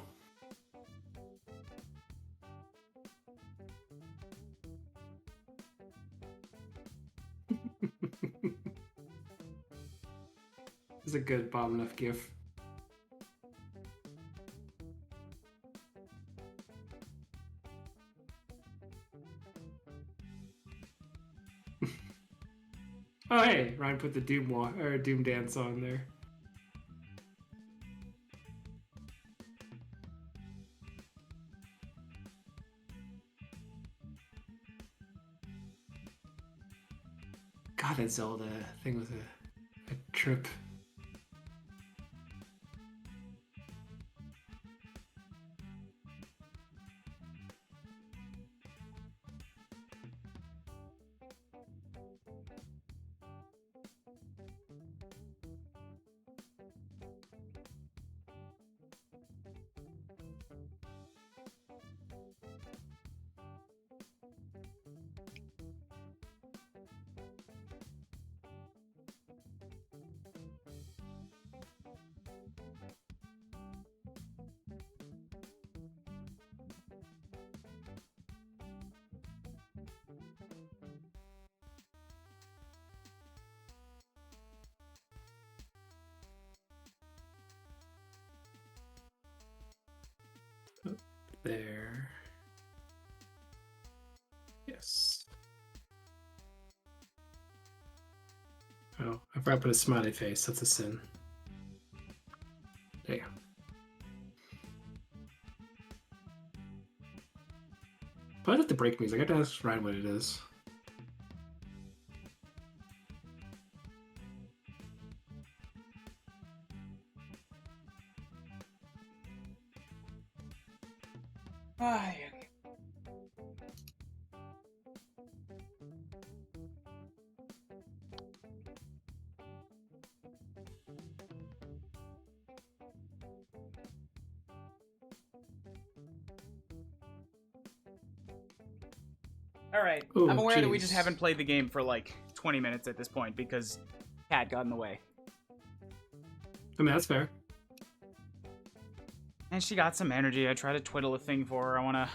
It's a good Bob enough gif. Oh hey, Ryan put the Doom dance on there. God, that Zelda thing was a trip. There. Yes. Oh, I forgot to put a smiley face. That's a sin. There you go. But I have to break music. I have to ask Ryan what it is. Alright, Ooh, I'm aware that we jeez. just haven't played the game for like 20 minutes at this point because Cat got in the way. I mean, that's fair. And she got some energy. I try to twiddle a thing for her. I want to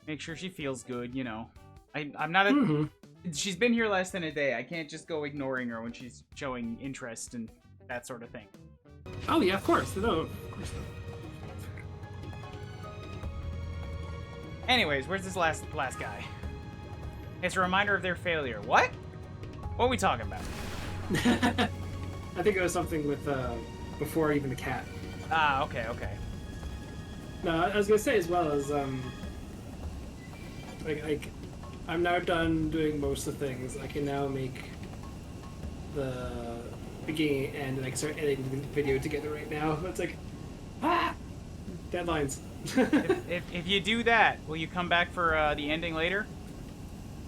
make sure she feels good, you know. I'm not a... She's been here less than a day. I can't just go ignoring her when she's showing interest and that sort of thing. Oh yeah, of course. No, of course not. Anyways, where's this last guy? It's a reminder of their failure. What? What are we talking about? I think it was something with before even the cat. Ah, okay, okay. No, I was gonna say as well as like I'm now done doing most of the things. I can now make the beginning and like start editing the video together right now. It's like deadlines. if you do that, will you come back for the ending later?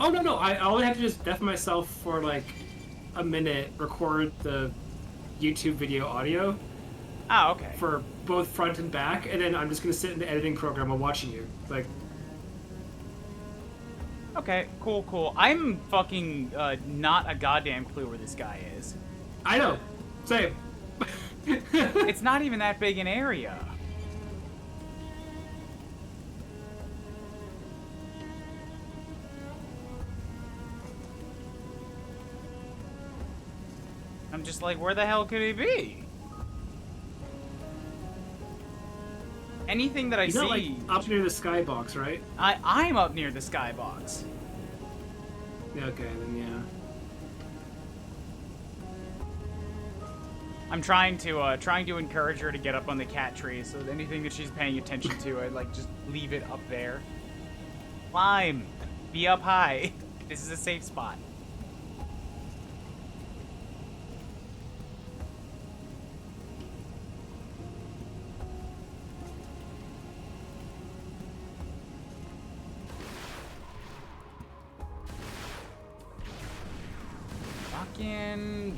Oh no! I only have to just def myself for like a minute, record the YouTube video audio. Ah, okay. For both front and back, and then I'm just gonna sit in the editing program while watching you. Like. Okay, cool. I'm fucking not a goddamn clue where this guy is. I know. Same. It's not even that big an area. I'm just like, where the hell could he be? Anything that I He's see... not, like, up near the skybox, right? I'm up near the skybox. Okay, then yeah. I'm trying to encourage her to get up on the cat tree, so anything that she's paying attention to, I like just leave it up there. Climb! Be up high. This is a safe spot.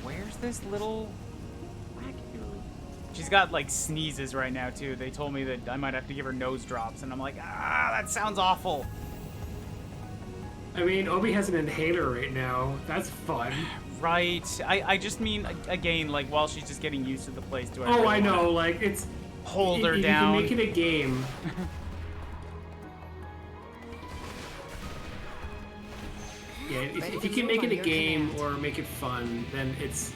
Where's this little black dude? She's got like sneezes right now too. They told me that I might have to give her nose drops, and I'm like, that sounds awful. I mean, Obi has an inhaler right now. That's fun. Right. I just mean, again, like while she's just getting used to the place. Do I? Oh, really I know. Like it's hold her you down. You can make it a game. Yeah, if you can make it a game or make it fun, then it's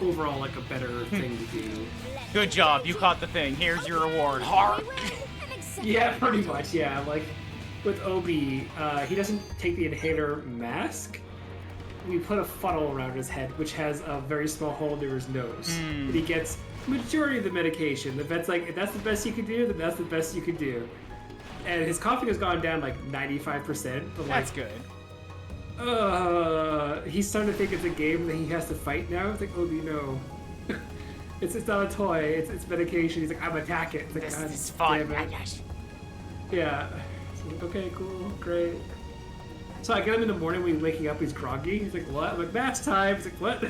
overall like a better thing to do. Good job, you caught the thing. Here's your reward. Hark! Yeah, pretty much, yeah. Like, with Obi, he doesn't take the inhaler mask. We put a funnel around his head, which has a very small hole near his nose. And he gets majority of the medication. The vet's like, if that's the best you can do, then that's the best you can do. And his coughing has gone down like 95%. But like, that's good. He's starting to think it's a game that he has to fight now. It's like, Obi, no. it's not a toy. It's medication. He's like, I'm attacking. It's like, this God is fun. damn it. Yeah. So like, okay, cool, great. So I get him in the morning when he's waking up. He's groggy. He's like, what? I'm like, mask time. He's like, what?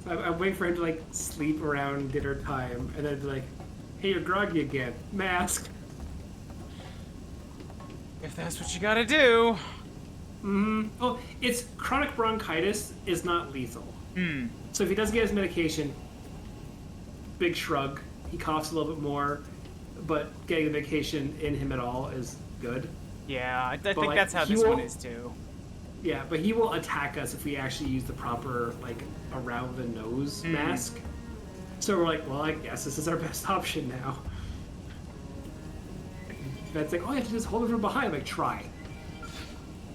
So I'm waiting for him to like sleep around dinner time, and then be like, hey, you're groggy again. Mask. If that's what you gotta do. Oh, it's chronic bronchitis is not lethal. So if he doesn't get his medication, big shrug. He coughs a little bit more, but getting the medication in him at all is good. Yeah, I think like, that's how this one is too. Yeah, but he will attack us if we actually use the proper, like, around the nose mask. So we're like, well, I guess this is our best option now. That's like, oh, you have to just hold it from behind. I'm like, try.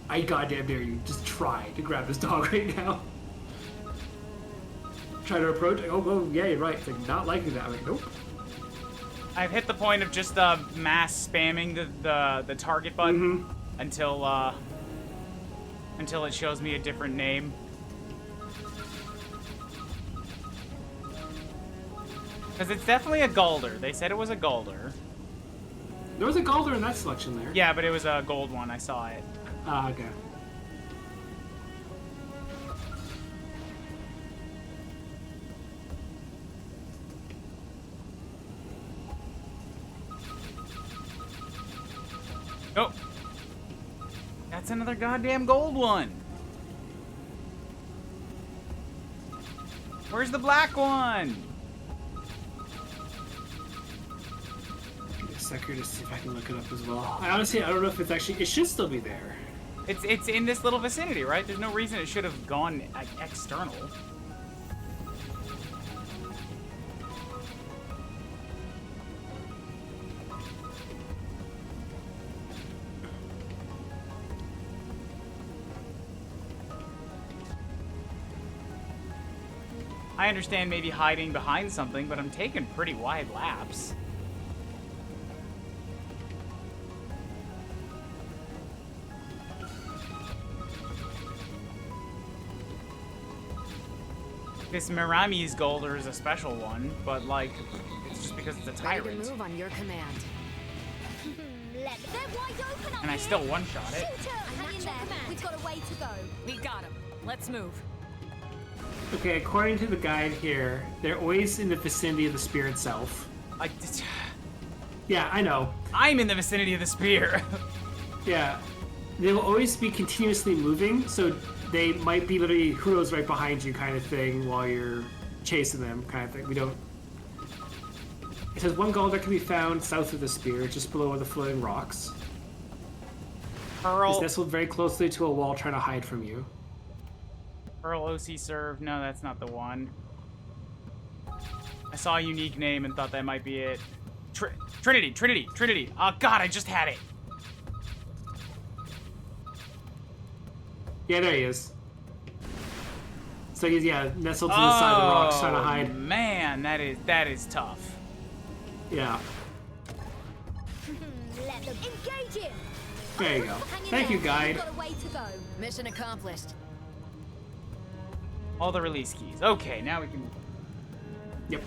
I goddamn dare you. Just try to grab this dog right now. Try to approach. Oh, yeah, you're right. It's like, not liking that. I'm like, nope. I've hit the point of just mass spamming the target button until it shows me a different name. Because it's definitely a Galder. They said it was a Galder. There was a Galder in that selection there. Yeah, but it was a gold one. I saw it. Ah, okay. Oh. That's another goddamn gold one. Where's the black one? Give me a second to see if I can look it up as well. I don't know if it's actually, it should still be there. It's in this little vicinity, right? There's no reason it should have gone external. I understand maybe hiding behind something, but I'm taking pretty wide laps. This Mirami's Golder is a special one, but like, it's just because it's a Ready tyrant. to move on your command. They're wide open up And I here. still one-shot it. Shoot her. Hang in there. We've got a way to go. We got him. Let's move. Okay, according to the guide here, they're always in the vicinity of the spear itself. Yeah, I know. I'm in the vicinity of the spear. Yeah. They will always be continuously moving, so they might be literally who knows right behind you kind of thing while you're chasing them kind of thing. We don't... It says one Galder can be found south of the spear, just below the floating rocks. Pearl. It's nestled very closely to a wall trying to hide from you. Pearl OC serve. No, that's not the one. I saw a unique name and thought that might be it. Trinity. Oh god, I just had it. Yeah, there he is. So he's, yeah, nestled to the side of the rocks trying to hide. Man, that is tough. Yeah. Let them engage him. There you go. Thank you, guide. We've got a way to go. Mission accomplished. All the release keys. Okay, now we can move. Yep.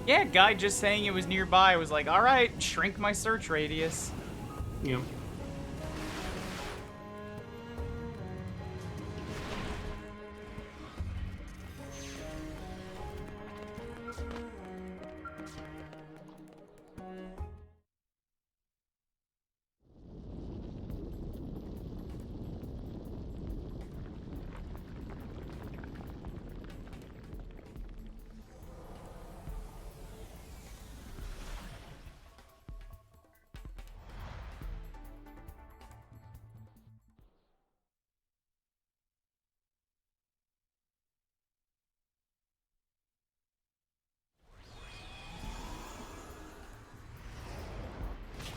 Yeah, guy just saying it was nearby was like, alright, shrink my search radius. Yep.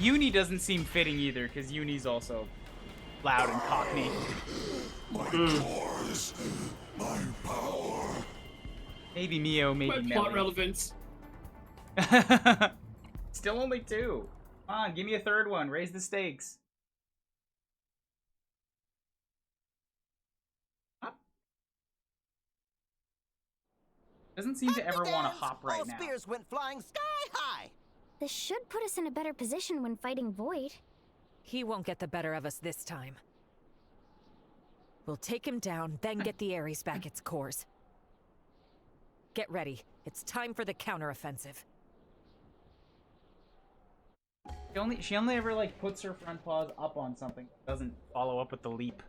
Uni doesn't seem fitting either, because Uni's also loud and cockney. My cause, my power. Maybe Mio, maybe My plot Melly. relevance. Still only 2. Come on, give me a third one. Raise the stakes. Hop. Doesn't seem to ever want to hop right All now. spears went flying sky high. This should put us in a better position when fighting Void. He won't get the better of us this time. We'll take him down, then get the Ares back its cores. Get ready. It's time for the counteroffensive. She only ever like puts her front paws up on something. Doesn't follow up with the leap.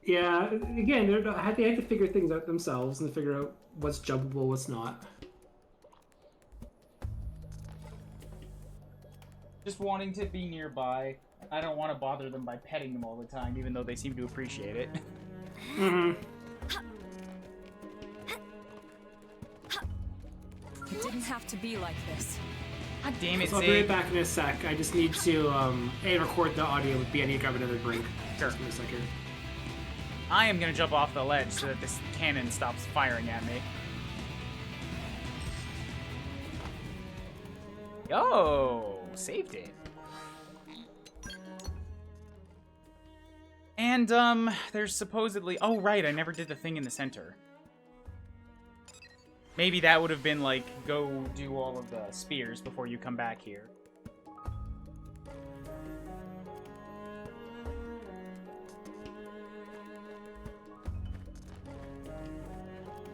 Yeah, again, they have to figure things out themselves and figure out what's jumpable, what's not. Just wanting to be nearby. I don't want to bother them by petting them all the time, even though they seem to appreciate it. Mm-hmm. It didn't have to be like this. God damn it, So I'll be right Zig. back in a sec. I just need to A, record the audio with B. I need to grab another drink. Sure. Just in a second. I am gonna jump off the ledge so that this cannon stops firing at me. Yo, saved it. And, there's supposedly... Oh, right, I never did the thing in the center. Maybe that would have been, like, go do all of the spears before you come back here.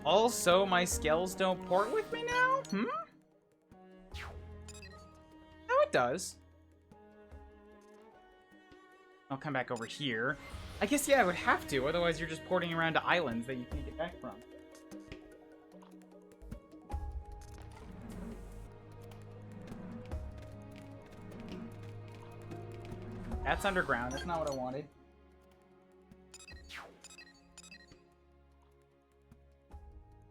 Also, my skills don't port with me now? No, it does. I'll come back over here. I guess, yeah, I would have to, otherwise you're just porting around to islands that you can't get back from. That's underground, that's not what I wanted.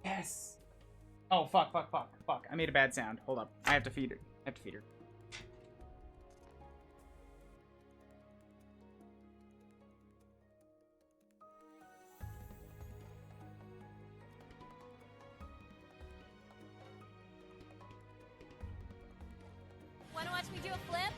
Yes! Oh, fuck. I made a bad sound. Hold up. I have to feed her. Wanna watch me do a flip?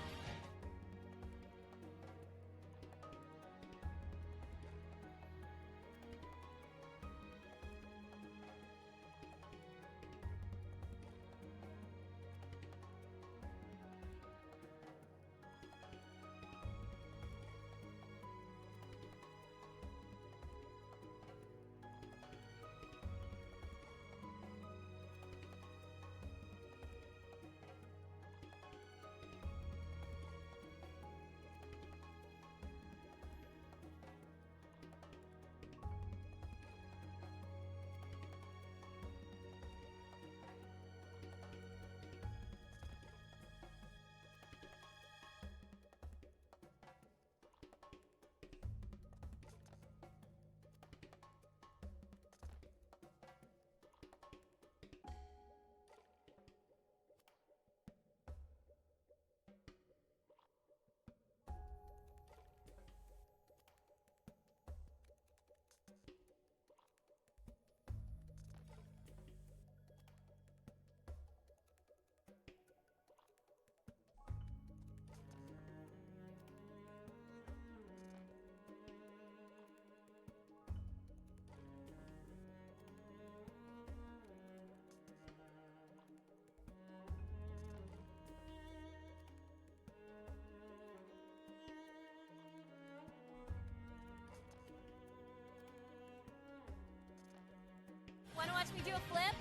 Wanna watch me do a flip?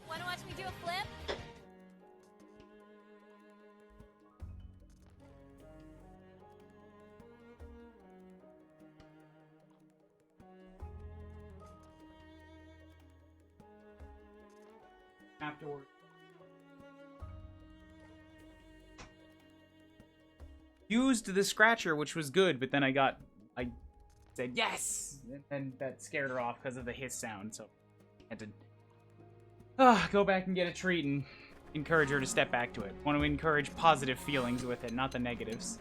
Wanna watch me do a flip? Afterward. Used the scratcher, which was good, but then I said yes, and that scared her off because of the hiss sound. So I had to go back and get a treat and encourage her to step back to it. Want to encourage positive feelings with it, not the negatives.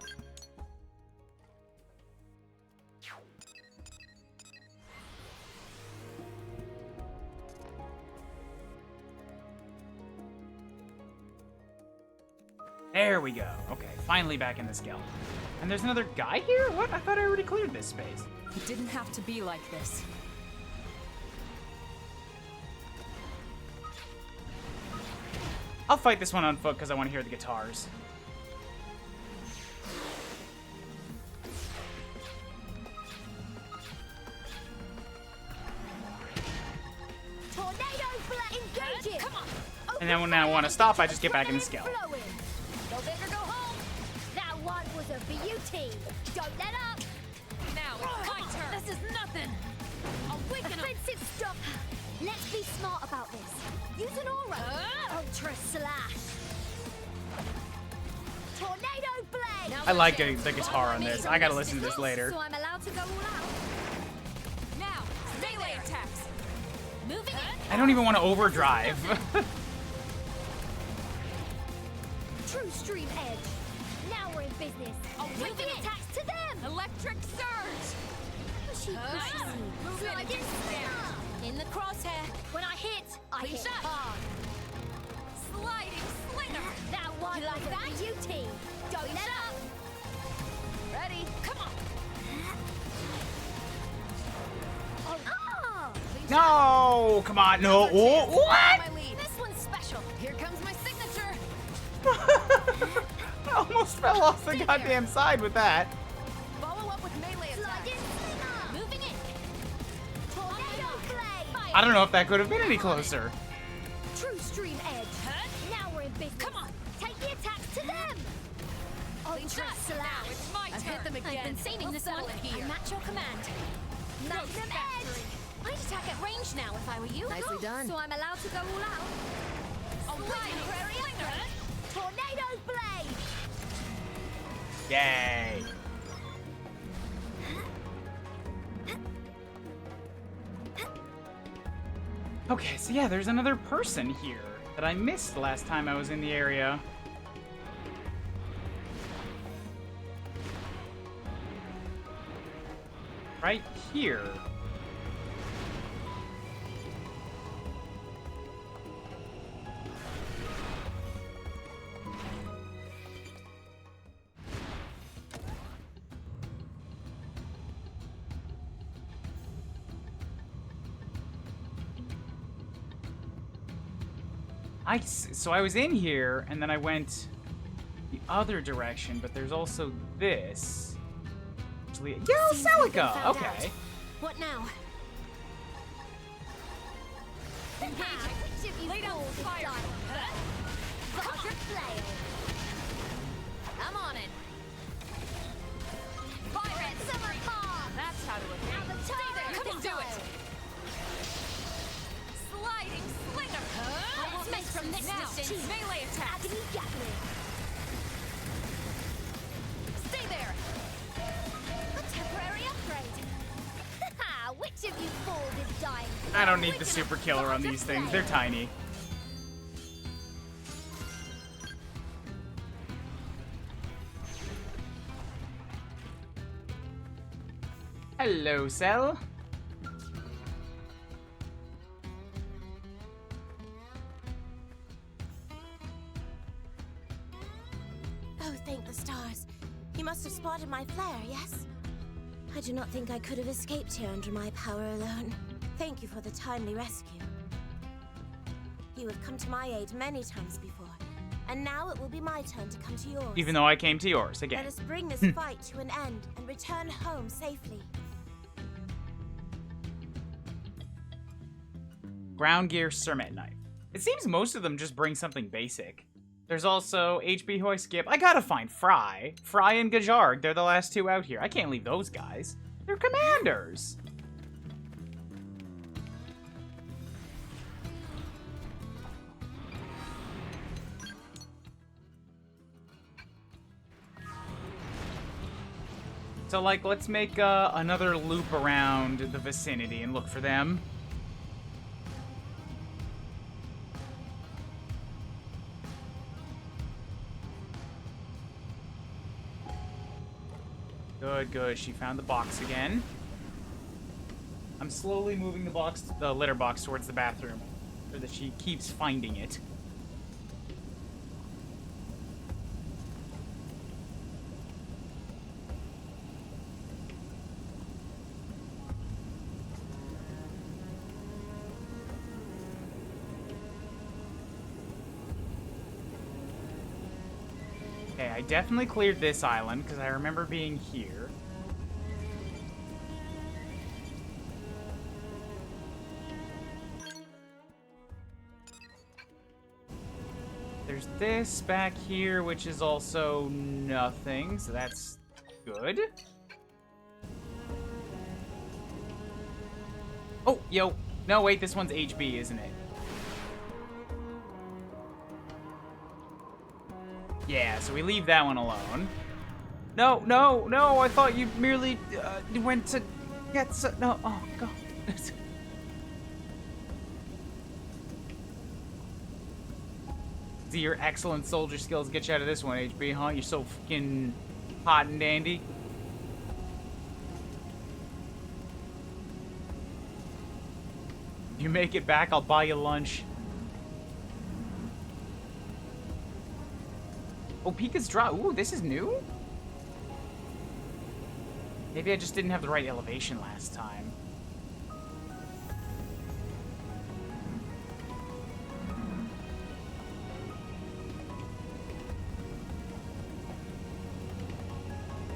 There we go. Okay, finally back in the skeleton. And there's another guy here? What? I thought I already cleared this space. It didn't have to be like this. I'll fight this one on foot because I want to hear the guitars. Tornado blast! Engage it! Come on! And then when I want to stop, I just get back in the skeleton. Go big or go home! That one was a beauty! Don't let up! Now it's my turn. This is nothing! Offensive stop! Let's be smart about this. Use an aura! Ultra slash! Tornado blade! I like the guitar on this. I gotta listen to this later. So I'm allowed to go all out. Now, melee attacks. Moving it! I don't even want to overdrive. True stream edge. Now we're in business. Moving attacks to them! Electric surge. Pushy, pushy. Slide in. In the crosshair. When I hit Clean shot. hard. Sliding slinger. That one You like was that? a beauty. Don't Clean let shot. up. Ready? Come on. Oh. No! Come on, no. Oh, what? My lead. This one's special. Here comes my signature. I almost fell off the goddamn side with that. Follow up with melee Slide attacks. in. Slinger. Moving it. Tornado blade. I don't know if that could have been any closer. True stream edge. Now we're in business. Come on. Take the attacks to them. Ultra shot. slash. Now it's my I've turn. hit them again. I've been saving We'll this settle one. it here. I match your command. Magnum edge. I'd attack at range now if I were you. Nicely done. So I'm allowed to go all out. Sliding slinger. Tornado blade. Yay. Okay, so yeah, there's another person here that I missed last time I was in the area. Right here. So I was in here, and then I went the other direction, but there's also this. Yo, Celica! Okay. What now? Lay down fire! I'm on it! Fire! Summer palm! That's how to evade. Stay there! Come on, do it! Sliding slinger! I won't miss from this distance! Melee attack! Stay there! A temporary upgrade. Which of you fools is dying? I don't need the super killer on these things. They're tiny. Hello, Cell. Oh, thank the stars. You must have spotted my flare, yes? I do not think I could have escaped here under my power alone. Thank you for the timely rescue. You have come to my aid many times before, and now it will be my turn to come to yours. Even though I came to yours again. Let us bring this fight to an end and return home safely. Ground gear Sermet knife. It seems most of them just bring something basic. There's also HB who I skip. I gotta find Fry. Fry and Gajarg, they're the last two out here. I can't leave those guys. They're commanders. So, like, let's make another loop around the vicinity and look for them. Good, good. She found the box again. I'm slowly moving the litter box towards the bathroom so that she keeps finding it. Okay, I definitely cleared this island because I remember being here. There's this back here, which is also nothing, so that's good. Oh, yo. No, wait, this one's HB, isn't it? Yeah, so we leave that one alone. No, no, no, I thought you merely went to get some... No, oh, God. See, your excellent soldier skills get you out of this one, HB, huh? You're so fucking hot and dandy. If you make it back, I'll buy you lunch. Oh, Pika's draw. Ooh, this is new? Maybe I just didn't have the right elevation last time.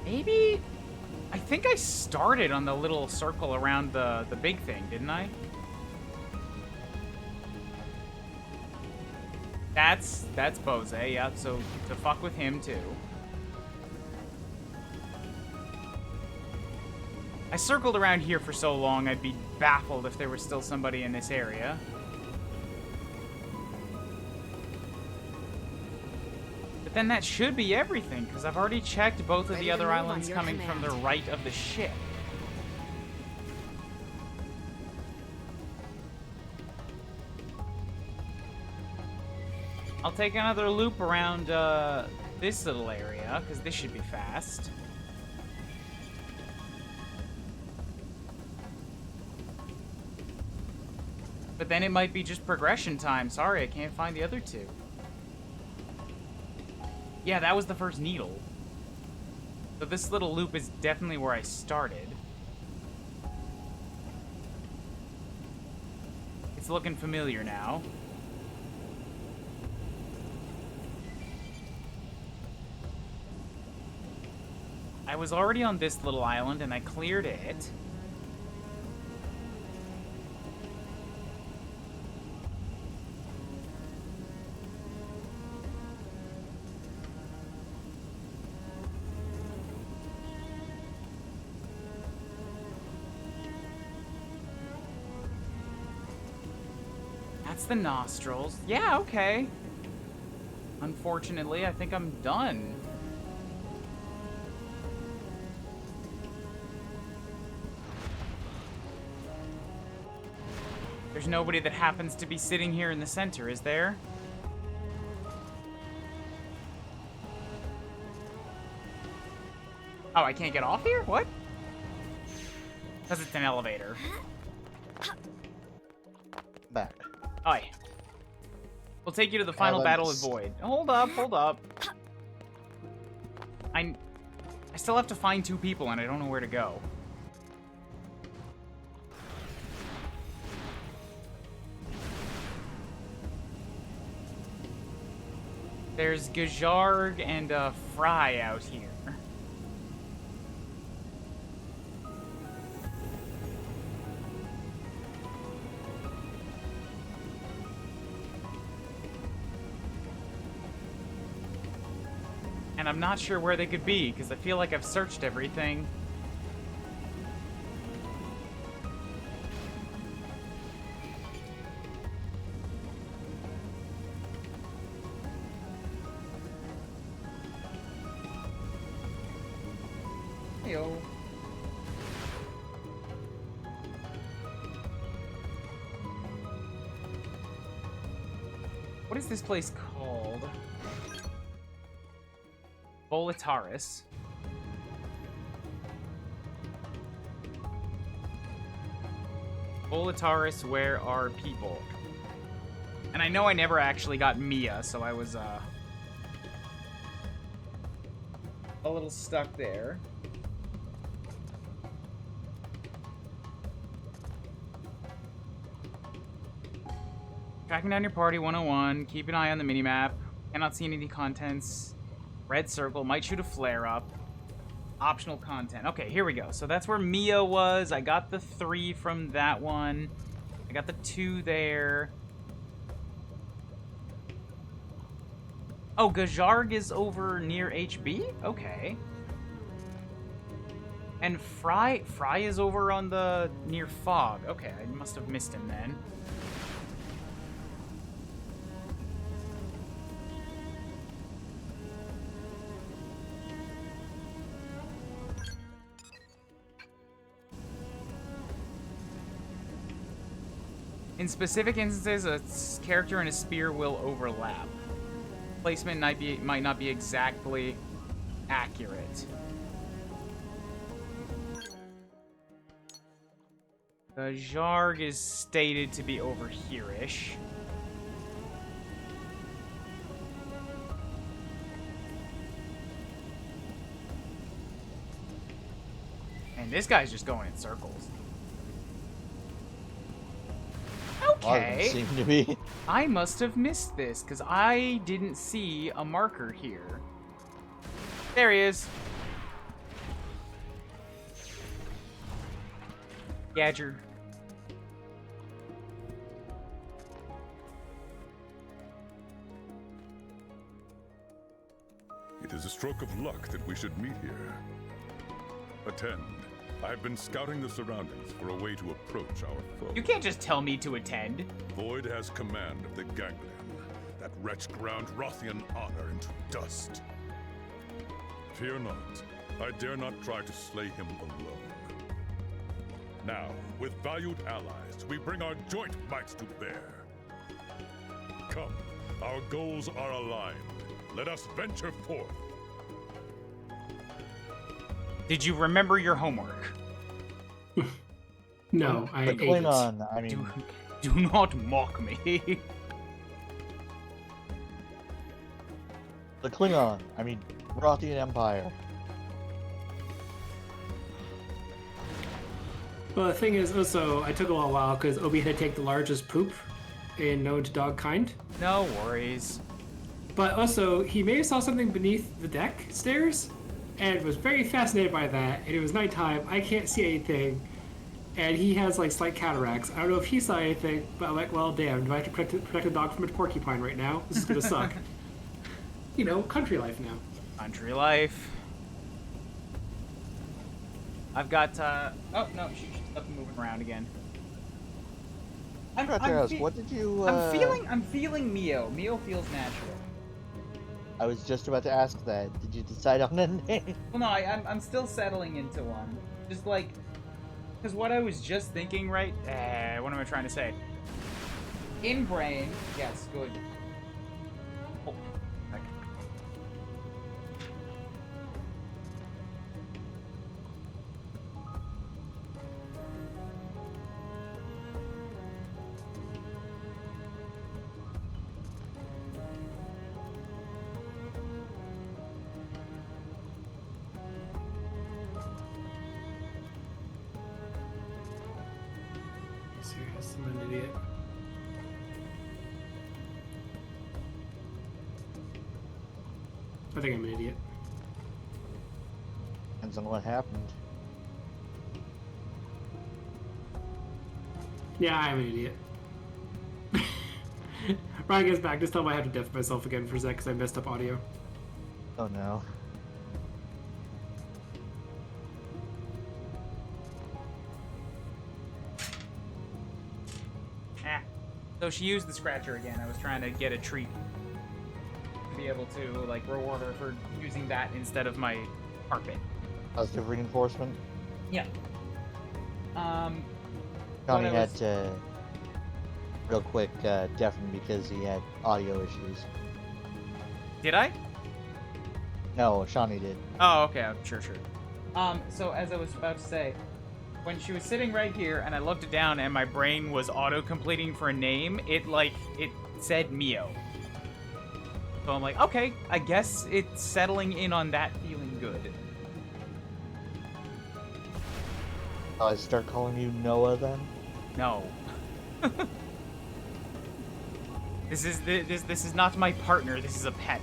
Maybe... I think I started on the little circle around the big thing, didn't I? That's Bose, yeah, so to fuck with him too. I circled around here for so long I'd be baffled if there was still somebody in this area. But then that should be everything, because I've already checked both of the other islands coming from the right of the ship. I'll take another loop around this little area, because this should be fast. But then it might be just progression time. Sorry, I can't find the other two. Yeah, that was the first needle. So this little loop is definitely where I started. It's looking familiar now. I was already on this little island and I cleared it. That's the nostrils. Yeah, okay. Unfortunately, I think I'm done. There's nobody that happens to be sitting here in the center, is there? Oh, I can't get off here? What? Because it's an elevator. Back. Oi. We'll take you to the final battle of Void. Hold up, hold up. I still have to find 2 people and I don't know where to go. There's Gajarg and Fry out here. And I'm not sure where they could be, because I feel like I've searched everything. Heyo. What is this place called? Volataris. Volataris, where are people? And I know I never actually got Mia, so I was, a little stuck there. Tracking down your party 101. Keep an eye on the minimap. Cannot see any of the contents. Red circle. Might shoot a flare up. Optional content. Okay, here we go. So that's where Mia was. I got the 3 from that one. I got the 2 there. Oh, Gajarg is over near HB? Okay. And Fry is over on the near Fog. Okay, I must have missed him then. In specific instances, a character and a spear will overlap. Placement might not be exactly accurate. The Jarg is stated to be over here-ish. And this guy's just going in circles. Okay. Seem to be. I must have missed this, because I didn't see a marker here. There he is. Gadger. It is a stroke of luck that we should meet here. Attend. I've been scouting the surroundings for a way to approach our foe. You can't just tell me to attend. Void has command of the ganglion. That wretch ground Rothian honor into dust. Fear not. I dare not try to slay him alone. Now, with valued allies, we bring our joint might to bear. Come, our goals are aligned. Let us venture forth. Did you remember your homework? No, I The ate Klingon, it. I mean... Do not mock me. The Klingon, I mean, Rothian Empire. Well, the thing is, also, I took a little while because Obi had to take the largest poop in known to dog kind. No worries. But also, he may have saw something beneath the deck stairs, and was very fascinated by that. And it was nighttime. I can't see anything. And he has like slight cataracts. I don't know if he saw anything, but I'm like, well, damn, do I have to protect a dog from a porcupine right now? This is gonna suck. You know, country life now. Country life. I've got, oh, no, she's up and moving around again. What did you, I'm feeling Mio. Mio feels natural. I was just about to ask that. Did you decide on a name? Well, no, I'm still settling into one. Just like, because what I was just thinking, right? What am I trying to say? In brain, yes, good. Oh, heck. Serious, I'm an idiot. I think I'm an idiot. Depends on what happened. Yeah, I'm an idiot. Ryan gets back. Just tell him I have to deafen myself again for a sec because I messed up audio. Oh no. So she used the scratcher again. I was trying to get a treat. To be able to, like, reward her for using that instead of my carpet. Positive reinforcement? Yeah. Johnny had to, real quick, deafen because he had audio issues. Did I? No, Shawnee did. Oh, okay. Sure. So as I was about to say, when she was sitting right here and I looked it down and my brain was auto-completing for a name, it said Mio. So I'm like, okay, I guess it's settling in on that feeling good. I start calling you Noah then? No. This is not my partner, this is a pet.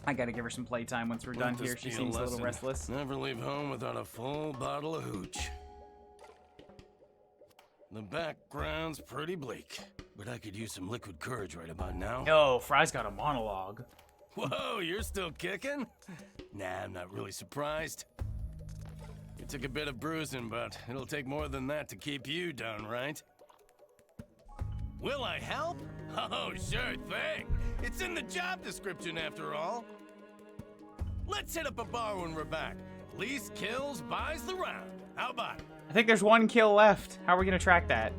I gotta give her some playtime once we're done here. She seems a little restless. Never leave home without a full bottle of hooch. The background's pretty bleak, but I could use some liquid courage right about now. Yo, Fry's got a monologue. Whoa, you're still kicking? Nah, I'm not really surprised. You took a bit of bruising, but it'll take more than that to keep you down, right? Will I help? Oh, sure thing. It's in the job description, after all. Let's hit up a bar when we're back. Least kills buys the round. How about it? I think there's one kill left. How are we gonna track that?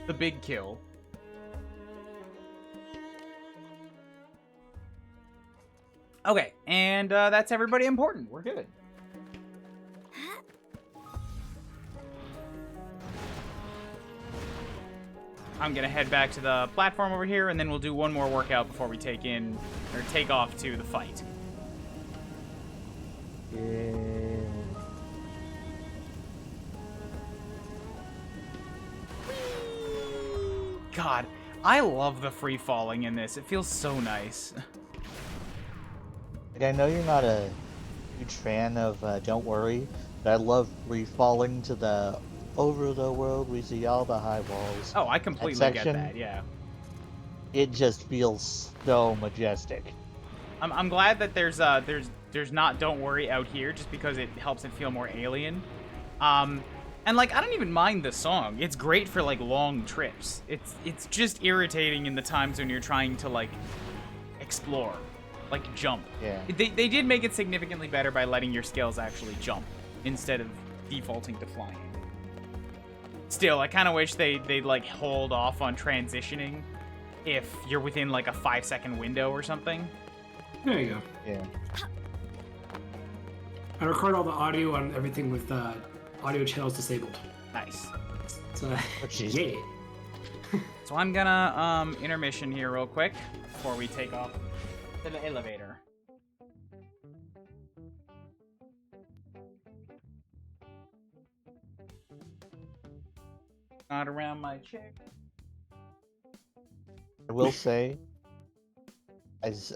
The big kill. Okay, and that's everybody important. We're good. I'm gonna head back to the platform over here, and then we'll do one more workout before we take off to the fight. Yeah. God, I love the free falling in this. It feels so nice. Like, I know you're not a huge fan of Don't Worry, but I love free falling to the over the world we see all the high walls. Oh, I completely get that, yeah. It just feels so majestic. I'm glad that there's not Don't Worry out here, just because it helps it feel more alien. And like, I don't even mind the song. It's great for like long trips. It's just irritating in the times when you're trying to like explore, like jump. Yeah. They did make it significantly better by letting your skills actually jump instead of defaulting to flying. Still, I kind of wish they'd like hold off on transitioning if you're within like a 5-second window or something. There you go. Yeah. I record all the audio on everything with audio channels disabled. Nice. So, Oh, jeez. yeah. So I'm gonna intermission here real quick before we take off to the elevator. Not around my chick. I will say,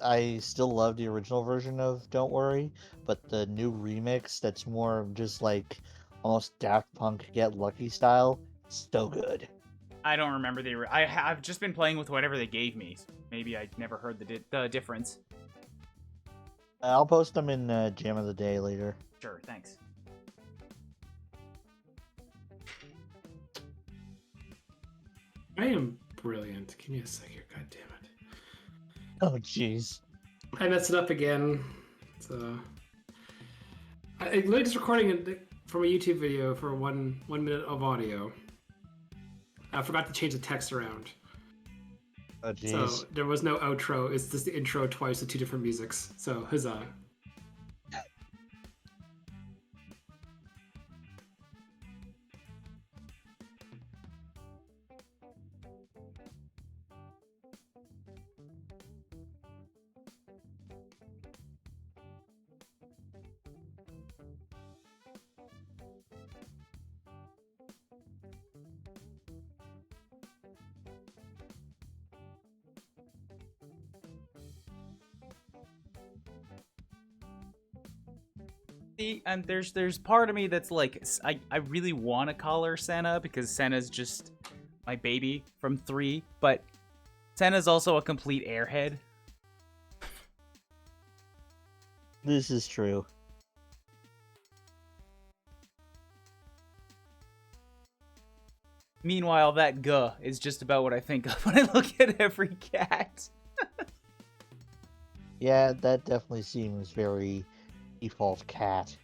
I still love the original version of Don't Worry, but the new remix that's more of just like almost Daft Punk Get Lucky style, so good. I don't remember I've just been playing with whatever they gave me. So maybe I never heard the difference. I'll post them in Jam of the Day later. Sure, thanks. I am brilliant. Give me a sec here, god damn it. Oh jeez. I messed it up again. So I literally just recording it from a YouTube video for one minute of audio. I forgot to change the text around. Oh jeez. So there was no outro. It's just the intro twice with two different musics. So huzzah. See, and there's part of me that's like, I really want to call her Senna because Senna's just my baby from 3, but Senna's also a complete airhead. This is true. Meanwhile, that guh is just about what I think of when I look at every cat. Yeah, that definitely seems very default cat.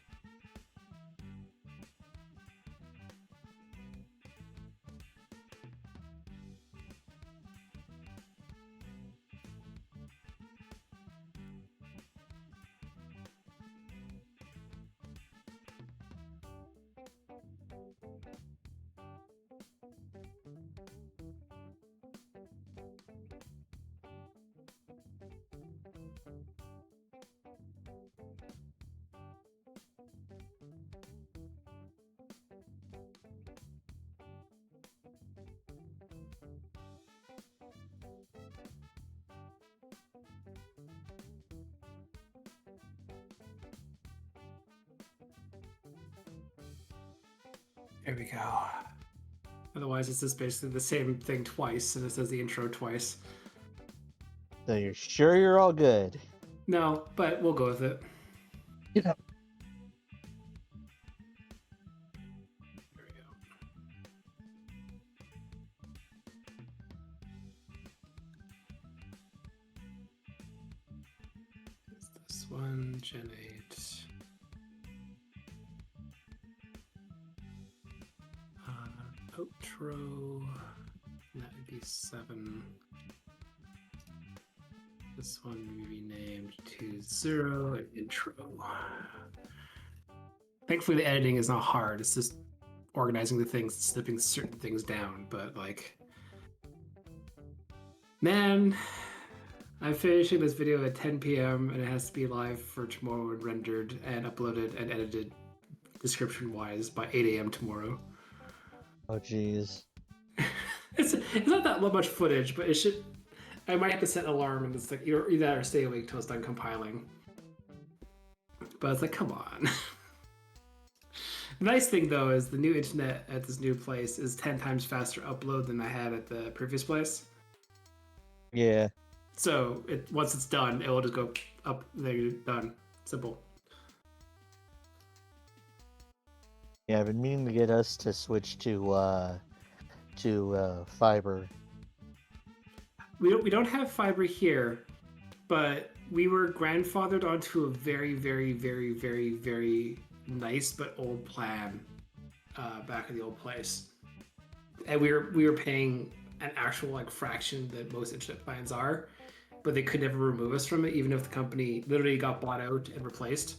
There we go. Otherwise, it's just basically the same thing twice, and it says the intro twice. So you're sure you're all good? No, but we'll go with it. Yeah. There we go. Is this one Gen 8? Outro. That would be 7. This one will be named 2.0 and intro. Thankfully, the editing is not hard. It's just organizing the things, snipping certain things down. But like, man, I'm finishing this video at 10 p.m. and it has to be live for tomorrow and rendered and uploaded and edited description-wise by 8 a.m. tomorrow. Oh jeez. It's not that much footage, but it should. I might have to set an alarm and it's like you either stay awake till it's done compiling. But it's like, come on. The nice thing though is the new internet at this new place is 10 times faster upload than I had at the previous place. Yeah. So once it's done, it will just go up. There, you're done. Simple. Yeah, I've been meaning to get us to switch to fiber. We don't have fiber here, but we were grandfathered onto a very, very, very, very, very nice but old plan back in the old place, and we were paying an actual like fraction that most internet plans are, but they could never remove us from it, even if the company literally got bought out and replaced.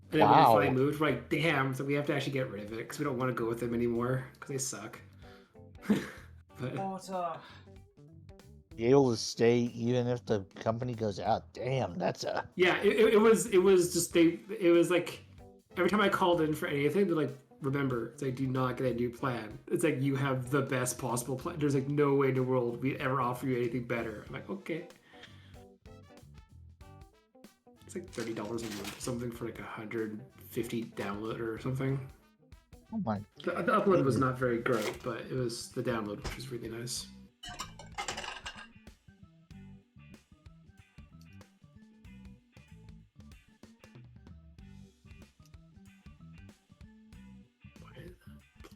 And then when we finally moved, we're like, damn, so we have to actually get rid of it because we don't want to go with them anymore because they suck. But, Be able to stay even if the company goes out. Damn, that's a... Yeah, it was just it was like every time I called in for anything, they're like, remember, it's like, do not get a new plan. It's like, you have the best possible plan. There's like no way in the world we'd ever offer you anything better. I'm like, okay. It's like $30 a month, something for like 150 download or something. Oh my. The upload was not very great, but it was the download, which was really nice.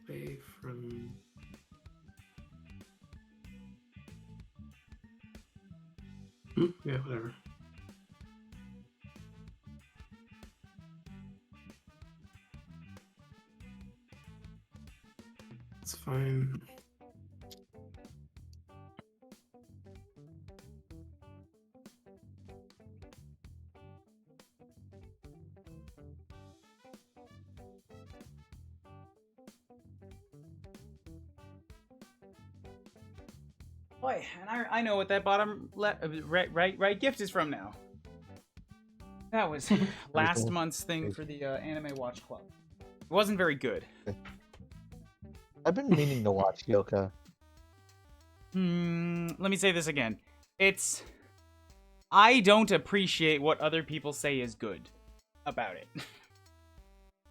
Play from. Yeah, whatever. It's fine. Boy, and I know what that bottom right gift is from now. That was last month's thing for the Anime Watch Club. It wasn't very good. I've been meaning to watch Yoka. Let me say this again. I don't appreciate what other people say is good about it.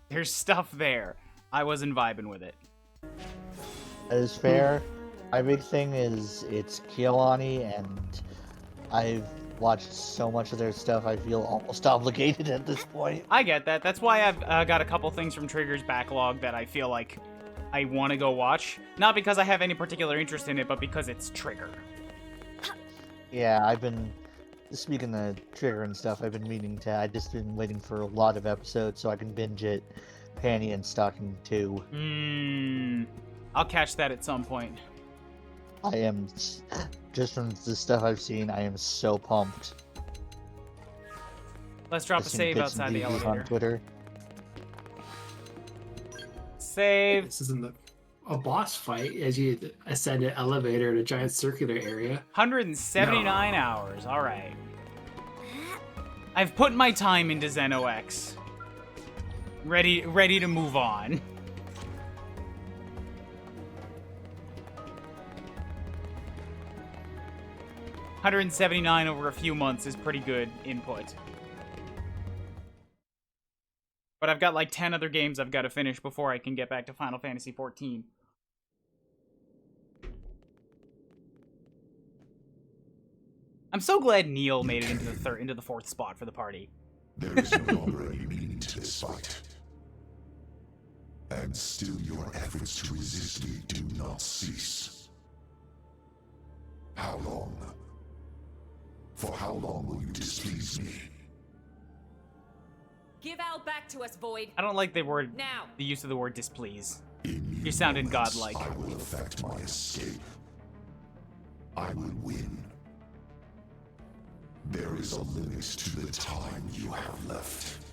There's stuff there. I wasn't vibing with it. That is fair. My big thing is it's Keolani, and I've watched so much of their stuff, I feel almost obligated at this point. I get that. That's why I've got a couple things from Trigger's backlog that I feel like I want to go watch. Not because I have any particular interest in it, but because it's Trigger. Yeah, I've been, speaking of Trigger and stuff, I've been meaning to, I've just been waiting for a lot of episodes so I can binge it, Panty and Stocking too. I'll catch that at some point. I am, just from the stuff I've seen, I am so pumped. Let's drop a I've seen save bits and outside the pieces elevator. on Twitter. Save. This isn't a boss fight as you ascend an elevator in a giant circular area. 179 hours. All right. I've put my time into Xenox. Ready to move on. $179 over a few months is pretty good input. But I've got like 10 other games I've got to finish before I can get back to Final Fantasy XIV. I'm so glad Neil made it into the fourth spot for the party. There is no longer any meaning to this fight. And still your efforts to resist me do not cease. How long? For how long will you displease me? Give Al back to us, Void. I don't like the Now. use of the word displease. You're sounding godlike. I will effect my escape. I will win. There is a limit to the time you have left.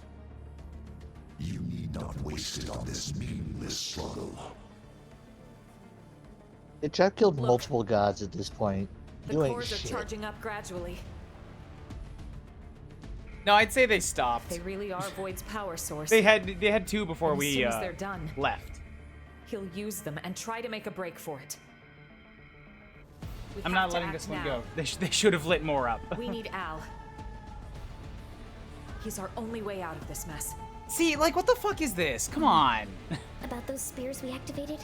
You need not waste it on this meaningless struggle. I've killed multiple gods at this point. The You ain't cores are shit. charging up gradually. No, I'd say they stopped. They really are Void's power source. They had two before And as we soon as they're done, left. he'll use them and try to make a break for it. We I'm have not to letting act this one now. go. They should have lit more up. We need Al. He's our only way out of this mess. See, like, what the fuck is this? Come on. About those spears we activated?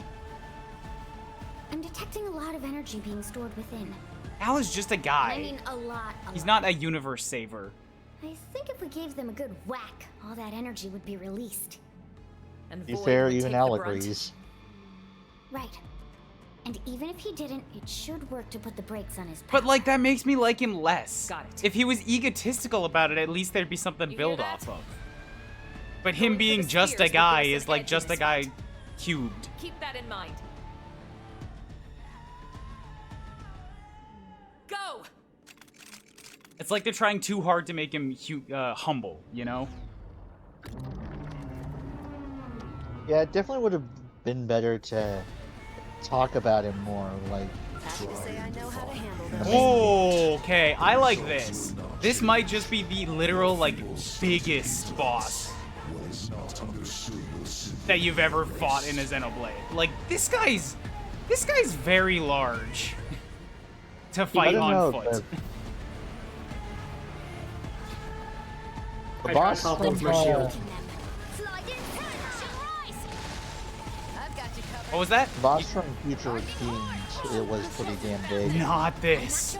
I'm detecting a lot of energy being stored within. Al is just a guy. I mean, a lot. He's not a universe saver. I think if we gave them a good whack, all that energy would be released. And To be Void fair, would even take Al the brunt. agrees. Right. And even if he didn't, it should work to put the brakes on his power. But, like, that makes me like him less. Got it. If he was egotistical about it, at least there'd be something to build off of. But him Going for being the just a spears guy will give us is an like edge just in a this guy fight. cubed. Keep that in mind. Go! It's like they're trying too hard to make him humble, you know? Yeah, it definitely would have been better to talk about him more, like... Say I know how to handle them. Oh, okay, I like this. This might just be the literal, like, biggest boss that you've ever fought in a Xenoblade. Like, this guy's very large to fight on foot. The boss from what was that? The boss from Future Teams, it was pretty damn big. Not this.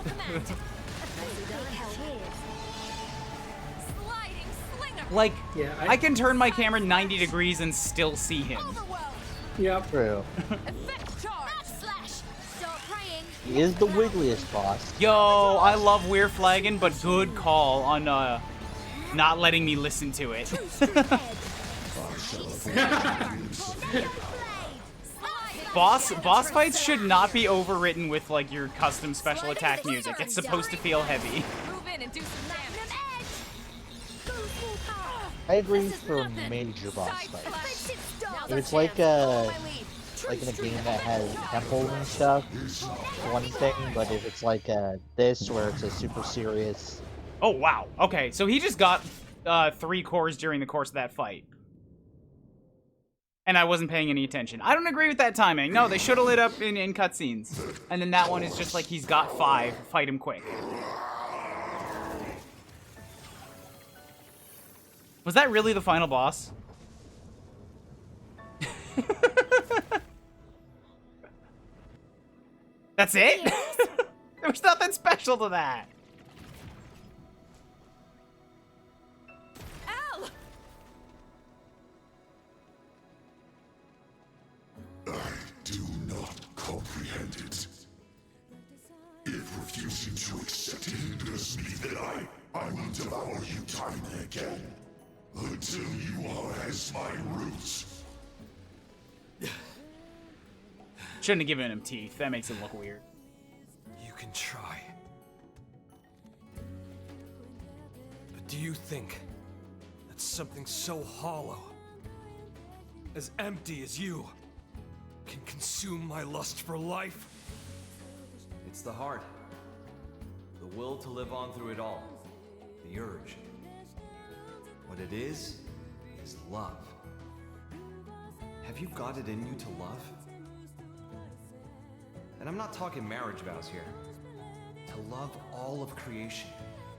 Like, Yeah, I can turn my camera 90 degrees and still see him. Yep. True. He is the wiggliest boss. Yo, I love We're Flagging, but good call on not letting me listen to it. Boss fights should not be overwritten with like your custom special attack music. It's supposed to feel heavy. I agree for major boss fights. If it's like in a game that has temples and stuff, one thing, but if it's like this where it's a super serious... Oh, wow. Okay, so he just got 3 cores during the course of that fight. And I wasn't paying any attention. I don't agree with that timing. No, they should have lit up in cutscenes. And then that one is just like, he's got 5, fight him quick. Was that really the final boss? That's it? There was nothing special to that. Ow! I do not comprehend it. If refusing to accept it hinders me, then I will devour you time and again. Until you are as my roots. Shouldn't have given him teeth. That makes it look weird. You can try. But do you think that something so hollow, as empty as you, can consume my lust for life? It's the heart. The will to live on through it all. The urge. What it is love. Have you got it in you to love? And I'm not talking marriage vows here. To love all of creation.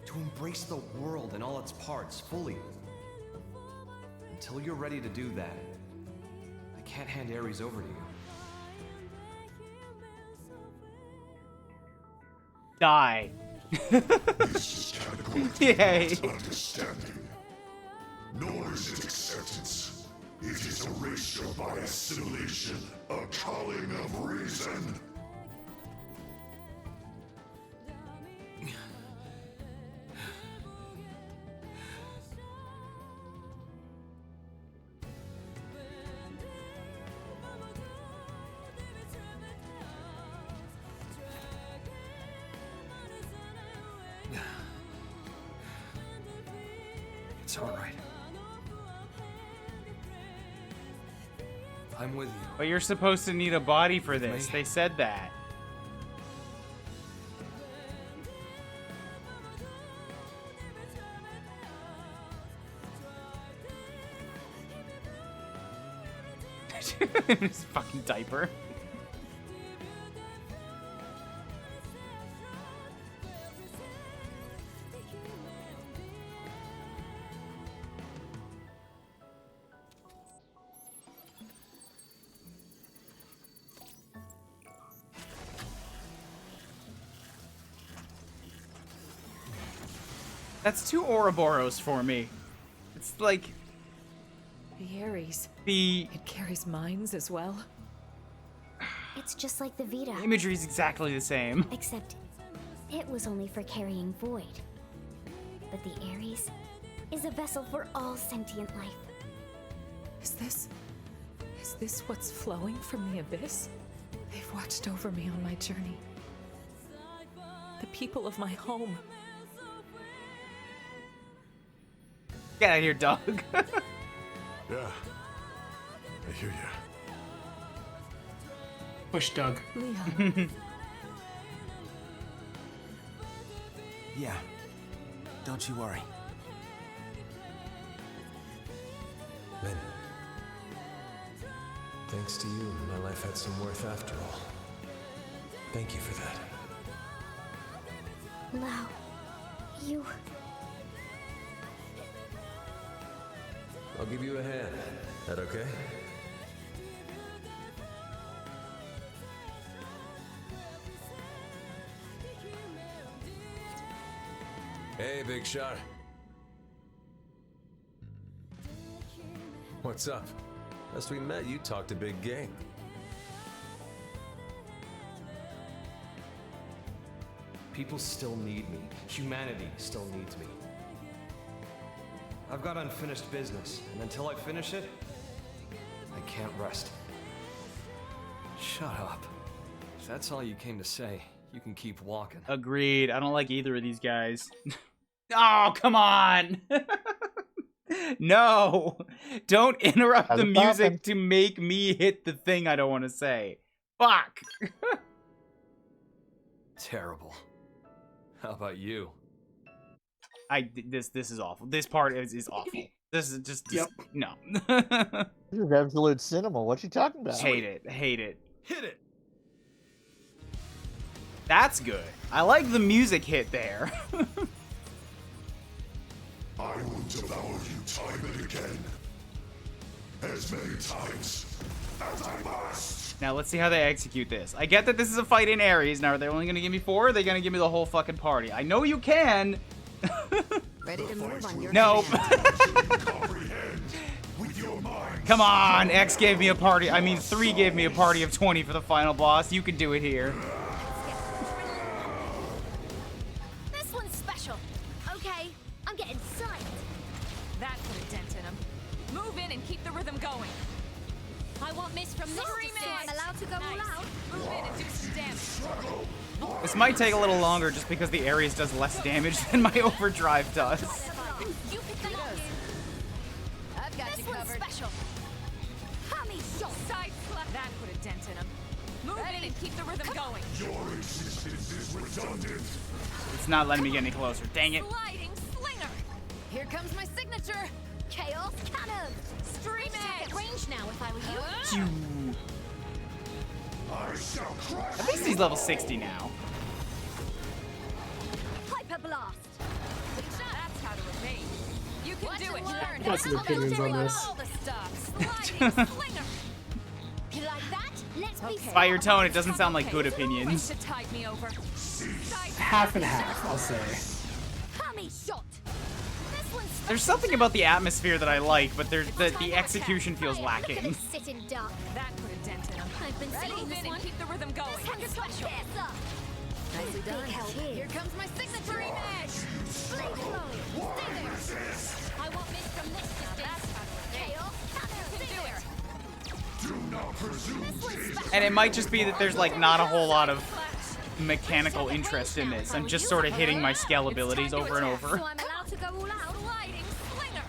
To embrace the world and all its parts fully. Until you're ready to do that, I can't hand Ares over to you. Die. This is categorically Yay. not understanding. Nor is it acceptance. It is erasure by assimilation, a calling of reason. It's all right. I'm with you. But you're supposed to need a body for this. They said that. His fucking diaper. That's 2 Ouroboros for me. It's like... The Ares. The... It carries mines as well. It's just like the Vita. imagery's exactly the same. Except it was only for carrying void. But the Ares is a vessel for all sentient life. Is this what's flowing from the abyss? They've watched over me on my journey. The people of my home. Get out of here, dog. Yeah. I hear ya. Push Doug. Leon. Yeah. Don't you worry. Many. Thanks to you, my life had some worth after all. Thank you for that. Lao, you... I'll give you a hand. That okay? Hey, big shot. What's up? Last we met, you talked a big game. People still need me. Humanity still needs me. I've got unfinished business, and until I finish it, I can't rest. Shut up. If that's all you came to say, you can keep walking. Agreed. I don't like either of these guys. Oh, come on! No! Don't interrupt the music to make me hit the thing I don't want to say. Fuck! Terrible. How about you? This is awful. This part is awful. This is just no. This is absolute cinema. What you talking about? Hate it. Hate it. Hit it. That's good. I like the music hit there. I will devour you time and again. As many times as I must. Now let's see how they execute this. I get that this is a fight in Ares. Now are they only gonna give me 4 or are they gonna give me the whole fucking party? I know you can. Ready to move on your Nope. With your mind. Come on, X gave me a party. I mean 3 gave me a party of 20 for the final boss. You can do it here. This one's special. Okay, I'm getting psyched. That put a dent in him. Move in and keep the rhythm going. I won't miss from this. So I'm allowed to go all out. Move in and do some damage. This might take a little longer just because the Ares does less damage than my overdrive does. You pick them up. I've got you covered. Special. Hammy shot. Side slap. That put a dent in him. Move in and keep the rhythm going. Your existence is redundant. It's not letting me get any closer. Dang it. Sliding slinger. Here comes my signature. Chaos cannon. Stream edge. At range now if I were you. I shall crush. At least he's level 60 now. Hyper blast. That's how to evade. You can do it. Learn Got some opinions on this. all the stuff. Sliding slinger. You like that? Let's be By your tone, it doesn't sound like good opinions. To tide me over. Half and half, I'll say. Hammy shot. This one's special. There's something about the atmosphere that I like, but there's the execution feels Look at lacking. it sit in dark. That put a dent in him. I've been seeing Move this in one. and keep the rhythm going. This one's special. Nicely done. Here comes my signature. Stream edge. Blade flow. Stay there. I won't miss from this distance. Chaos cannon. Stay there. Do not presume. This one's special. And it might just be that there's like not a whole lot of mechanical interest in this. I'm just sort of hitting my scale abilities over and over. So I'm allowed to go all out. Sliding slinger.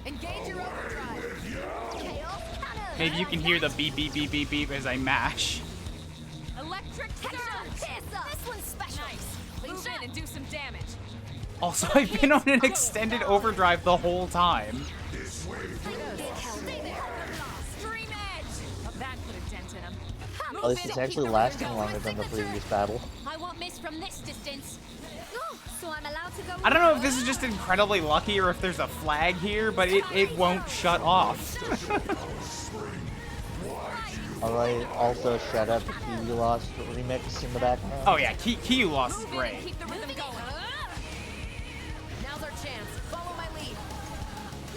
Engage your overdrive. Chaos cannon. Maybe you can hear the beep beep beep beep beep as I mash. Electric Headshot. surge. Piercer. This one's special. Move in and do some damage. Also, I've been on an extended overdrive the whole time. Stay there. Stream edge. That put a dent in him. Oh, this is actually lasting longer than the previous battle. I won't miss from this distance. So I'm allowed to go. I don't know if this is just incredibly lucky or if there's a flag here, but it won't shut off. Alright, also shout out to Kiwi Lost remix in the background. Oh yeah, Kiyu Lost is great. Keep the rhythm going. Now's our chance. Follow my lead.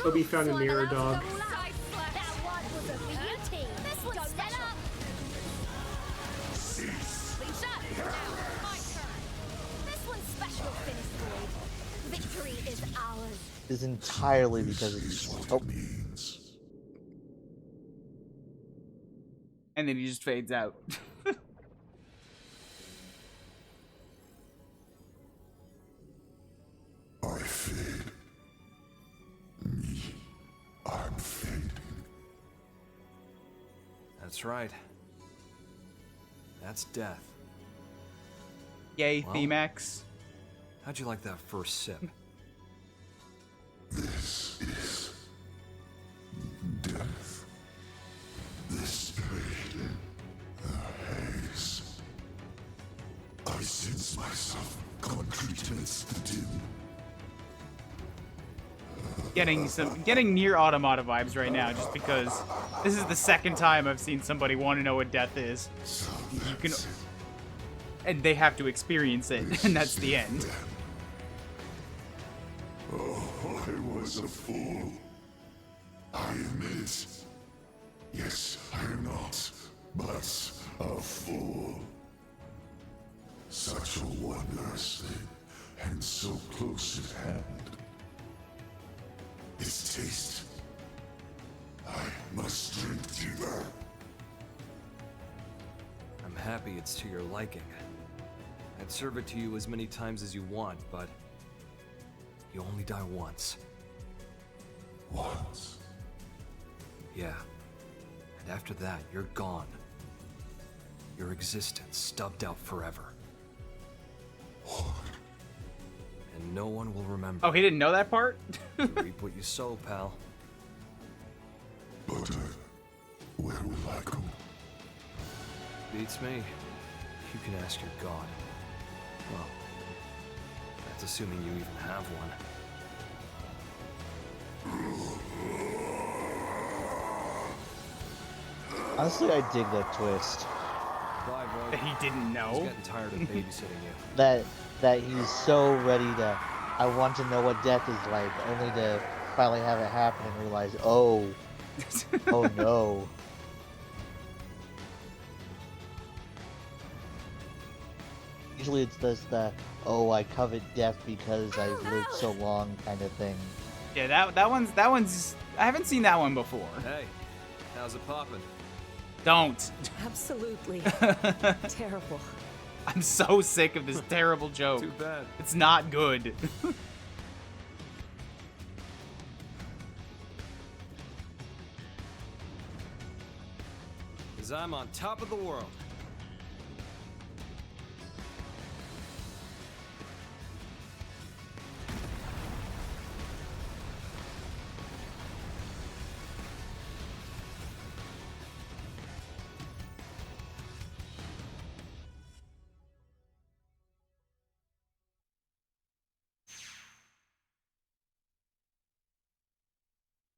Obi found a mirror dog. Side slap. That one was a beauty. This one's special. Lead shot. Now, my turn. This one's special. Finish Void. Victory is ours. Is entirely because of you. And then he just fades out. I fade. Me. I'm fading. That's right. That's death. Yay, Well. Themax. How'd you like that first sip? This is treatments to do. Getting near Automata vibes right now, just because this is the second time I've seen somebody want to know what death is. You can, and they have to experience it, and that's the end. Oh, I was a fool. I admit it. Yes, I am not, but a fool. Such a wondrous thing, and so close at hand. Its taste. I must drink deeper. I'm happy it's to your liking. I'd serve it to you as many times as you want, but you only die once. Once? Yeah. And after that, you're gone. Your existence stubbed out forever. And no one will remember. Oh, he didn't know that part? Reap what you sow, pal. But, where will I go? Beats me. You can ask your god. Well, that's assuming you even have one. Honestly, I dig that twist. Bye, That he didn't know. He's getting tired of babysitting you. That he's so ready to, I want to know what death is like, only to finally have it happen and realize, oh, oh no. Usually it's just the, oh, I covet death because I've lived so long kind of thing. Yeah, that one's. I haven't seen that one before. Hey, how's it poppin'? Don't. Absolutely. Terrible. I'm so sick of this terrible joke. Too bad. It's not good. Cause I'm on top of the world.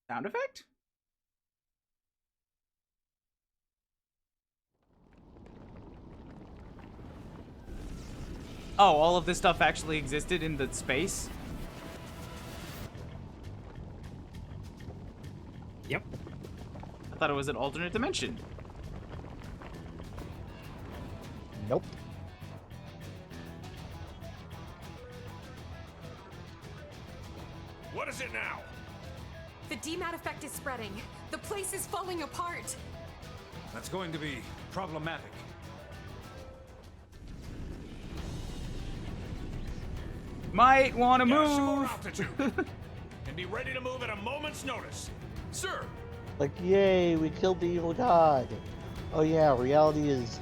Sound effect? Oh, all of this stuff actually existed in the space? Yep. I thought it was an alternate dimension. Nope. What is it now? The DMAT effect is spreading. The place is falling apart. That's going to be problematic. Might want to Get some more move. altitude. And be ready to move at a moment's notice. Sir! Like, yay, we killed the evil god. Oh yeah, reality is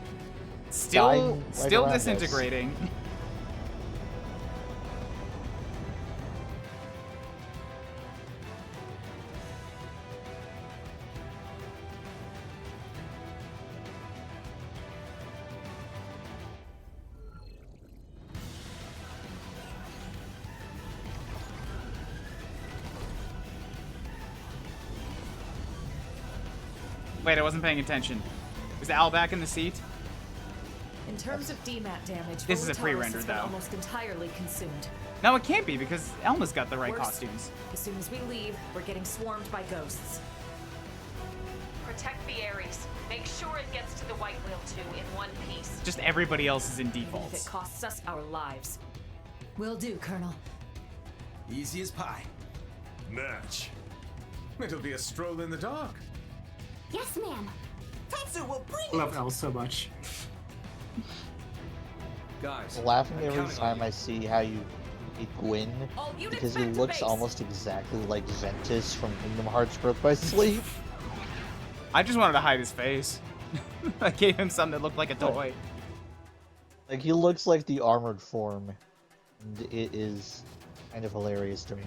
Still dying right around us. disintegrating. Wait, I wasn't paying attention. Is Al back in the seat? In terms of DMAT damage, This is a Volatalis pre-rendered, has been though. almost entirely consumed. No, it can't be because Elma's got the right Worse, costumes. As soon as we leave, we're getting swarmed by ghosts. Protect the Ares. Make sure it gets to the White Whale too in one piece. Just everybody else is in Even if defaults. it costs us our lives. Will do, Colonel. Easy as pie. Natch. It'll be a stroll in the dark. Yes, ma'am. Tatsu will bring I love Elle so much. Guys, Laughing I'm every counting on time you. I see how you beat Gwyn, All units because he back to looks base. almost exactly like Ventus from Kingdom Hearts Birth by Sleep. I just wanted to hide his face. I gave him something that looked like a toy. Like, he looks like the armored form, and it is kind of hilarious to me.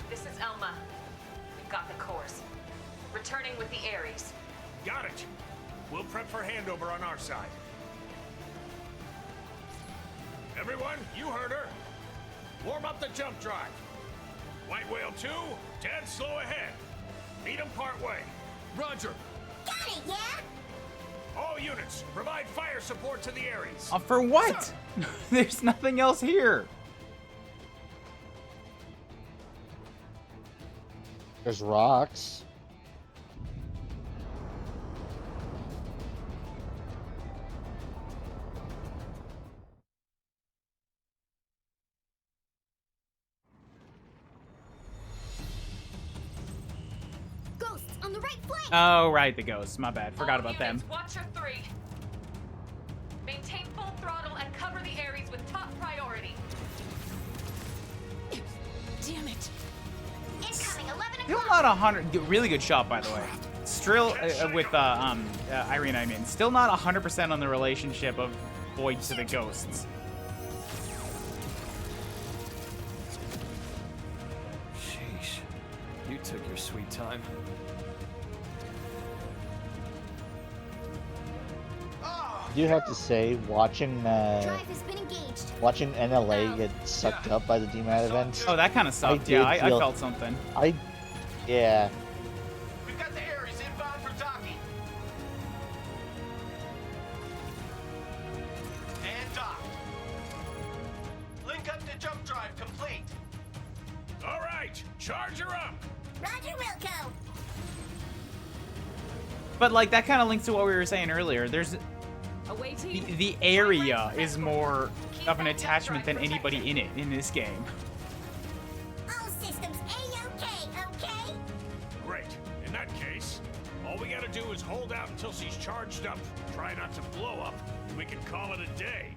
This is Elma. We've got the course. Returning with the Ares. Got it. We'll prep for handover on our side. Everyone, you heard her. Warm up the jump drive. White Whale 2, dead slow ahead. Meet him part way. Roger. Got it, yeah? All units, provide fire support to the Ares. For what? There's nothing else here. There's rocks. Ghosts on the right flank! Oh, right, the ghosts. My bad. Forgot about them. Watcher 3. Maintain full throttle and cover the Ares with top priority. Damn it. Incoming 11 Still not 100. Really good shot, by the way. Still with Irene, I mean, still not 100% on the relationship of Void to the ghosts. Sheesh. You took your sweet time. You have to say, watching Drive has been engaged. watching NLA get sucked up by the DMAT event. Oh, that kind of sucked. Yeah, I felt something. Yeah. We've got the Ares inbound for docking. And docked. Link up to jump drive complete. All right, charge her up. Roger, Wilco. But like that kind of links to what we were saying earlier. There's the area is more of an attachment than anybody in it in this game. All systems A-OK, okay? Great. In that case, all we gotta do is hold out until she's charged up, try not to blow up, and we can call it a day.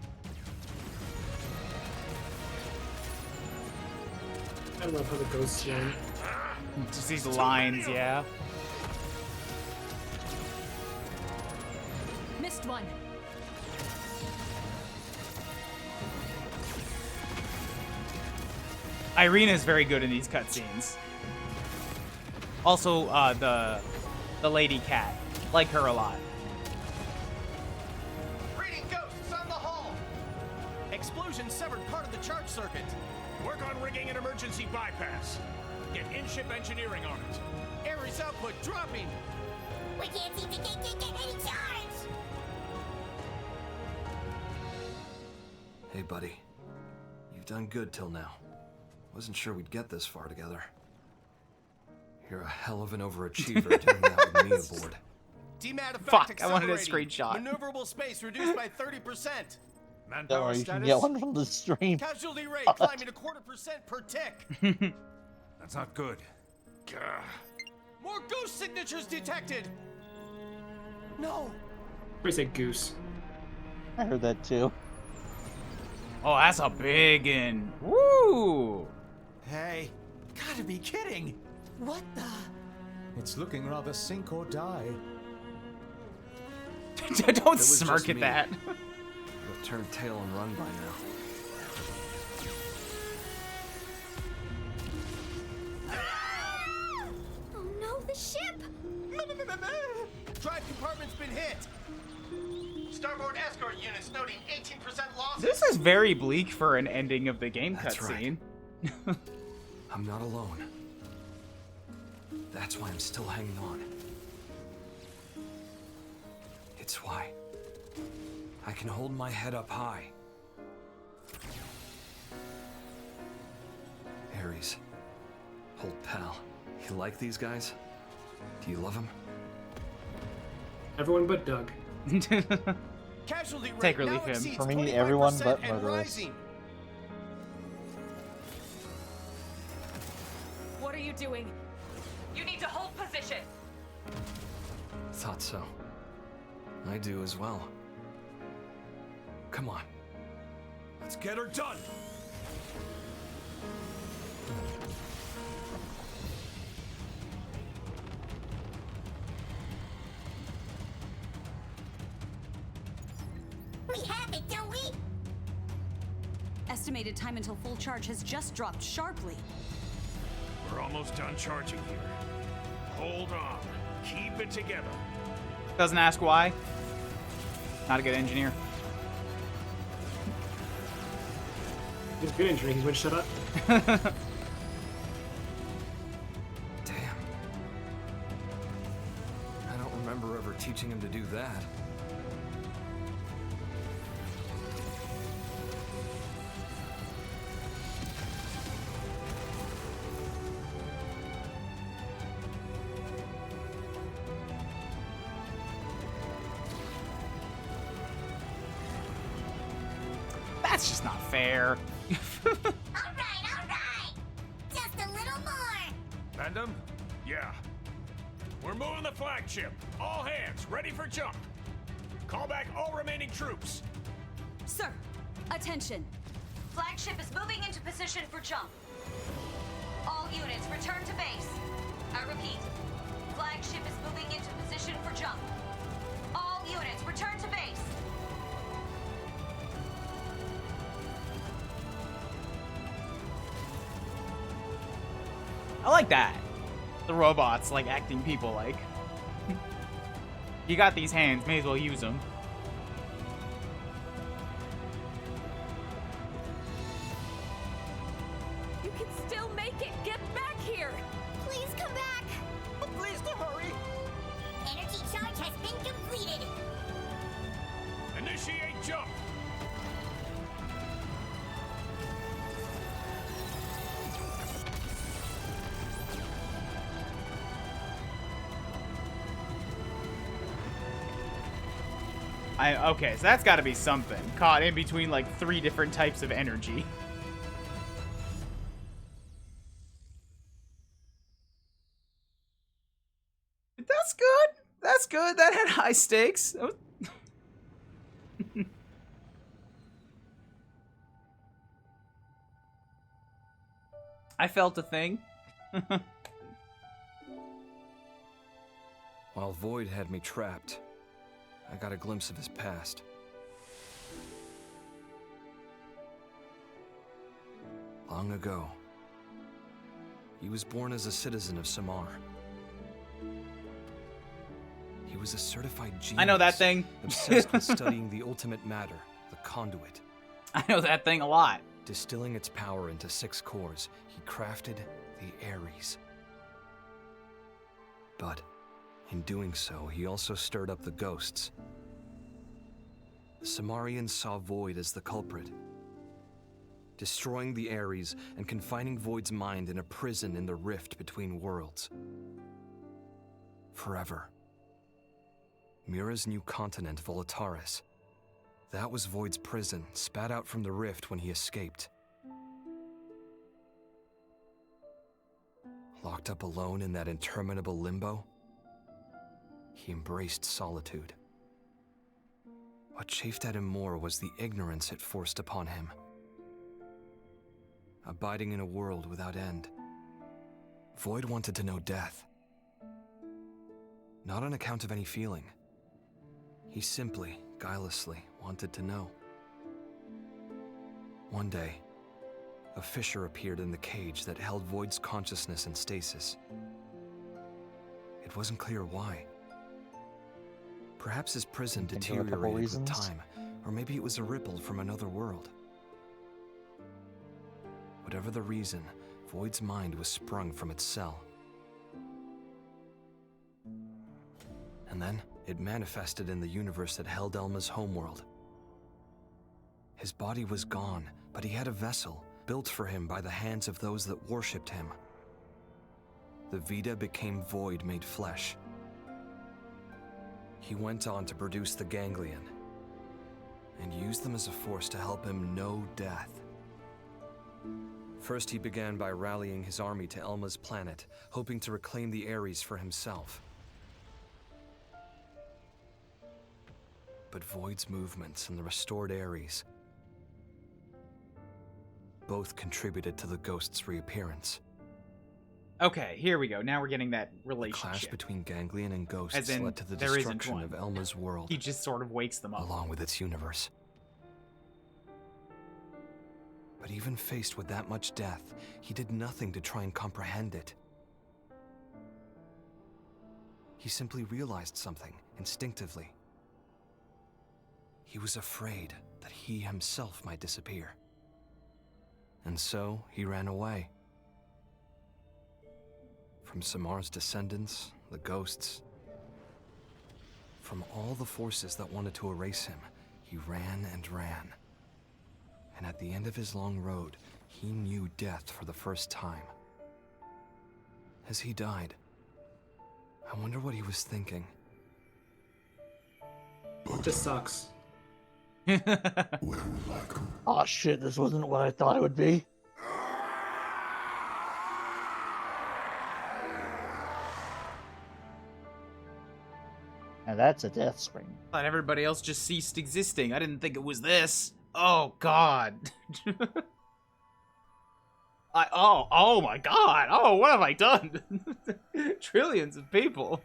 I love how the ghosts run. Just these lines, yeah. Missed one. Irina is very good in these cutscenes. Also, the lady cat, like her a lot. Reading ghosts on the hull. Explosion severed part of the charge circuit. Work on rigging an emergency bypass. Get in-ship engineering on it. Ares output dropping. We can't seem to get any charge. Hey, buddy. You've done good till now. Wasn't sure we'd get this far together. You're a hell of an overachiever doing that with me aboard. DMAT effect Fuck, I wanted a accelerating. screenshot. Maneuverable space reduced by 30%. Don't worry, you can get one from the stream. Casualty rate climbing 0.25% per tick. That's not good. More ghost signatures detected. No. Where's that goose? I heard that too. Oh, that's a big one. Woo! Hey, gotta be kidding. What the? It's looking rather sink or die. Don't smirk at that. You'll turn tail and run by now. Oh no, the ship! Drive compartment's been hit. Starboard escort units noting 18% losses. This is very bleak for an ending of the game That's cutscene. I'm not alone. That's why I'm still hanging on. It's why I can hold my head up high. Ares, old pal, you like these guys? Do you love them? Everyone but Doug. Casualty rate Take or now leave him. exceeds For me, everyone 25% but and murderous. rising. What are you doing? You need to hold position. Thought so. I do as well. Come on. Let's get her done. We have it, don't we? Estimated time until full charge has just dropped sharply. We're almost done charging here. Hold on. Keep it together. Doesn't ask why. Not a good engineer. He's good injury. He's been shut up. Damn. I don't remember ever teaching him to do that. That's just not fair. Alright. Just a little more. Bendham? Yeah. We're moving the flagship. All hands, ready for jump. Call back all remaining troops. Sir, attention. Flagship is moving into position for jump. All units, return to base. I repeat, flagship is moving into position for jump. All units, return to base. I like that. The robots, like, acting people-like. You got these hands, may as well use them. You can still make it! Get back here! Please come back! Please to hurry! Energy charge has been completed. Initiate jump. Okay, so that's gotta be something. Caught in between, like, 3 different types of energy. That's good. That's good. That had high stakes. I felt a thing. While Void had me trapped, I got a glimpse of his past. Long ago, he was born as a citizen of Samar. He was a certified genius. I know that thing. Obsessed with studying the ultimate matter, the conduit. I know that thing a lot. Distilling its power into 6 cores, he crafted the Ares. But in doing so, he also stirred up the ghosts. The Samarians saw Void as the culprit, destroying the Ares and confining Void's mind in a prison in the rift between worlds. Forever. Mira's new continent, Volataris. That was Void's prison, spat out from the rift when he escaped. Locked up alone in that interminable limbo, he embraced solitude. What chafed at him more was the ignorance it forced upon him. Abiding in a world without end, Void wanted to know death. Not on account of any feeling. He simply, guilelessly, wanted to know. One day, a fissure appeared in the cage that held Void's consciousness in stasis. It wasn't clear why. Perhaps his prison deteriorated with time, or maybe it was a ripple from another world. Whatever the reason, Void's mind was sprung from its cell. And then, it manifested in the universe that held Elma's homeworld. His body was gone, but he had a vessel, built for him by the hands of those that worshipped him. The Vita became Void made flesh. He went on to produce the ganglion, and used them as a force to help him know death. First, he began by rallying his army to Elma's planet, hoping to reclaim the Ares for himself. But Void's movements and the restored Ares both contributed to the ghost's reappearance. Okay, here we go. Now we're getting that The relationship. clash between Ganglion and Ghosts As in, led to the there isn't destruction one. of Elma's world. He just sort of wakes them up. Along with its universe. But even faced with that much death, he did nothing to try and comprehend it. He simply realized something, instinctively. He was afraid that he himself might disappear. And so he ran away. From Samar's descendants, the ghosts. From all the forces that wanted to erase him, he ran and ran. And at the end of his long road, he knew death for the first time. As he died, I wonder what he was thinking. This sucks. Oh shit, this wasn't what I thought it would be. And that's a death screen. Thought everybody else just ceased existing. I didn't think it was this. Oh god. Oh my god. Oh, what have I done? Trillions of people.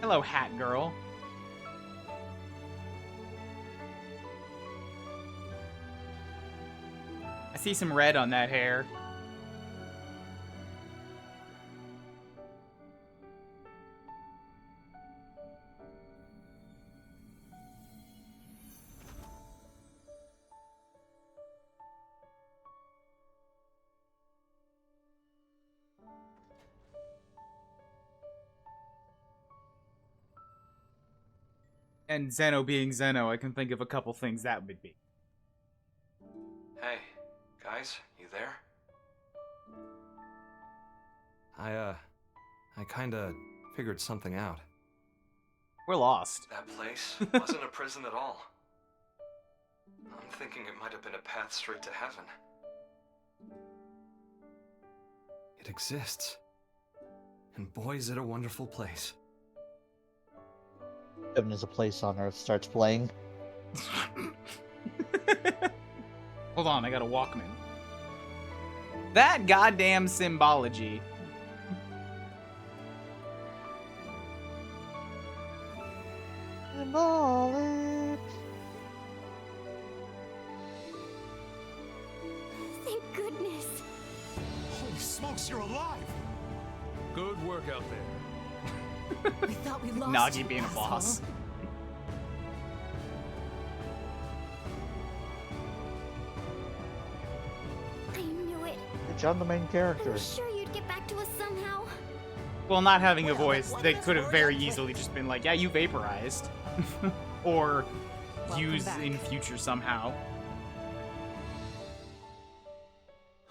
Hello, Hat Girl. I see some red on that hair. And Zeno being Zeno, I can think of a couple things that would be. Hey, guys, you there? I kinda figured something out. We're lost. That place wasn't a prison at all. I'm thinking it might have been a path straight to heaven. It exists. And boy, is it a wonderful place. Heaven is a place on Earth starts playing. Hold on, I got a Walkman. That goddamn symbology. Symbolic. Thank goodness. Holy smokes, you're alive! Good work out there. We thought we lost Nagi you, being a asshole. boss. I knew it. Good job, the main I character. was sure you'd get back to us somehow. Well, not having a voice, they could have very easily just been like, yeah, you vaporized. Or used in future somehow.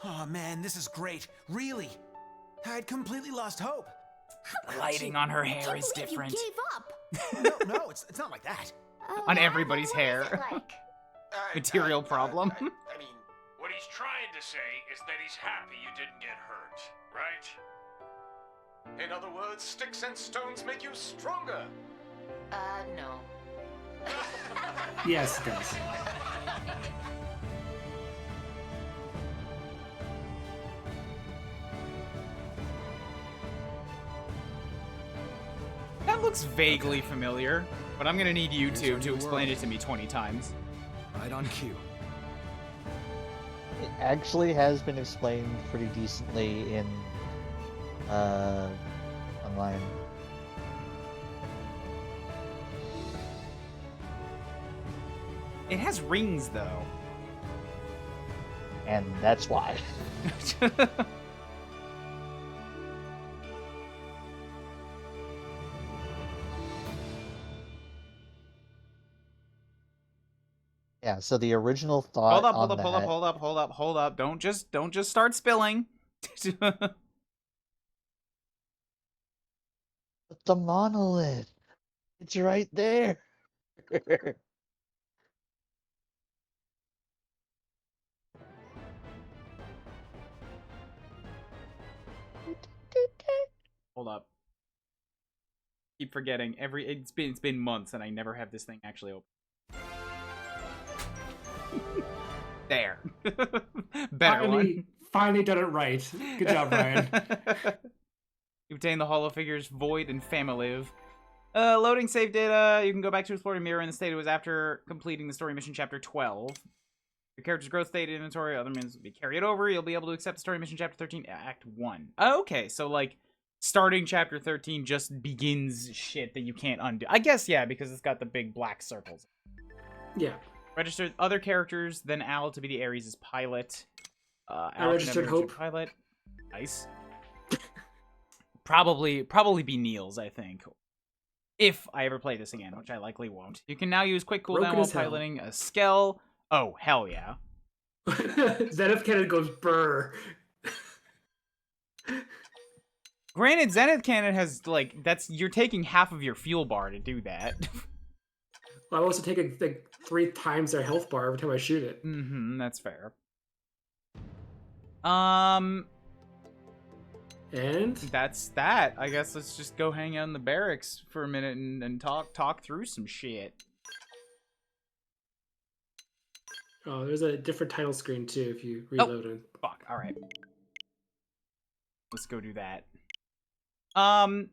Oh man, this is great. Really. I'd completely lost hope. The lighting on her hair is different. You gave up. No, it's not like that. On everybody's hair. Material problem. I mean, what he's trying to say is that he's happy you didn't get hurt, right? In other words, sticks and stones make you stronger. No. Yes, it does. That looks vaguely familiar, but I'm gonna need you two to explain it to me 20 times. Right on cue. It actually has been explained pretty decently in online. It has rings, though. And that's why. Yeah, so the original thought Hold up, on hold up, hold up, that- hold up, hold up, hold up. Don't just start spilling. The monolith. It's right there. Hold up. Keep forgetting. It's been months and I never have this thing actually open. There. Better one. Finally done it right. Good job, Brian. You obtain the Holo Figures Void and Familive. Loading save data. You can go back to explore the mirror in the state it was after completing the story mission chapter 12. Your character's growth state inventory, other means will be carried over. You'll be able to accept the story mission chapter 13, Act 1. Oh, okay, so like starting chapter 13 just begins shit that you can't undo. I guess, yeah, because it's got the big black circles. Yeah. Registered other characters than Al to be the Ares' pilot. I registered Hope. Pilot. Nice. Probably be Niels, I think. If I ever play this again, which I likely won't. You can now use quick cooldown while piloting a Skell. Oh, hell yeah. Zenith Cannon goes brr. Granted, Zenith Cannon has, like, you're taking half of your fuel bar to do that. Well, I'm also taking, like, 3 times their health bar every time I shoot it. Mm-hmm, that's fair. And? That's that. I guess let's just go hang out in the barracks for a minute and talk through some shit. Oh, there's a different title screen, too, if you reload it. Fuck, alright. Let's go do that. I've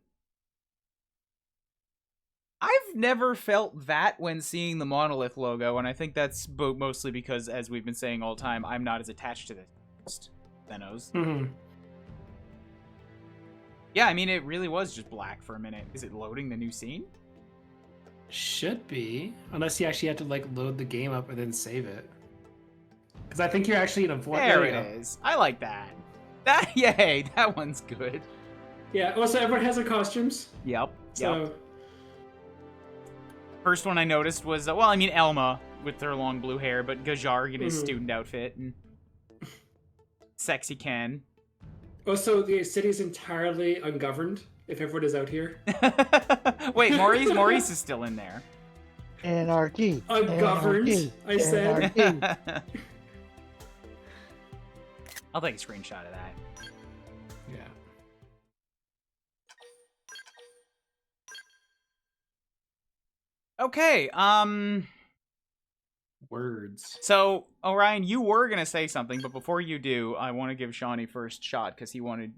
never felt that when seeing the Monolith logo, and I think that's mostly because, as we've been saying all the time, I'm not as attached to this Zenos. Mm-hmm. Yeah, I mean, it really was just black for a minute. Is it loading the new scene? Should be. Unless you actually have to, like, load the game up and then save it. Because I think you're actually in a void. There it is. I like that. Yay, that one's good. Yeah, also everyone has their costumes. Yep. So... First one I noticed was, well, I mean, Elma with her long blue hair, but Gajarg in his student outfit, and Sexy Ken. Also, the city is entirely ungoverned, if everyone is out here. Wait, Maurice is still in there. Anarchy. Ungoverned, Anarchy. I said. Anarchy. I'll take a screenshot of that. Yeah. Okay, Words. So, Orion, you were gonna say something, but before you do, I want to give Shawnee first shot, because he wanted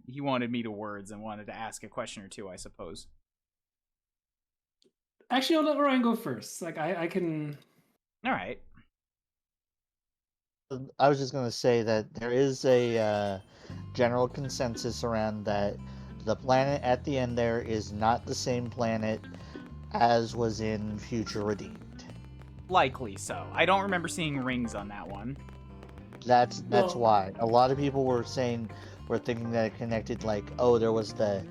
me to words and wanted to ask a question or two, I suppose. Actually, I'll let Orion go first. Like, I can... Alright. I was just going to say that there is a general consensus around that the planet at the end there is not the same planet as was in Future Redeemed. Likely so. I don't remember seeing rings on that one. That's why. A lot of people were thinking that it connected, like, oh, there was the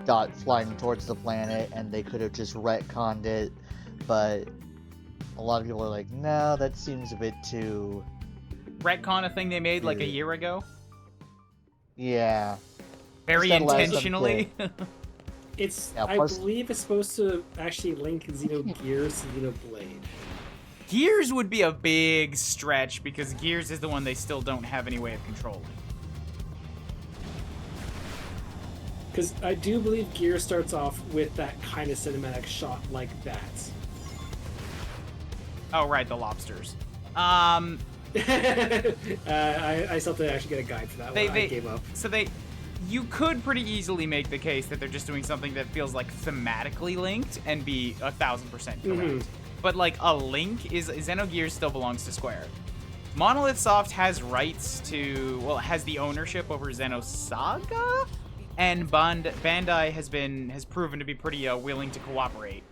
dot flying towards the planet and they could have just retconned it, but a lot of people are like, no, that seems a bit too... Retcon a thing they made like a year ago? Yeah. Very intentionally? It's, yeah, I believe it's supposed to actually link Xenogears to Xenoblade. Gears would be a big stretch, because Gears is the one they still don't have any way of controlling. Because I do believe Gears starts off with that kind of cinematic shot like that. Oh, right, the lobsters. I still have to actually get a guide for that one. I gave up. So you could pretty easily make the case that they're just doing something that feels like thematically linked and be 1,000% correct. Mm-hmm. But like a link is Xenogears still belongs to Square. Monolith Soft has rights to, well, it has the ownership over Xenosaga, and Bandai has proven to be pretty willing to cooperate,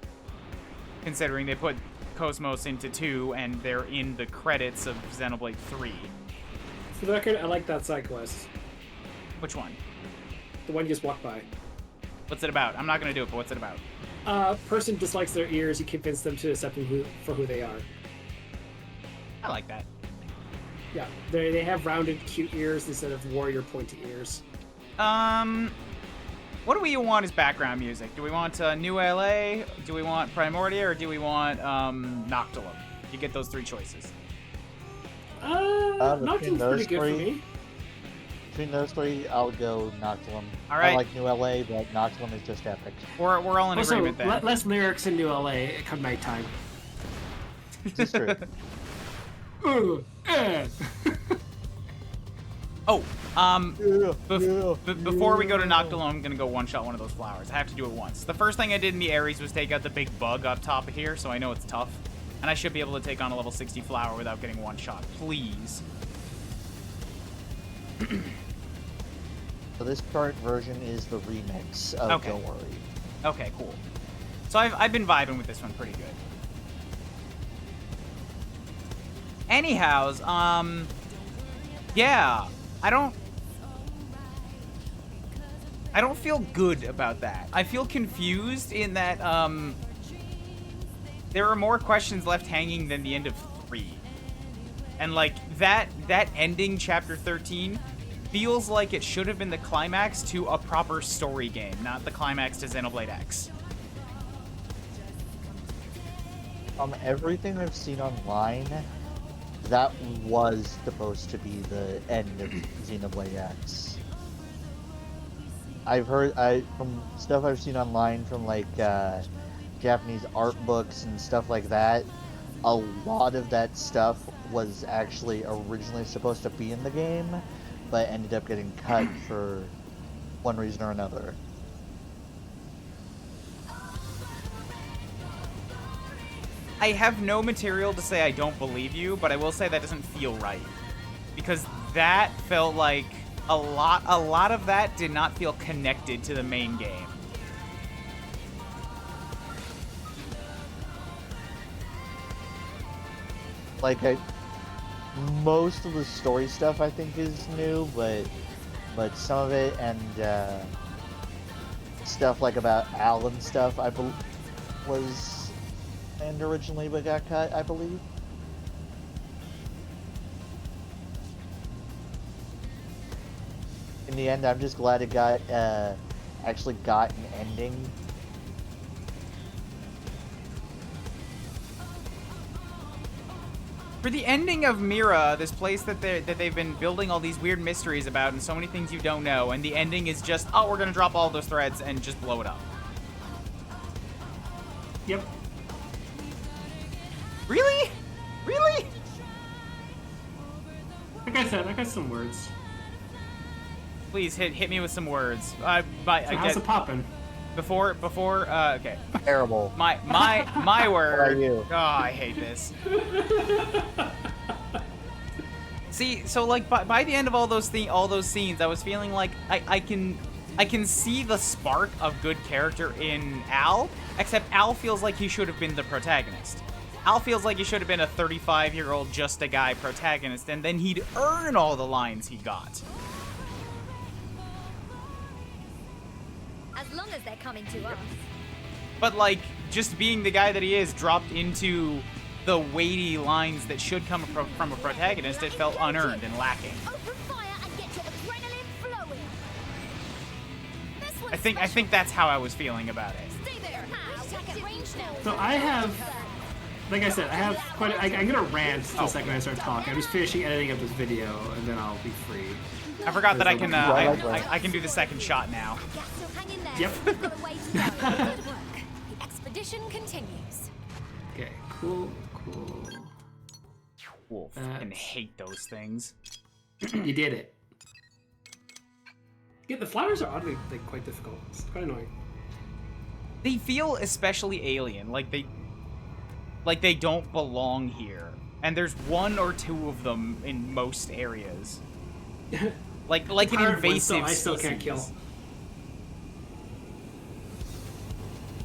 considering they put Cosmos into 2 and they're in the credits of Xenoblade 3. For the record, I like that side quest. Which one? The one you just walked by. What's it about? I'm not gonna do it, but what's it about? Person dislikes their ears, you convince them to accept them for who they are. I like that. Yeah, they have rounded, cute ears instead of warrior pointy ears. What do we want as background music? Do we want New LA? Do we want Primordia? Or do we want Noctilum? You get those 3 choices. Noctilum's pretty good for me. Between those 3, I'll go Noctilum. All right. I like New LA, but Noctilum is just epic. We're all in agreement then. Less lyrics in New LA come nighttime. This is true. Before we go to Noctilum, I'm gonna go one-shot one of those flowers. I have to do it once. The first thing I did in the Ares was take out the big bug up top of here, so I know it's tough. And I should be able to take on a level 60 flower without getting one shot. Please. So this current version is the remix of Okay. Don't Worry. Okay, cool. So I've been vibing with this one pretty good. Anyhows, yeah, I don't feel good about that. I feel confused in that, there are more questions left hanging than the end of 3. And, like, that ending, Chapter 13, feels like it should have been the climax to a proper story game, not the climax to Xenoblade X. Everything I've seen online, that was supposed to be the end of Xenoblade X. I've heard, from stuff I've seen online from, like, Japanese art books and stuff like that, a lot of that stuff was actually originally supposed to be in the game, but ended up getting cut for one reason or another. I have no material to say I don't believe you, but I will say that doesn't feel right. Because that felt like a lot of that did not feel connected to the main game. Like, most of the story stuff I think is new, but some of it and stuff like about Al and stuff I believe was and originally but got cut, I believe. In the end, I'm just glad it got actually got an ending. For the ending of Mira, this place that they've been building all these weird mysteries about and so many things you don't know, and the ending is just, oh, we're gonna drop all those threads and just blow it up. Yep. Really? Really? Like I said, I got some words. Please hit me with some words. So how's it poppin'? Before, okay. Terrible. My word. How are you? Oh, I hate this. See, so like by the end of all those scenes, I was feeling like I can see the spark of good character in Al, except Al feels like he should have been the protagonist. Al feels like he should have been a 35-year-old just a guy protagonist, and then he'd earn all the lines he got. As long as they're coming to us. But like, just being the guy that he is dropped into the weighty lines that should come from a protagonist, it felt unearned and lacking. Open fire and get your adrenaline flowing. I think that's how I was feeling about it. Stay there. Second range now. So I have, like I said, I have quite. I'm gonna rant the second I start talking. I'm just finishing editing up this video, and then I'll be free. I forgot that I can I can do the second shot now. Yep. Good work. The expedition continues. Okay. Cool. Wolf. I hate those things. You did it. Yeah, the flowers are oddly quite difficult. It's quite annoying. They feel especially alien, like they don't belong here. And there's one or two of them in most areas. like an invasive I still can't kill.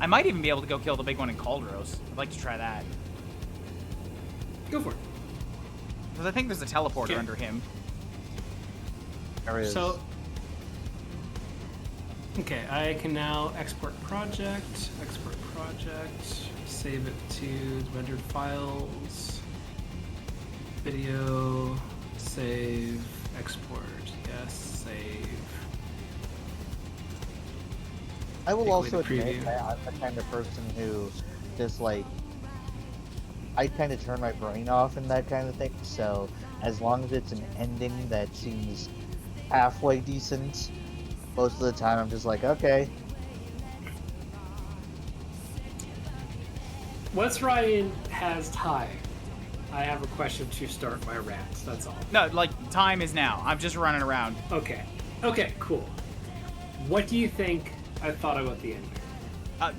I might even be able to go kill the big one in Caldros. I'd like to try that. Go for it. Because I think there's a teleporter under him. There is. So, okay, I can now export project, save it to rendered files, video, save, export, yes, save. I will Take away also the admit preview. that I'm the kind of person who just like, I kind of turn my brain off and that kind of thing, so as long as it's an ending that seems halfway decent, most of the time I'm just like, okay. Once Ryan has time, I have a question to start my rants, that's all. No, like, time is now. I'm just running around. Okay, cool. What do you think I thought about the ending?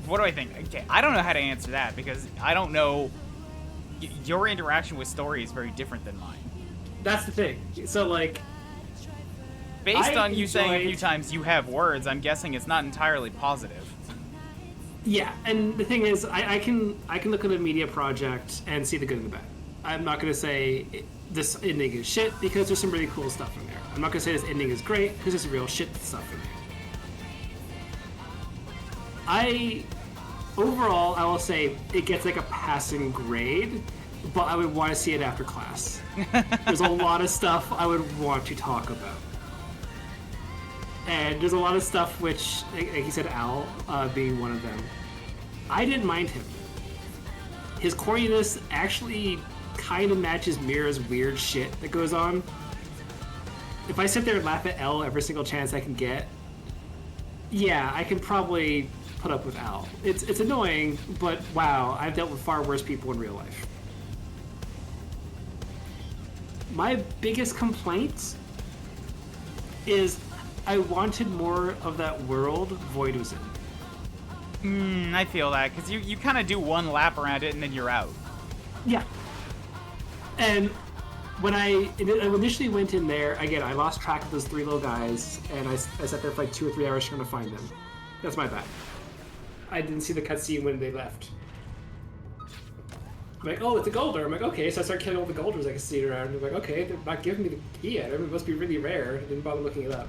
What do I think? Okay, I don't know how to answer that because I don't know your interaction with story is very different than mine. That's the thing. So, like... Based on you saying a few times you have words, I'm guessing it's not entirely positive. Yeah, and the thing is, I can look at a media project and see the good and the bad. I'm not going to say this ending is shit because there's some really cool stuff in there. I'm not going to say this ending is great because there's some real shit stuff in there. Overall, I will say it gets like a passing grade, but I would want to see it after class. There's a lot of stuff I would want to talk about. And there's a lot of stuff which, like you said, Al being one of them, I didn't mind him. His corniness actually kind of matches Mira's weird shit that goes on. If I sit there and laugh at L every single chance I can get, yeah, I can probably put up with Al. It's annoying, but wow, I've dealt with far worse people in real life. My biggest complaint is I wanted more of that world Void was in. I feel that, because you kind of do one lap around it and then you're out. Yeah. And when I initially went in there, again, I lost track of those 3 little guys, and I sat there for like 2 or 3 hours trying to find them. That's my bad. I didn't see the cutscene when they left. I'm like, oh, it's a Golder. I'm like, okay, so I start killing all the Golders I can see around. I'm like, okay, they're not giving me the key yet. It must be really rare. I didn't bother looking it up.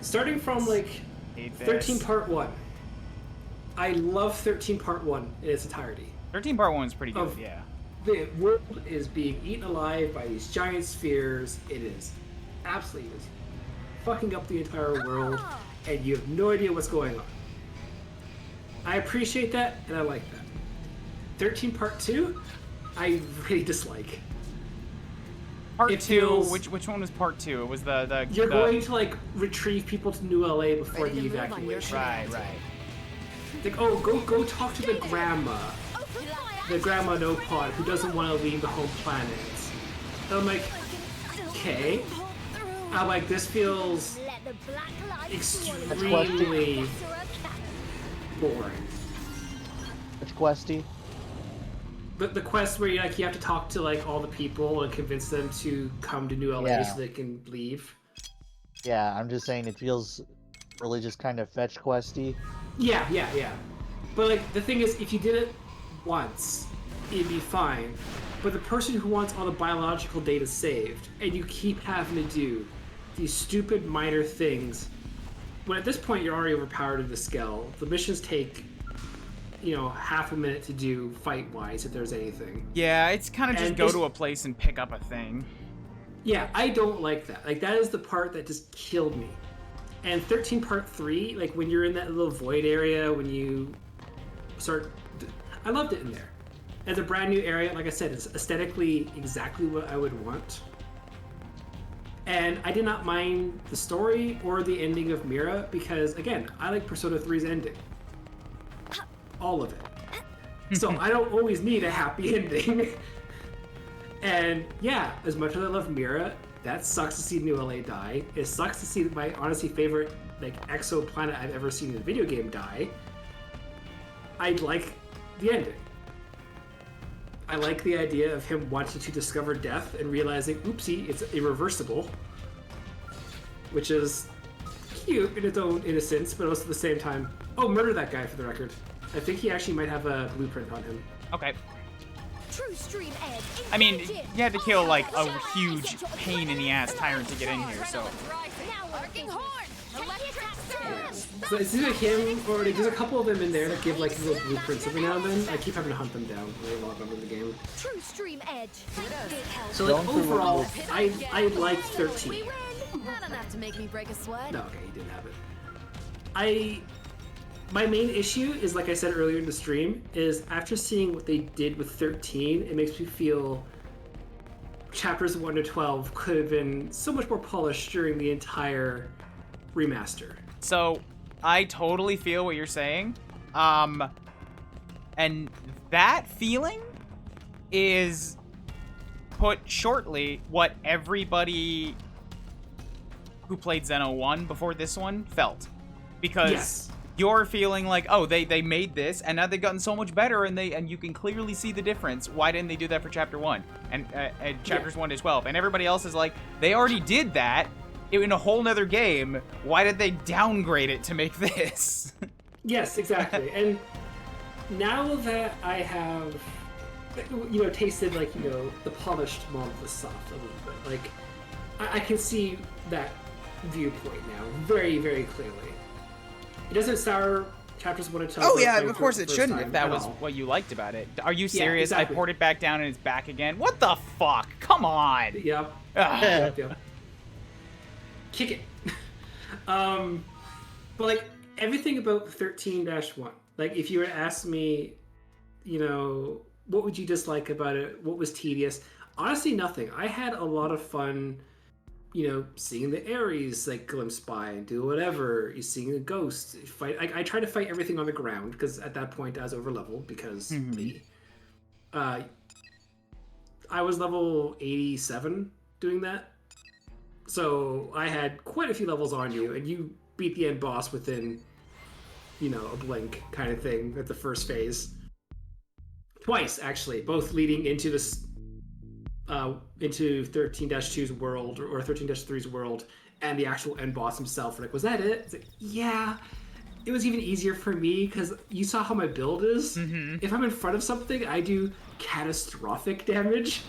Starting from like 13 Part 1. I love 13 Part 1 in its entirety. 13 Part 1 is pretty good, yeah. The world is being eaten alive by these giant spheres. It is absolutely fucking up the entire world, and you have no idea what's going on. I appreciate that, and I like that. 13 Part 2, I really dislike. Part 2, which one was Part 2? It was the You're going to like retrieve people to New LA before the evacuation. Right. Like, oh, go talk to the grandma no pod who doesn't want to leave the home planet. And I'm like, okay. I'm like, this feels extremely boring. It's questy. The quest where you have to talk to like all the people and convince them to come to New LA so they can leave. Yeah, I'm just saying it feels really just kind of fetch questy. Yeah. But like the thing is, if you did it once, it'd be fine. But the person who wants all the biological data saved, and you keep having to do these stupid minor things, when at this point you're already overpowered in the scale, the missions take, half a minute to do fight-wise, if there's anything. Yeah, it's kind of just go to a place and pick up a thing. Yeah, I don't like that. Like, that is the part that just killed me. And 13 Part 3, like, when you're in that little void area, when you start... I loved it in there. As a brand new area, like I said, it's aesthetically exactly what I would want. And I did not mind the story or the ending of Mira, because, again, I like Persona 3's ending. All of it. So I don't always need a happy ending. And yeah, as much as I love Mira, that sucks to see New LA die. It sucks to see my honestly favorite exoplanet I've ever seen in a video game die. I like the ending. I like the idea of him wanting to discover death and realizing, oopsie, it's irreversible. Which is cute in its own innocence, but also at the same time, oh, murder that guy for the record. I think he actually might have a blueprint on him. Okay. True stream edge. I mean, you had to kill like a huge pain in the ass tyrant to get in here, so. So it's either him or there's a couple of them in there that give like little blueprints every now and then. I keep having to hunt them down really while I'm in the game. True stream edge. So like overall, I liked 13. Not enough to make me break a sweat. No, okay, he didn't have it. My main issue is, like I said earlier in the stream, is after seeing what they did with 13, it makes me feel chapters 1 to 12 could have been so much more polished during the entire remaster. So, I totally feel what you're saying. And that feeling is, put shortly, what everybody who played Xeno 1 before this one felt. Because you're feeling like, oh, they made this, and now they've gotten so much better, and you can clearly see the difference. Why didn't they do that for Chapter 1 and Chapters 1 to 12? And everybody else is like, they already did that in a whole nother game. Why did they downgrade it to make this? Yes, exactly. And now that I have, tasted, the polished Monolith soft a little bit, I can see that viewpoint now very, very clearly. It doesn't sour Chapters 1 and 2. Oh yeah, of course it shouldn't if that was what you liked about it. Are you serious? Yeah, exactly. I poured it back down and it's back again. What the fuck? Come on. Yep. Yep. Kick it. But everything about 13-1. If you were to ask me, what would you dislike about it? What was tedious? Honestly, nothing. I had a lot of fun, seeing the Ares glimpse by and do whatever. You seeing a ghost fight. I tried to fight everything on the ground because at that point I was over leveled because me. I was level 87 doing that. So I had quite a few levels on you, and you beat the end boss within, a blink kind of thing at the first phase. Twice, actually, both leading into this, into 13-2's world, or 13-3's world, and the actual end boss himself. Was that it? It's yeah. It was even easier for me, because you saw how my build is. Mm-hmm. If I'm in front of something, I do catastrophic damage.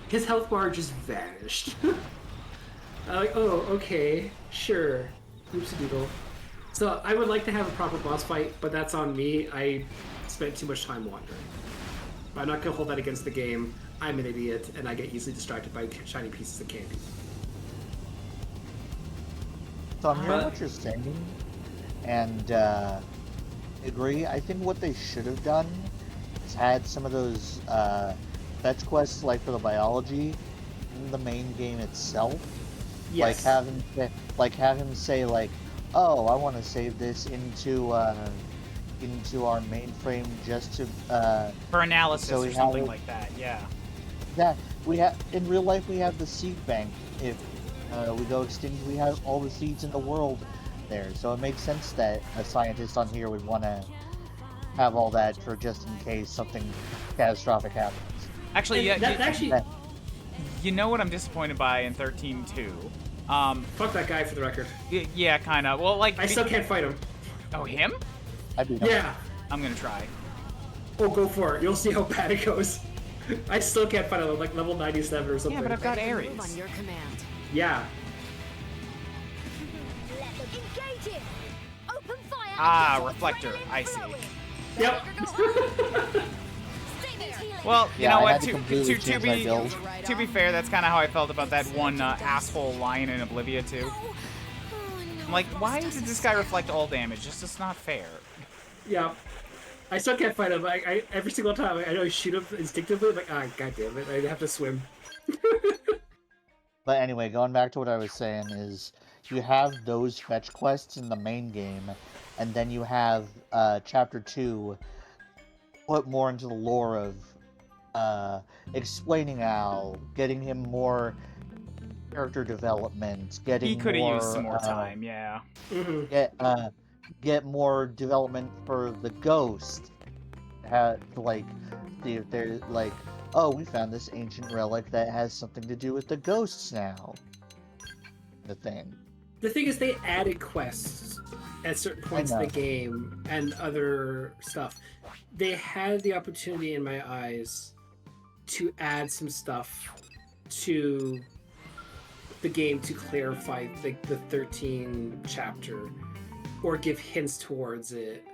His health bar just vanished. I'm oh, okay, sure. Oopsie-doodle. So I would like to have a proper boss fight, but that's on me. I spent too much time wandering. I'm not going to hold that against the game. I'm an idiot, and I get easily distracted by shiny pieces of candy. So I'm hearing what you're saying, and agree. I think what they should have done is had some of those fetch quests, for the biology, in the main game itself. Yes. Have him say oh, I want to save this into our mainframe just to for analysis so or something like that. Yeah. Yeah, we have in real life we have the seed bank. If we go extinct, we have all the seeds in the world there. So it makes sense that a scientist on here would want to have all that for just in case something catastrophic happens. Actually, you know what I'm disappointed by in 13-2? Fuck that guy for the record. Yeah, kind of. Well, I still can't fight him. Oh, him? I do. Yeah. I'm gonna try. Oh, go for it. You'll see how bad it goes. I still can't fight him, level 97 or something. Yeah, but I've got Ares. On your command. Yeah. Engage it. Open fire. Ah, reflector. I see. Yep. Well, you know what? To be fair, that's kind of how I felt about that one asshole lion in Oblivia too. I'm like, why did this guy reflect all damage? It's not fair. Yeah. I still can't fight him. I every single time I know I shoot him instinctively. I'm like, god damn it, I have to swim. But anyway, going back to what I was saying is, you have those fetch quests in the main game, and then you have Chapter 2 put more into the lore of explaining Al, getting him more character development, getting he could have more, used some more time, yeah. Get more development for the ghost. They're oh, we found this ancient relic that has something to do with the ghosts now. The thing is, they added quests at certain points in the game and other stuff. They had the opportunity, in my eyes, to add some stuff to the game to clarify the 13 chapter, or give hints towards it.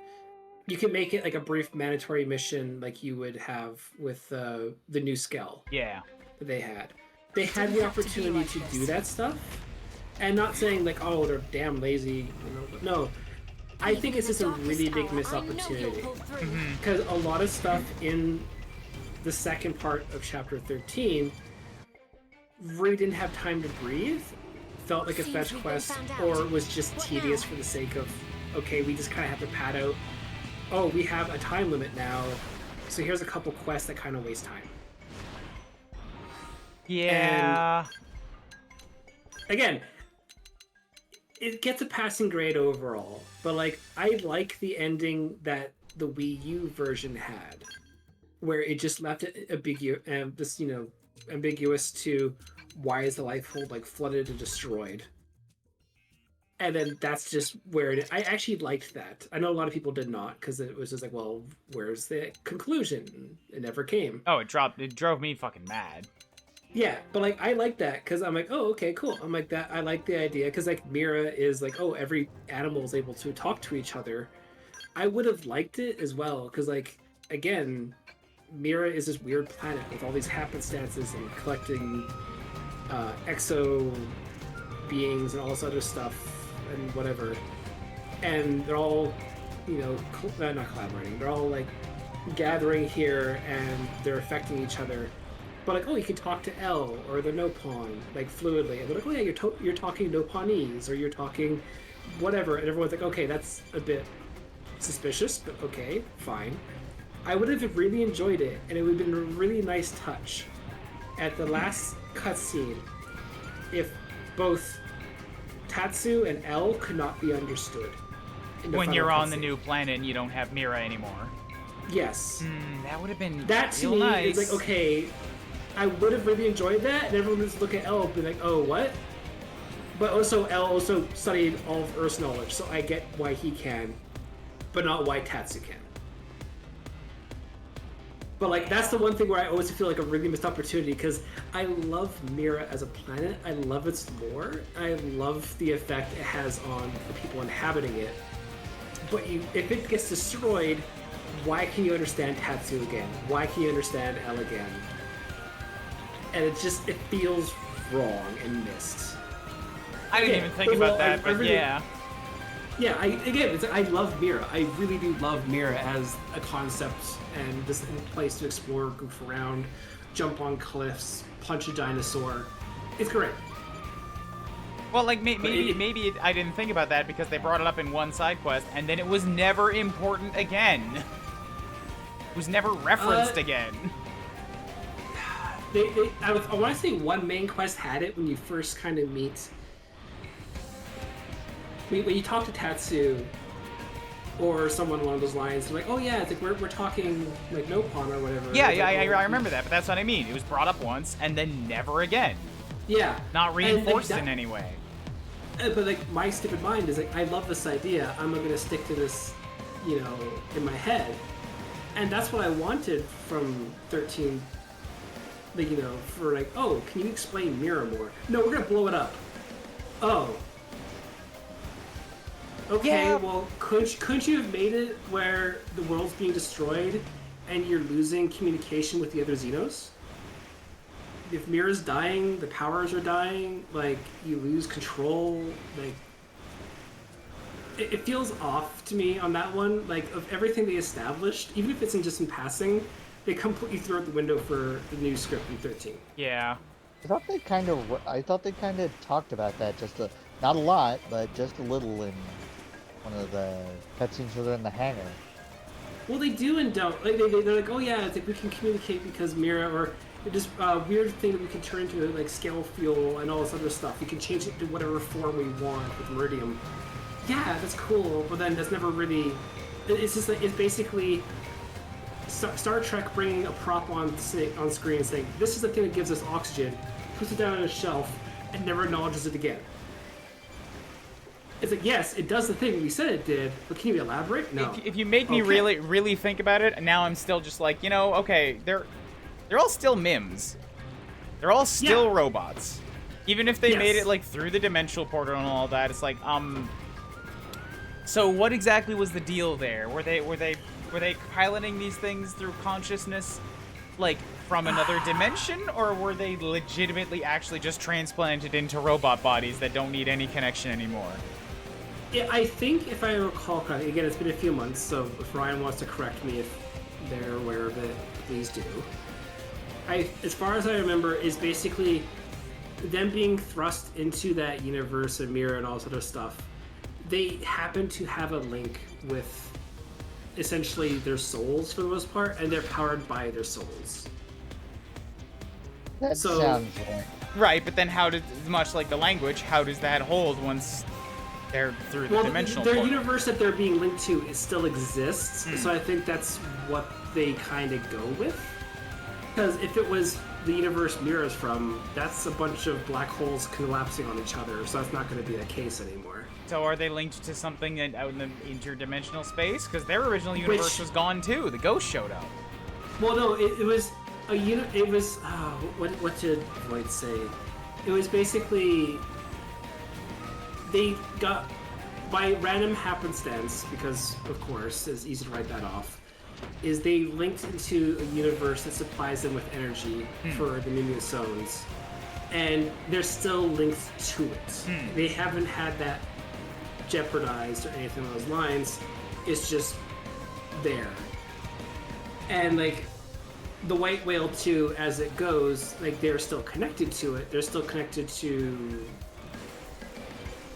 You can make it a brief mandatory mission like you would have with the new Skell. Yeah. That they had. They had the opportunity to do that stuff, and not saying oh, they're damn lazy. No, I think it's just a really big missed opportunity, because a lot of stuff in the second part of Chapter 13 really didn't have time to breathe. Felt like a fetch quest, or was just tedious for the sake of, okay, we just kind of have to pad out, oh, we have a time limit now, so here's a couple quests that kind of waste time. Yeah. And again, it gets a passing grade overall, but like I like the ending that the Wii U version had, where it just left it ambiguous to why is the life hold like flooded and destroyed, and then that's just where I actually liked that. I know a lot of people did not because it was just like, well, where's the conclusion? It never came. Oh, it drove me fucking mad. Yeah, but like I like that because I'm like, oh, okay, cool. I'm like that. I like the idea because like Mira is like, oh, every animal is able to talk to each other. I would have liked it as well because like again, Mira is this weird planet with all these happenstances and collecting exo beings and all this other stuff and whatever, and they're all, you know, not collaborating. They're all like gathering here and they're affecting each other. But like, oh, you can talk to L or the Nopon like fluidly, and they're like, oh yeah, you're talking Noponese or you're talking whatever, and everyone's like, okay, that's a bit suspicious, but okay, fine. I would have really enjoyed it, and it would have been a really nice touch at the last cutscene if both Tatsu and L could not be understood. When you're on the new planet and you don't have Mira anymore. Yes. That would have been that to real me nice. is like, okay, I would have really enjoyed that, and everyone would just look at L and be like, oh, what? But also, L also studied all of Earth's knowledge, so I get why he can, but not why Tatsu can. But like, that's the one thing where I always feel like a really missed opportunity, because I love Mira as a planet, I love its lore, I love the effect it has on the people inhabiting it. But if it gets destroyed, why can you understand Tatsu again? Why can you understand L again? And it feels wrong and missed. I didn't even think about that, but yeah. Yeah, I love Mira. I really do love Mira as a concept and this place to explore, goof around, jump on cliffs, punch a dinosaur. It's great. Well, like, maybe I didn't think about that because they brought it up in one side quest, and then it was never important again. It was never referenced again. I want to say one main quest had it when you first kind of meet. When you talk to Tatsu or someone along those lines, they're like, oh yeah, it's like we're talking like Nopon or whatever. Yeah, I remember that, but that's what I mean. It was brought up once and then never again. Yeah. Not reinforced in any way. But like my stupid mind is like, I love this idea. I'm not gonna stick to this, you know, in my head, and that's what I wanted from 13. Like, you know, for like, oh, can you explain Mira more? No, we're gonna blow it up. Oh. Okay, yeah. Well, couldn't you have made it where the world's being destroyed and you're losing communication with the other Xenos? If Mira's dying, the powers are dying, like, you lose control, like... It feels off to me on that one, like, of everything they established, even if it's just in passing, they completely threw out the window for the new script in 13. Yeah. I thought they kind of talked about that not a lot, but just a little in one of the cutscenes where they're in the hangar. Well, they do and don't. Like they're like, oh yeah, it's like we can communicate because Mira, or this weird thing that we can turn into like scale fuel and all this other stuff. We can change it to whatever form we want with Meridium. Yeah, that's cool, but then that's never really. It's just like it's basically Star Trek bringing a prop on screen and saying, this is the thing that gives us oxygen, puts it down on a shelf, and never acknowledges it again. It's like, yes, it does the thing we said it did, but can you elaborate? No. If you make me really think about it, now I'm still just like, you know, okay, they're all still MIMs. They're all still robots. Even if they made it like through the dimensional portal and all that, it's like, so what exactly was the deal there? Were they piloting these things through consciousness, like, from another dimension? Or were they legitimately actually just transplanted into robot bodies that don't need any connection anymore? Yeah, I think, if I recall correctly, again, it's been a few months, so if Ryan wants to correct me if they're aware of it, please do. As far as I remember, is basically them being thrust into that universe of Mira and all sort of stuff. They happen to have a link with essentially their souls for the most part, and they're powered by their souls. That sounds right. Right, but then how does, much like the language, how does that hold once They're through the dimensional their portal. universe that they're being linked to still exists, so I think that's what they kind of go with. Because if it was the universe Mira's from, that's a bunch of black holes collapsing on each other, so that's not going to be the case anymore. So are they linked to something out in the interdimensional space? Because their original universe was gone too. The ghost showed up. Well, no, it was a It was what did Void say? It was basically they got by random happenstance, because of course it's easy to write that off. Is they linked into a universe that supplies them with energy for the Mimiu zones, and they're still linked to it. They haven't had that jeopardized or anything along those lines. It's just there. And like the White Whale 2, as it goes, like they're still connected to it. They're still connected to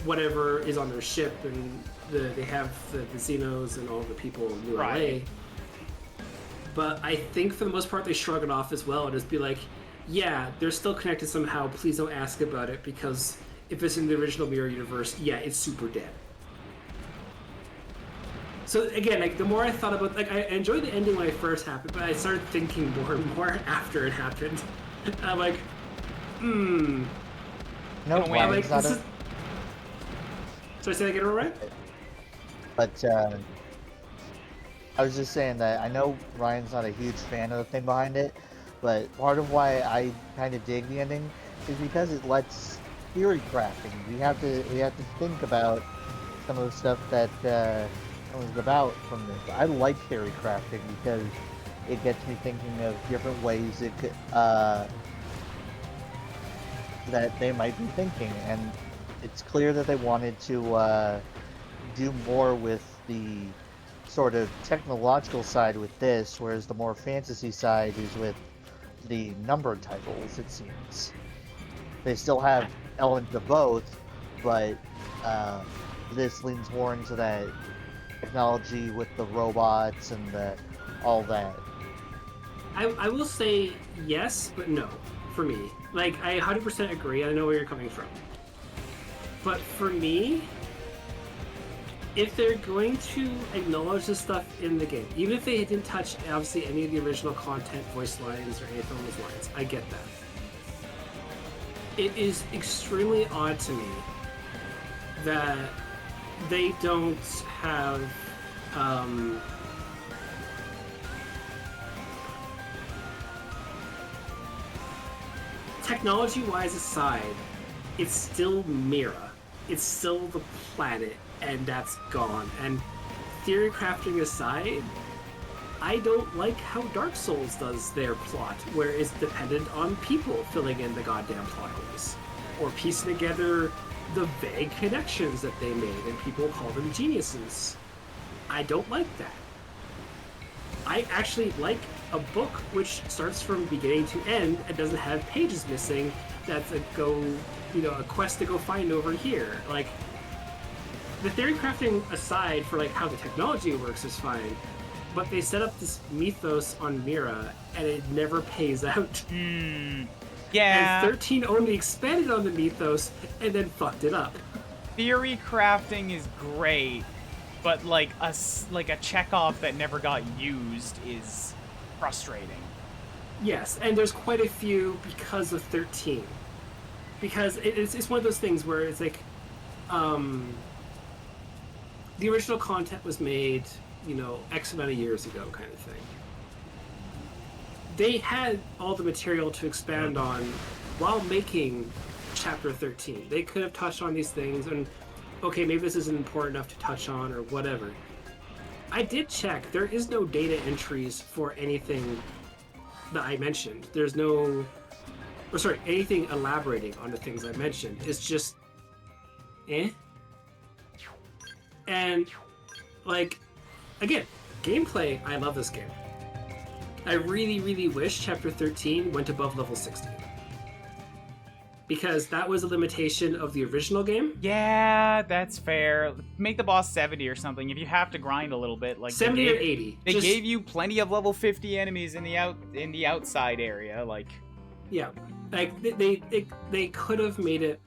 whatever is on their ship, and they have the Xenos and all the people in New LA. But I think for the most part they shrug it off as well and just be like, yeah, they're still connected somehow. Please don't ask about it, because if it's in the original Mirror universe, yeah, it's super dead. So again, like the more I thought about, like I enjoyed the ending when it first happened, but I started thinking more and more after it happened. And I'm like, No, I'm like, this is... Sorry, say that again, right? But I was just saying that I know Ryan's not a huge fan of the thing behind it, but part of why I kind of dig the ending is because it lets theory crafting. We have to think about some of the stuff that was about from this. I like theory crafting because it gets me thinking of different ways it could that they might be thinking, and it's clear that they wanted to do more with the sort of technological side with this, whereas the more fantasy side is with the numbered titles, it seems. They still have elements of both, but this leans more into that technology with the robots and all that. I will say yes, but no, for me. Like, I 100% agree, I know where you're coming from. But for me, if they're going to acknowledge the stuff in the game, even if they didn't touch, obviously, any of the original content, voice lines, or anything along those lines, I get that. It is extremely odd to me that they don't have technology-wise aside, it's still Mira. It's still the planet, and that's gone. And theory crafting aside, I don't like how Dark Souls does their plot, where it's dependent on people filling in the goddamn plot holes, or piecing together the vague connections that they made, and people call them geniuses. I don't like that. I actually like a book which starts from beginning to end and doesn't have pages missing. That's a quest to go find over here. Like, the theory crafting aside for like how the technology works is fine, but they set up this mythos on Mira and it never pays out. Yeah. And 13 only expanded on the mythos and then fucked it up. Theory crafting is great, but like a checkoff that never got used is frustrating. Yes, and there's quite a few because of 13. Because it's one of those things where it's like, the original content was made, X amount of years ago, kind of thing. They had all the material to expand on while making Chapter 13. They could have touched on these things, and okay, maybe this isn't important enough to touch on, or whatever. I did check. There is no data entries for anything that I mentioned. There's no... anything elaborating on the things I mentioned. It's just... And, like, again, gameplay, I love this game. I really, really wish Chapter 13 went above level 60. Because that was a limitation of the original game. Yeah, that's fair. Make the boss 70 or something. If you have to grind a little bit, like 70 or 80. They gave you plenty of level 50 enemies in the outside area, like. Yeah, like they could have made it.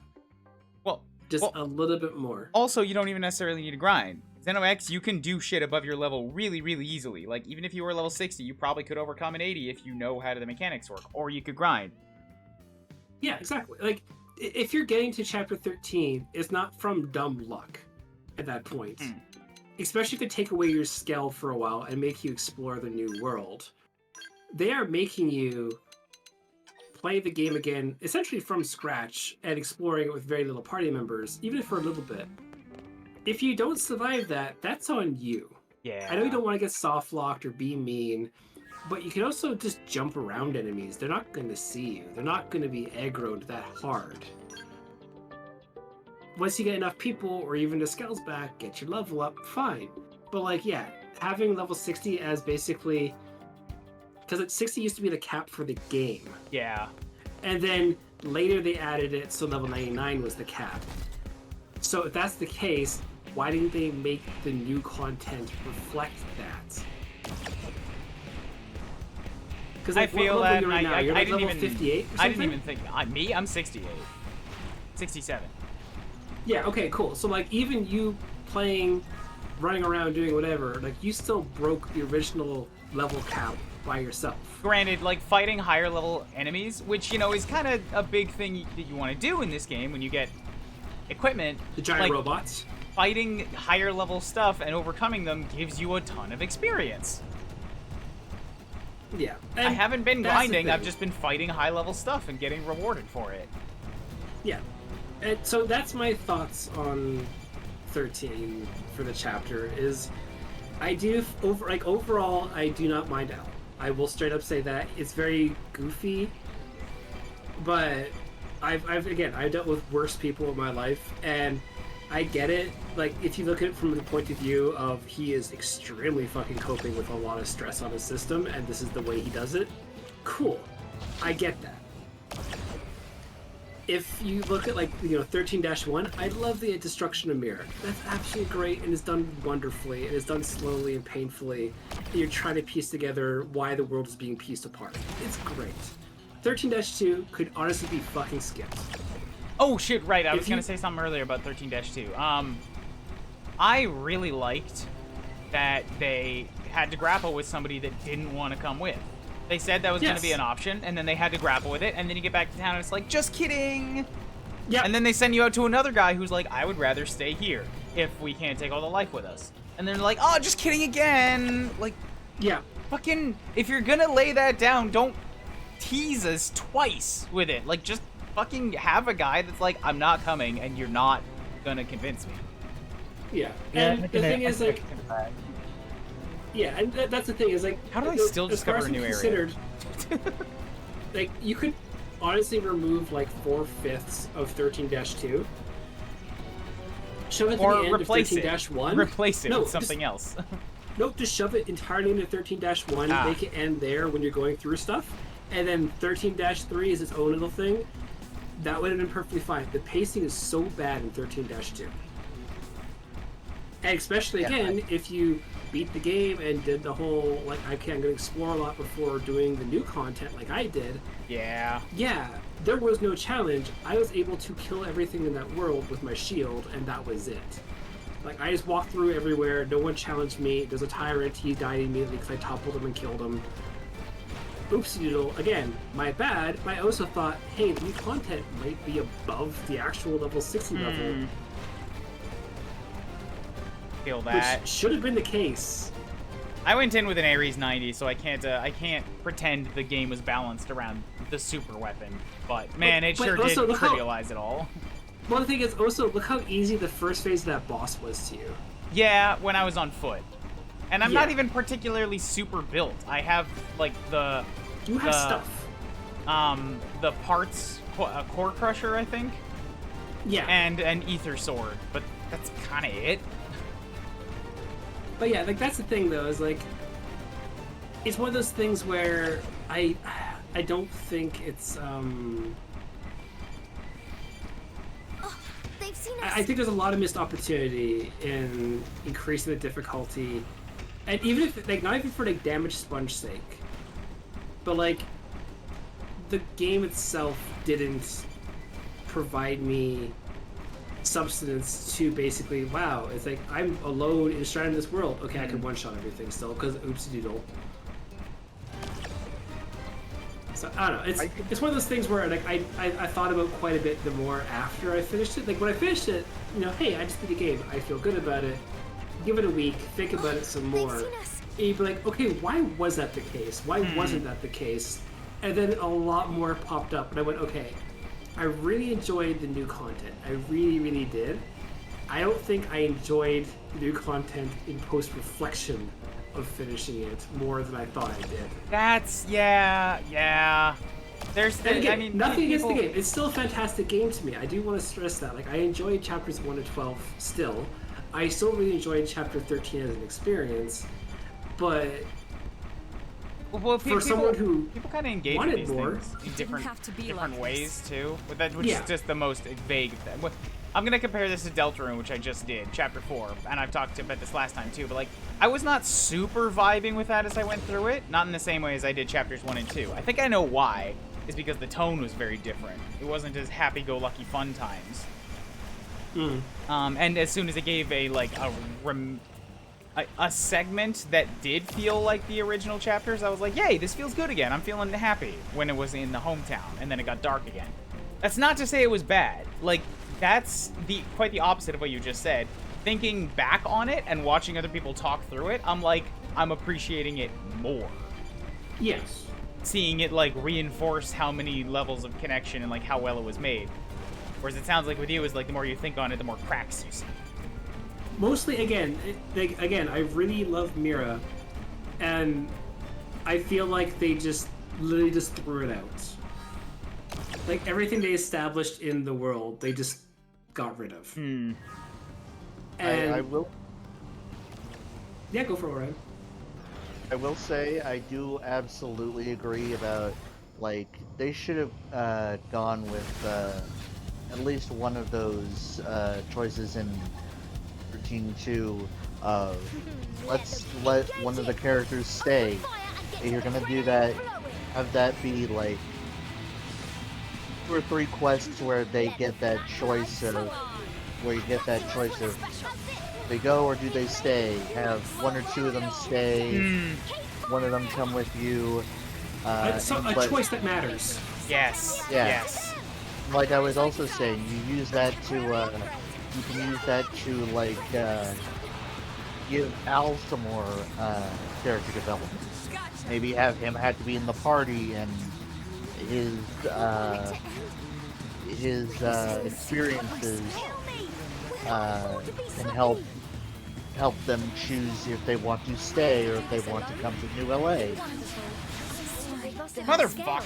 Well, just a little bit more. Also, you don't even necessarily need to grind. Xeno-X, you can do shit above your level really, really easily. Like, even if you were level 60, you probably could overcome an 80 if you know how the mechanics work. Or you could grind. Yeah, exactly. Like, if you're getting to chapter 13, it's not from dumb luck at that point. Especially if they take away your skill for a while and make you explore the new world. They are making you play the game again, essentially from scratch, and exploring it with very little party members, even if for a little bit. If you don't survive that, that's on you. Yeah. I know you don't want to get soft locked or be mean, but you can also just jump around enemies. They're not going to see you. They're not going to be aggroed that hard. Once you get enough people, or even the scales back, get your level up, fine. But like, yeah, having level 60 as basically... Because 60 used to be the cap for the game. Yeah. And then later they added it so level 99 was the cap. So if that's the case, why didn't they make the new content reflect that? Because I feel that you're now? You're like level 58 or something? I didn't even think... I'm 68. 67. Yeah, okay, cool. So like even you playing, running around doing whatever, like you still broke the original level cap by yourself. Granted, like fighting higher level enemies, which, you know, is kind of a big thing that you want to do in this game when you get equipment. The giant robots. Fighting higher level stuff and overcoming them gives you a ton of experience. Yeah. I haven't been grinding, I've just been fighting high level stuff and getting rewarded for it. Yeah. And so that's my thoughts on 13 for the chapter is I do overall I do not mind Al. I will straight up say that it's very goofy, but I've dealt with worse people in my life, and I get it. Like, if you look at it from the point of view of he is extremely fucking coping with a lot of stress on his system, and this is the way he does it, cool. I get that. If you look at, like, 13-1, I love the destruction of mirror. That's absolutely great, and it's done wonderfully, and it's done slowly and painfully. And you're trying to piece together why the world is being pieced apart. It's great. 13-2 could honestly be fucking skipped. Oh shit, right, I was gonna say something earlier about 13-2. I really liked that they had to grapple with somebody that didn't want to come with. They said that was going to be an option, and then they had to grapple with it, and then you get back to town, and it's like, just kidding! Yeah. And then they send you out to another guy who's like, I would rather stay here if we can't take all the life with us. And they're like, oh, just kidding again! Like, yeah. Fucking, if you're gonna lay that down, don't tease us twice with it. Like, just fucking have a guy that's like, I'm not coming, and you're not gonna convince me. Yeah. And the thing is, like... Yeah, and that's the thing is, like, how do I still discover a new area? Like, you could honestly remove like 4/5 of 13-2. Shove it to the end of 13-1. Replace it with something else. Nope, just shove it entirely into 13-1. Make it end there when you're going through stuff, and then 13-3 is its own little thing. That would have been perfectly fine. The pacing is so bad in 13-2, and especially again if you beat the game and did the whole, like, I'm going to explore a lot before doing the new content like I did. Yeah. Yeah, there was no challenge. I was able to kill everything in that world with my shield, and that was it. Like, I just walked through everywhere, no one challenged me. There's a tyrant, he died immediately because I toppled him and killed him. Oopsie doodle, again, my bad. I also thought, hey, the new content might be above the actual level 60 level. Feel that. Which should have been the case. I went in with an Ares 90, so I can't pretend the game was balanced around the super weapon. But man, it sure did trivialize it all. Well, the thing is, also look how easy the first phase of that boss was to you. Yeah, when I was on foot, and I'm not even particularly super built. I have like the stuff. The parts, a core crusher, I think. Yeah. And an ether sword, but that's kind of it. But yeah, like, that's the thing, though, is, like, it's one of those things where I don't think it's, they've seen us. I think there's a lot of missed opportunity in increasing the difficulty, and even if, like, not even for, like, damage sponge sake, but, like, the game itself didn't provide me substance to basically, wow, it's like I'm alone in stranded in this world. Okay, I can one-shot everything still because oopsie doodle. So I don't know. It's one of those things where like I thought about quite a bit the more after I finished it. Like when I finished it, you know, hey, I just beat a game. I feel good about it. Give it a week. Think about it some more. And you'd be like, okay, why was that the case? Why wasn't that the case? And then a lot more popped up, and I went, okay, I really enjoyed the new content. I really, really did. I don't think I enjoyed the new content in post-reflection of finishing it more than I thought I did. That's yeah. There's And again, I mean, nothing against people... the game. It's still a fantastic game to me. I do want to stress that. Like I enjoyed chapters 1 to 12 still. I still really enjoyed chapter 13 as an experience, but well, for someone who people kind of engage with these things in different ways too, which is just the most vague thing. I'm gonna compare this to Deltarune, which I just did, chapter 4, and I've talked about this last time too. But like, I was not super vibing with that as I went through it, not in the same way as I did chapters 1 and 2. I think I know why. Is because the tone was very different. It wasn't as happy-go-lucky fun times. And as soon as it gave a segment that did feel like the original chapters, I was like, yay, this feels good again. I'm feeling happy when it was in the hometown, and then it got dark again. That's not to say it was bad. Like, that's quite the opposite of what you just said. Thinking back on it and watching other people talk through it, I'm like, I'm appreciating it more. Yes. Seeing it, like, reinforce how many levels of connection and, like, how well it was made. Whereas it sounds like with you, is like, the more you think on it, the more cracks you see. Mostly, again, I really love Mira, and I feel like they just literally just threw it out. Like, everything they established in the world, they just got rid of. And I will... Yeah, go for it, Ryan. I will say, I do absolutely agree about, like, they should have gone with at least one of those choices in Routine 2 of, let's let one of the characters stay. If you're gonna do that, have that be, like, 2 or 3 quests where they get that choice of, where you get that choice of, they go or do they stay? Have 1 or 2 of them stay, one of them come with you. A choice that matters. Yes. Yeah. Yes. Like I was also saying, you use that to, you can use that to, like, give Al some more, character development. Maybe have him have to be in the party and his experiences, and help them choose if they want to stay or if they want to come to New LA. Motherfucker.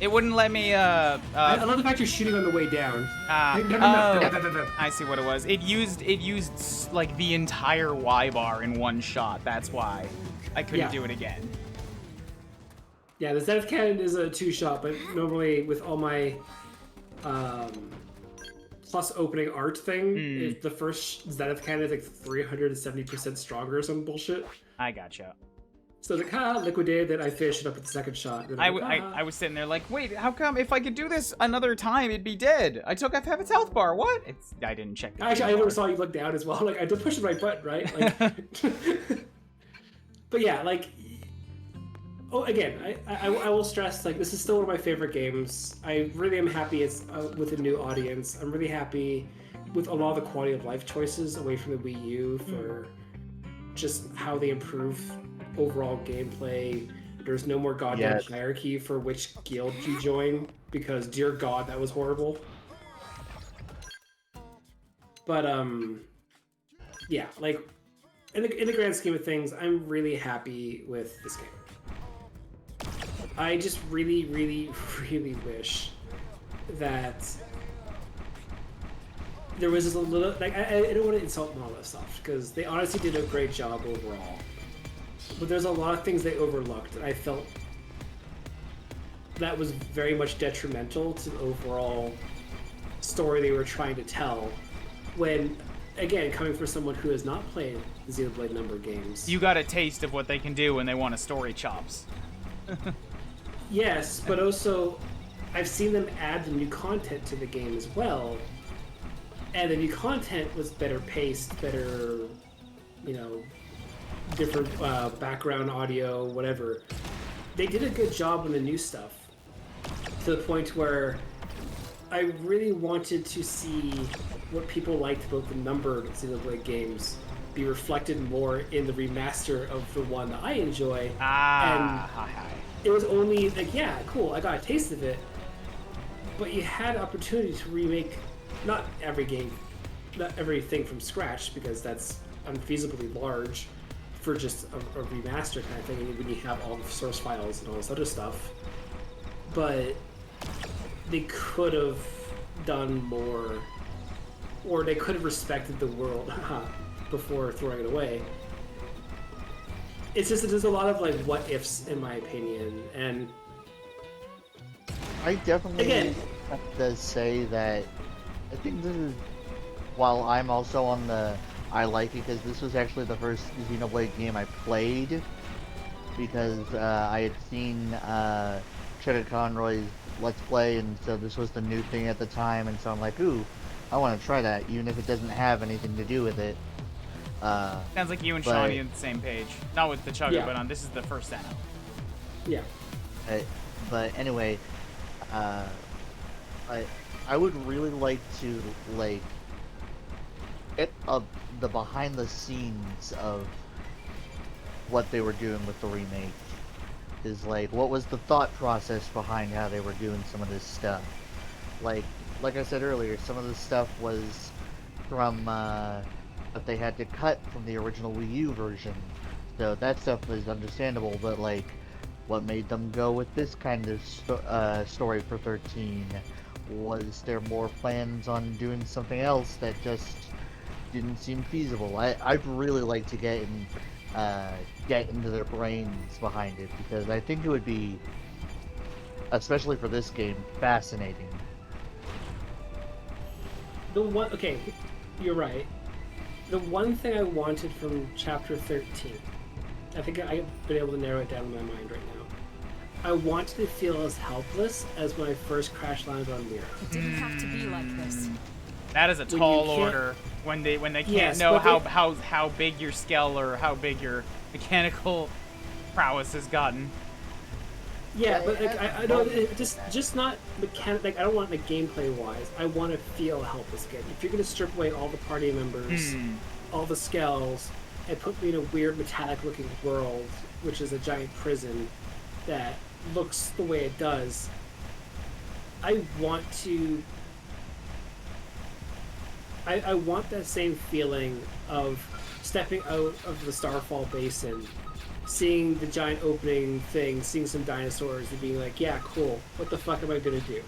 It wouldn't let me, I love the fact you're shooting on the way down. I see what it was. It used like the entire Y bar in one shot. That's why I couldn't do it again. Yeah, the Zenith Cannon is a 2-shot, but normally with all my plus opening art thing, if the first Zenith Cannon is like 370% stronger or some bullshit. I gotcha. So like, liquidated, then I finished it up with the second shot. I was sitting there like, wait, how come if I could do this another time, it'd be dead? I took off half its health bar. What? I didn't check. Actually, I never saw you look down as well. Like I just pushed the right button, right? Like, but yeah, like, oh, again, I will stress, like, this is still one of my favorite games. I really am happy it's with a new audience. I'm really happy with a lot of the quality of life choices away from the Wii U for just how they improve overall gameplay. There's no more goddamn hierarchy for which guild you join, because dear god, that was horrible. But yeah, like in the grand scheme of things, I'm really happy with this game. I just really, really, really wish that there was just a little, like, I don't want to insult Monolith Soft, because they honestly did a great job overall. But there's a lot of things they overlooked, and I felt that was very much detrimental to the overall story they were trying to tell. When, again, coming from someone who has not played the Xenoblade number games. You got a taste of what they can do when they want a story chops. Yes, but also, I've seen them add the new content to the game as well, and the new content was better paced, better, you know, different background audio, whatever. They did a good job on the new stuff, to the point where I really wanted to see what people liked about the numbered Xenoblade games be reflected more in the remaster of the one that I enjoy. And it was only like, yeah, cool, I got a taste of it, but you had opportunity to remake not every game, not everything from scratch, because that's unfeasibly large for just a remaster kind of thing when you have all the source files and all this other stuff. But they could have done more, or they could have respected the world before throwing it away. It's just that there's a lot of like what ifs in my opinion, and I definitely have to say that I think this is, while I'm also on the I like it, because this was actually the first Xenoblade game I played, because I had seen Ch13's Let's Play, and so this was the new thing at the time, and so I'm like, ooh, I want to try that, even if it doesn't have anything to do with it. Sounds like you and Shawnee are on the same page. Not with the Chugga, but on this is the first Xeno. Yeah. But anyway, I would really like to get the behind the scenes of what they were doing with the remake. Is like, what was the thought process behind how they were doing some of this stuff? Like I said earlier, some of the stuff was from that they had to cut from the original Wii U version, so that stuff is understandable. But like, what made them go with this kind of story for 13? Was there more plans on doing something else that just didn't seem feasible? I'd really like to get into their brains behind it, because I think it would be, especially for this game, fascinating. Okay, you're right. The one thing I wanted from Chapter 13, I think I've been able to narrow it down in my mind right now. I wanted to feel as helpless as when I first crash landed on Mira. It didn't have to be like this. That is a tall order when they can't know how big your skill or how big your mechanical prowess has gotten. Yeah, but like, I don't just not mechanic. Like, I don't want like gameplay wise. I want to feel helpless again. If you're gonna strip away all the party members, all the skulls, and put me in a weird metallic looking world, which is a giant prison that looks the way it does, I want to. I want that same feeling of stepping out of the Starfall Basin, seeing the giant opening thing, seeing some dinosaurs, and being like, yeah, cool, what the fuck am I gonna do?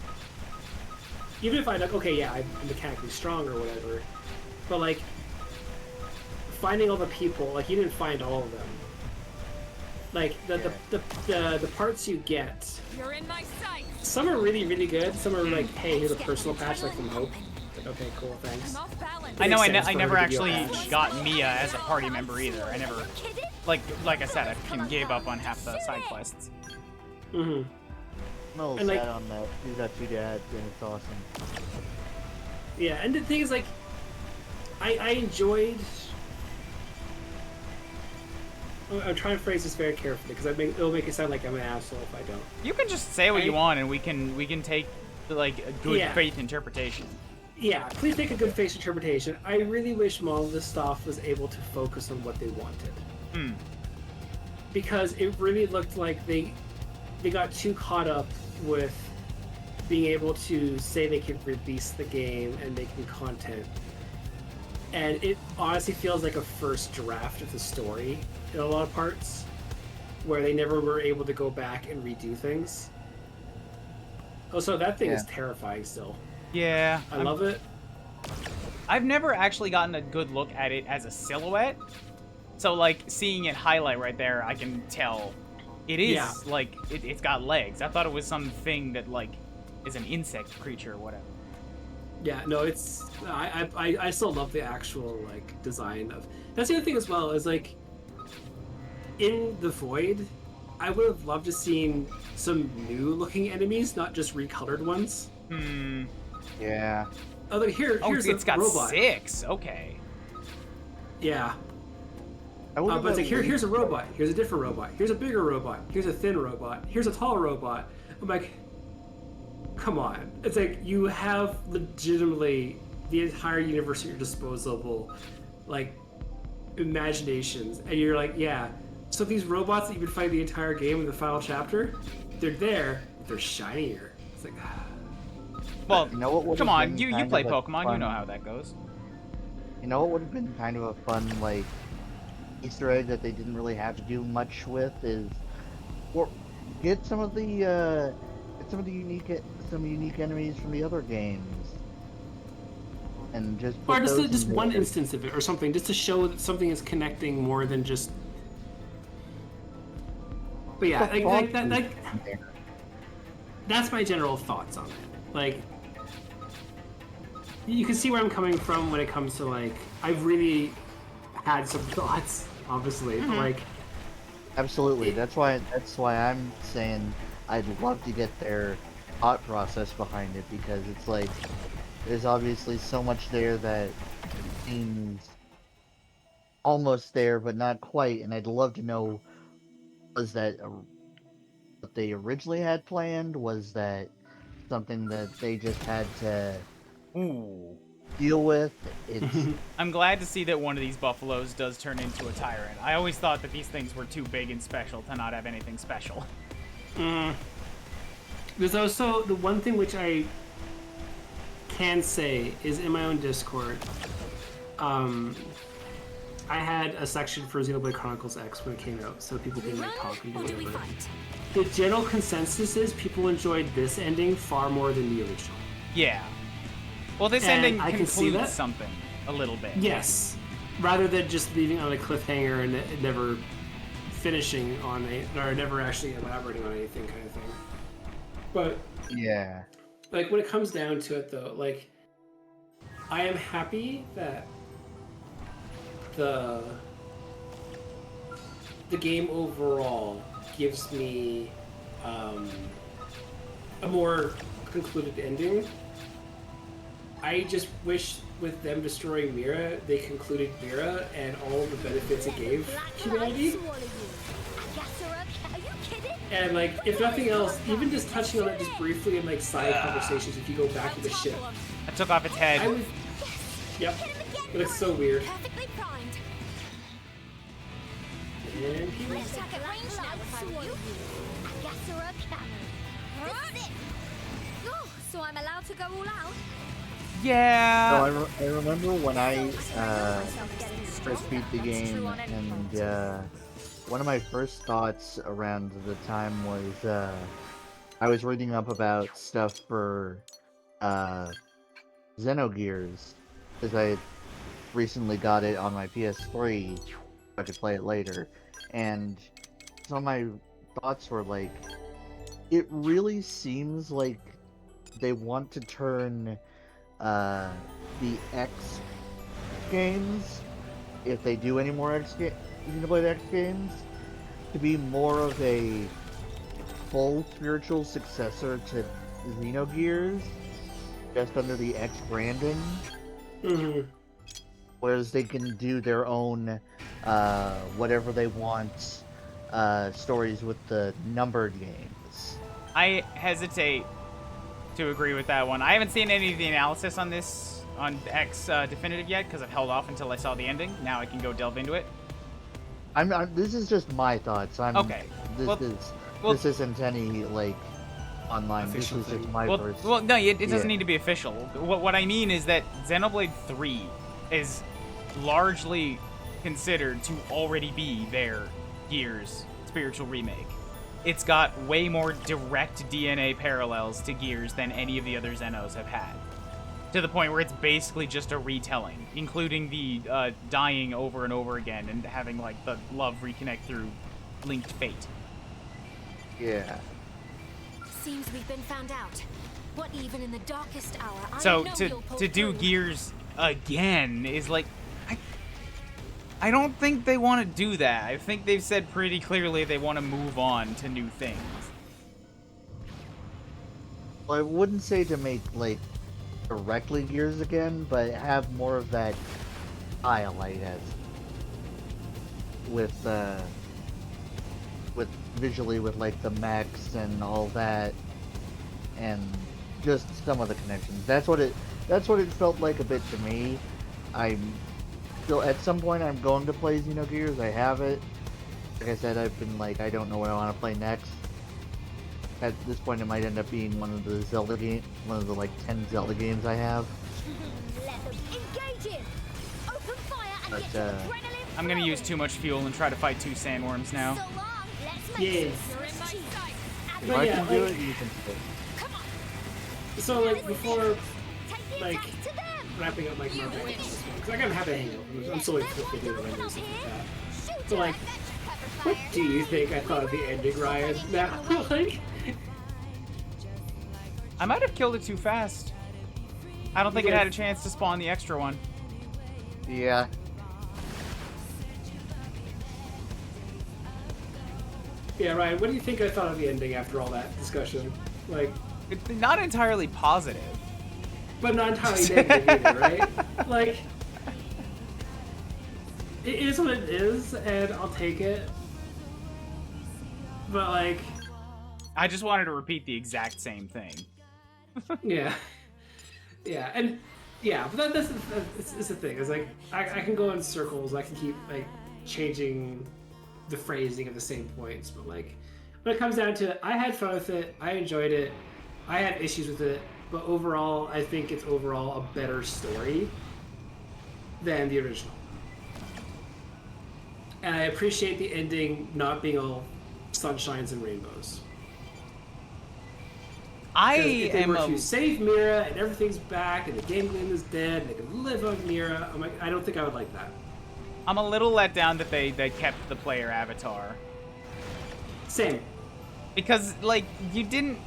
Even if I'm like, okay, yeah, I'm mechanically strong or whatever, but like, finding all the people, like, you didn't find all of them. Like, the parts you get, You're in my sight. some are really, really good, some are like, hey, here's a personal patch, like from Hope. Like, okay, cool, thanks. I know I never actually got Mia as a party member either. I never, like I said, I fucking gave up on half the side quests. I'm a little sad on that. You got two dads, and it's awesome. Yeah, and the thing is, like, I enjoyed. I'm trying to phrase this very carefully because it'll make it sound like I'm an asshole if I don't. You can just say what you want, and we can take like a good faith interpretation. Yeah, please take a good faith interpretation. I really wish Monolith Soft was able to focus on what they wanted. Because it really looked like they got too caught up with being able to say they can release the game and making content. And it honestly feels like a first draft of the story in a lot of parts, where they never were able to go back and redo things. Also, that thing is terrifying still. Yeah. I love it. I've never actually gotten a good look at it as a silhouette. So, like, seeing it highlight right there, I can tell it is, like, it's got legs. I thought it was something that, like, is an insect creature or whatever. Yeah, no, it's... I still love the actual, like, design of... That's the other thing as well, is, like, in the Void, I would have loved to seen some new looking enemies, not just recolored ones. Yeah. Oh, look, here's it's a got robot. 6. Okay. Yeah. I would But it's like, have here's a robot. Here's a different robot. Here's a bigger robot. Here's a thin robot. Here's a tall robot. I'm like, come on. It's like you have legitimately the entire universe at your disposal, like imaginations, and you're like, yeah. So these robots that you've been fighting the entire game in the final chapter, they're there. They're shinier. It's like, well, you know what would come have on. been You kind play of a Pokemon. You fun- know how that goes. You know what would have been kind of a fun, like, Easter egg that they didn't really have to do much with is, or get some of the unique enemies from the other games, and just or put those just in one there. instance of it, or something, just to show that something is connecting more than just. But yeah, that's my general thoughts on it. Like, you can see where I'm coming from when it comes to, like, I've really had some thoughts, obviously, but like, Absolutely. That's why I'm saying I'd love to get their thought process behind it, because it's like there's obviously so much there that seems almost there but not quite, and I'd love to know, was that what they originally had planned? Was that something that they just had to deal with? It's I'm glad to see that one of these buffaloes does turn into a tyrant. I always thought that these things were too big and special to not have anything special. There's also the one thing which I can say is in my own Discord. I had a section for Xenoblade Chronicles X when it came out, so people can like talk and do whatever. The general consensus is people enjoyed this ending far more than the original. Yeah. Well, this And ending I can see concludes that. something a little bit. Yes, rather than just leaving on a cliffhanger and it never finishing on it, or never actually elaborating on anything, kind of thing. But yeah. like when it comes down to it, though, like I am happy that the game overall gives me a more concluded ending. I just wish with them destroying Mira, they concluded Mira and all the benefits it gave humanity. And like, if nothing else, even just touching on it just briefly in like side conversations, if you go back to the ship. I took off its head. Yep. It looks so weird. And he was So I'm allowed to go all out? Yeah. So I remember when I first beat the game, and one of my first thoughts around the time was I was reading up about stuff for Xenogears, because I recently got it on my PS3, so I could play it later, and some of my thoughts were like, it really seems like they want to turn the X games, if they do any more Xenoblade X games, to be more of a full spiritual successor to Xenogears, just under the X branding. Whereas they can do their own whatever they want stories with the numbered games. I hesitate to agree with that one. I haven't seen any of the analysis on this on X Definitive yet because I've held off until I saw the ending. Now I can go delve into it. This is just my thoughts. Okay. This isn't any like online. This is just my first. Well, no, it doesn't need to be official. What I mean is that Xenoblade 3 is largely considered to already be their Gears spiritual remake. It's got way more direct DNA parallels to Gears than any of the other Xenos have had. To the point where it's basically just a retelling, including the dying over and over again and having like the love reconnect through linked fate. Yeah. Seems we've been found out. What even in the darkest hour? So I know to you'll pull do through. Gears again is like, I don't think they want to do that. I think they've said pretty clearly they want to move on to new things. Well, I wouldn't say to make, like, directly Gears again, but have more of that style, I guess. With visually, with, like, the mechs and all that, and just some of the connections. That's what it felt like a bit to me. I'm still, at some point, I'm going to play Xenogears. I have it. Like I said, I've been like, I don't know what I want to play next. At this point, it might end up being one of the Zelda games, one of the like 10 Zelda games I have. But, I'm gonna use too much fuel and try to fight 2 sandworms now. Yeah. If But I yeah, can do like- it, you can do it. So, like, before, like, wrapping up my rant on this one, because I kind of have a hangover. I'm slowly flipping through the renders and stuff like that. So, like, what do you think I thought of the ending, Ryan? Now, like, I might have killed it too fast. I don't think it had a chance to spawn the extra one. Yeah. yeah, Ryan, what do you think I thought of the ending after all that discussion? Like, It's not entirely positive. but not entirely negative either, right? Like, it is what it is, and I'll take it. But, like, I just wanted to repeat the exact same thing. yeah. Yeah, and, yeah, but that's the thing. It's like, I can go in circles, I can keep, like, changing the phrasing of the same points, but, like, when it comes down to it, I had fun with it, I enjoyed it, I had issues with it, but overall, I think it's overall a better story than the original. And I appreciate the ending not being all sunshines and rainbows. If they were to save Mira and everything's back and the Game Gleam is dead and they can live on Mira, I'm like, I don't think I would like that. I'm a little let down that they kept the player avatar. Same. Because, like, you didn't...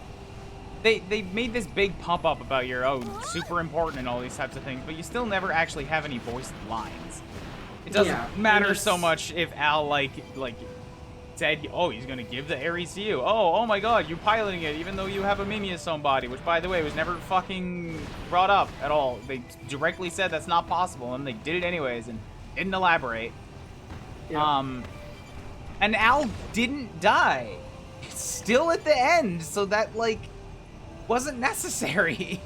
They made this big pump up about your, super important and all these types of things, but you still never actually have any voiced lines. It doesn't matter so much if Al, like said, oh, he's gonna give the Ares to you. Oh my god, you're piloting it even though you have a Mimiasome body, which, by the way, was never fucking brought up at all. They directly said that's not possible, and they did it anyways and didn't elaborate. Yeah. And Al didn't die. It's still at the end, so that, like, wasn't necessary.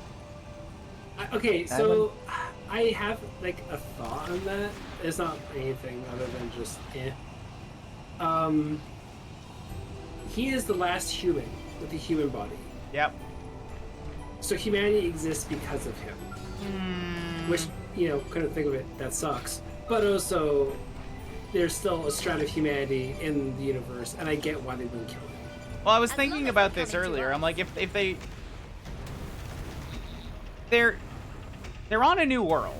Okay, so I have, like, a thought on that. It's not anything other than just, he is the last human with a human body. Yep. So humanity exists because of him. Which, couldn't think of it, that sucks. But also, there's still a strand of humanity in the universe, and I get why they wouldn't kill him. Well, I was thinking about this earlier. I'm like, if they're on a new world.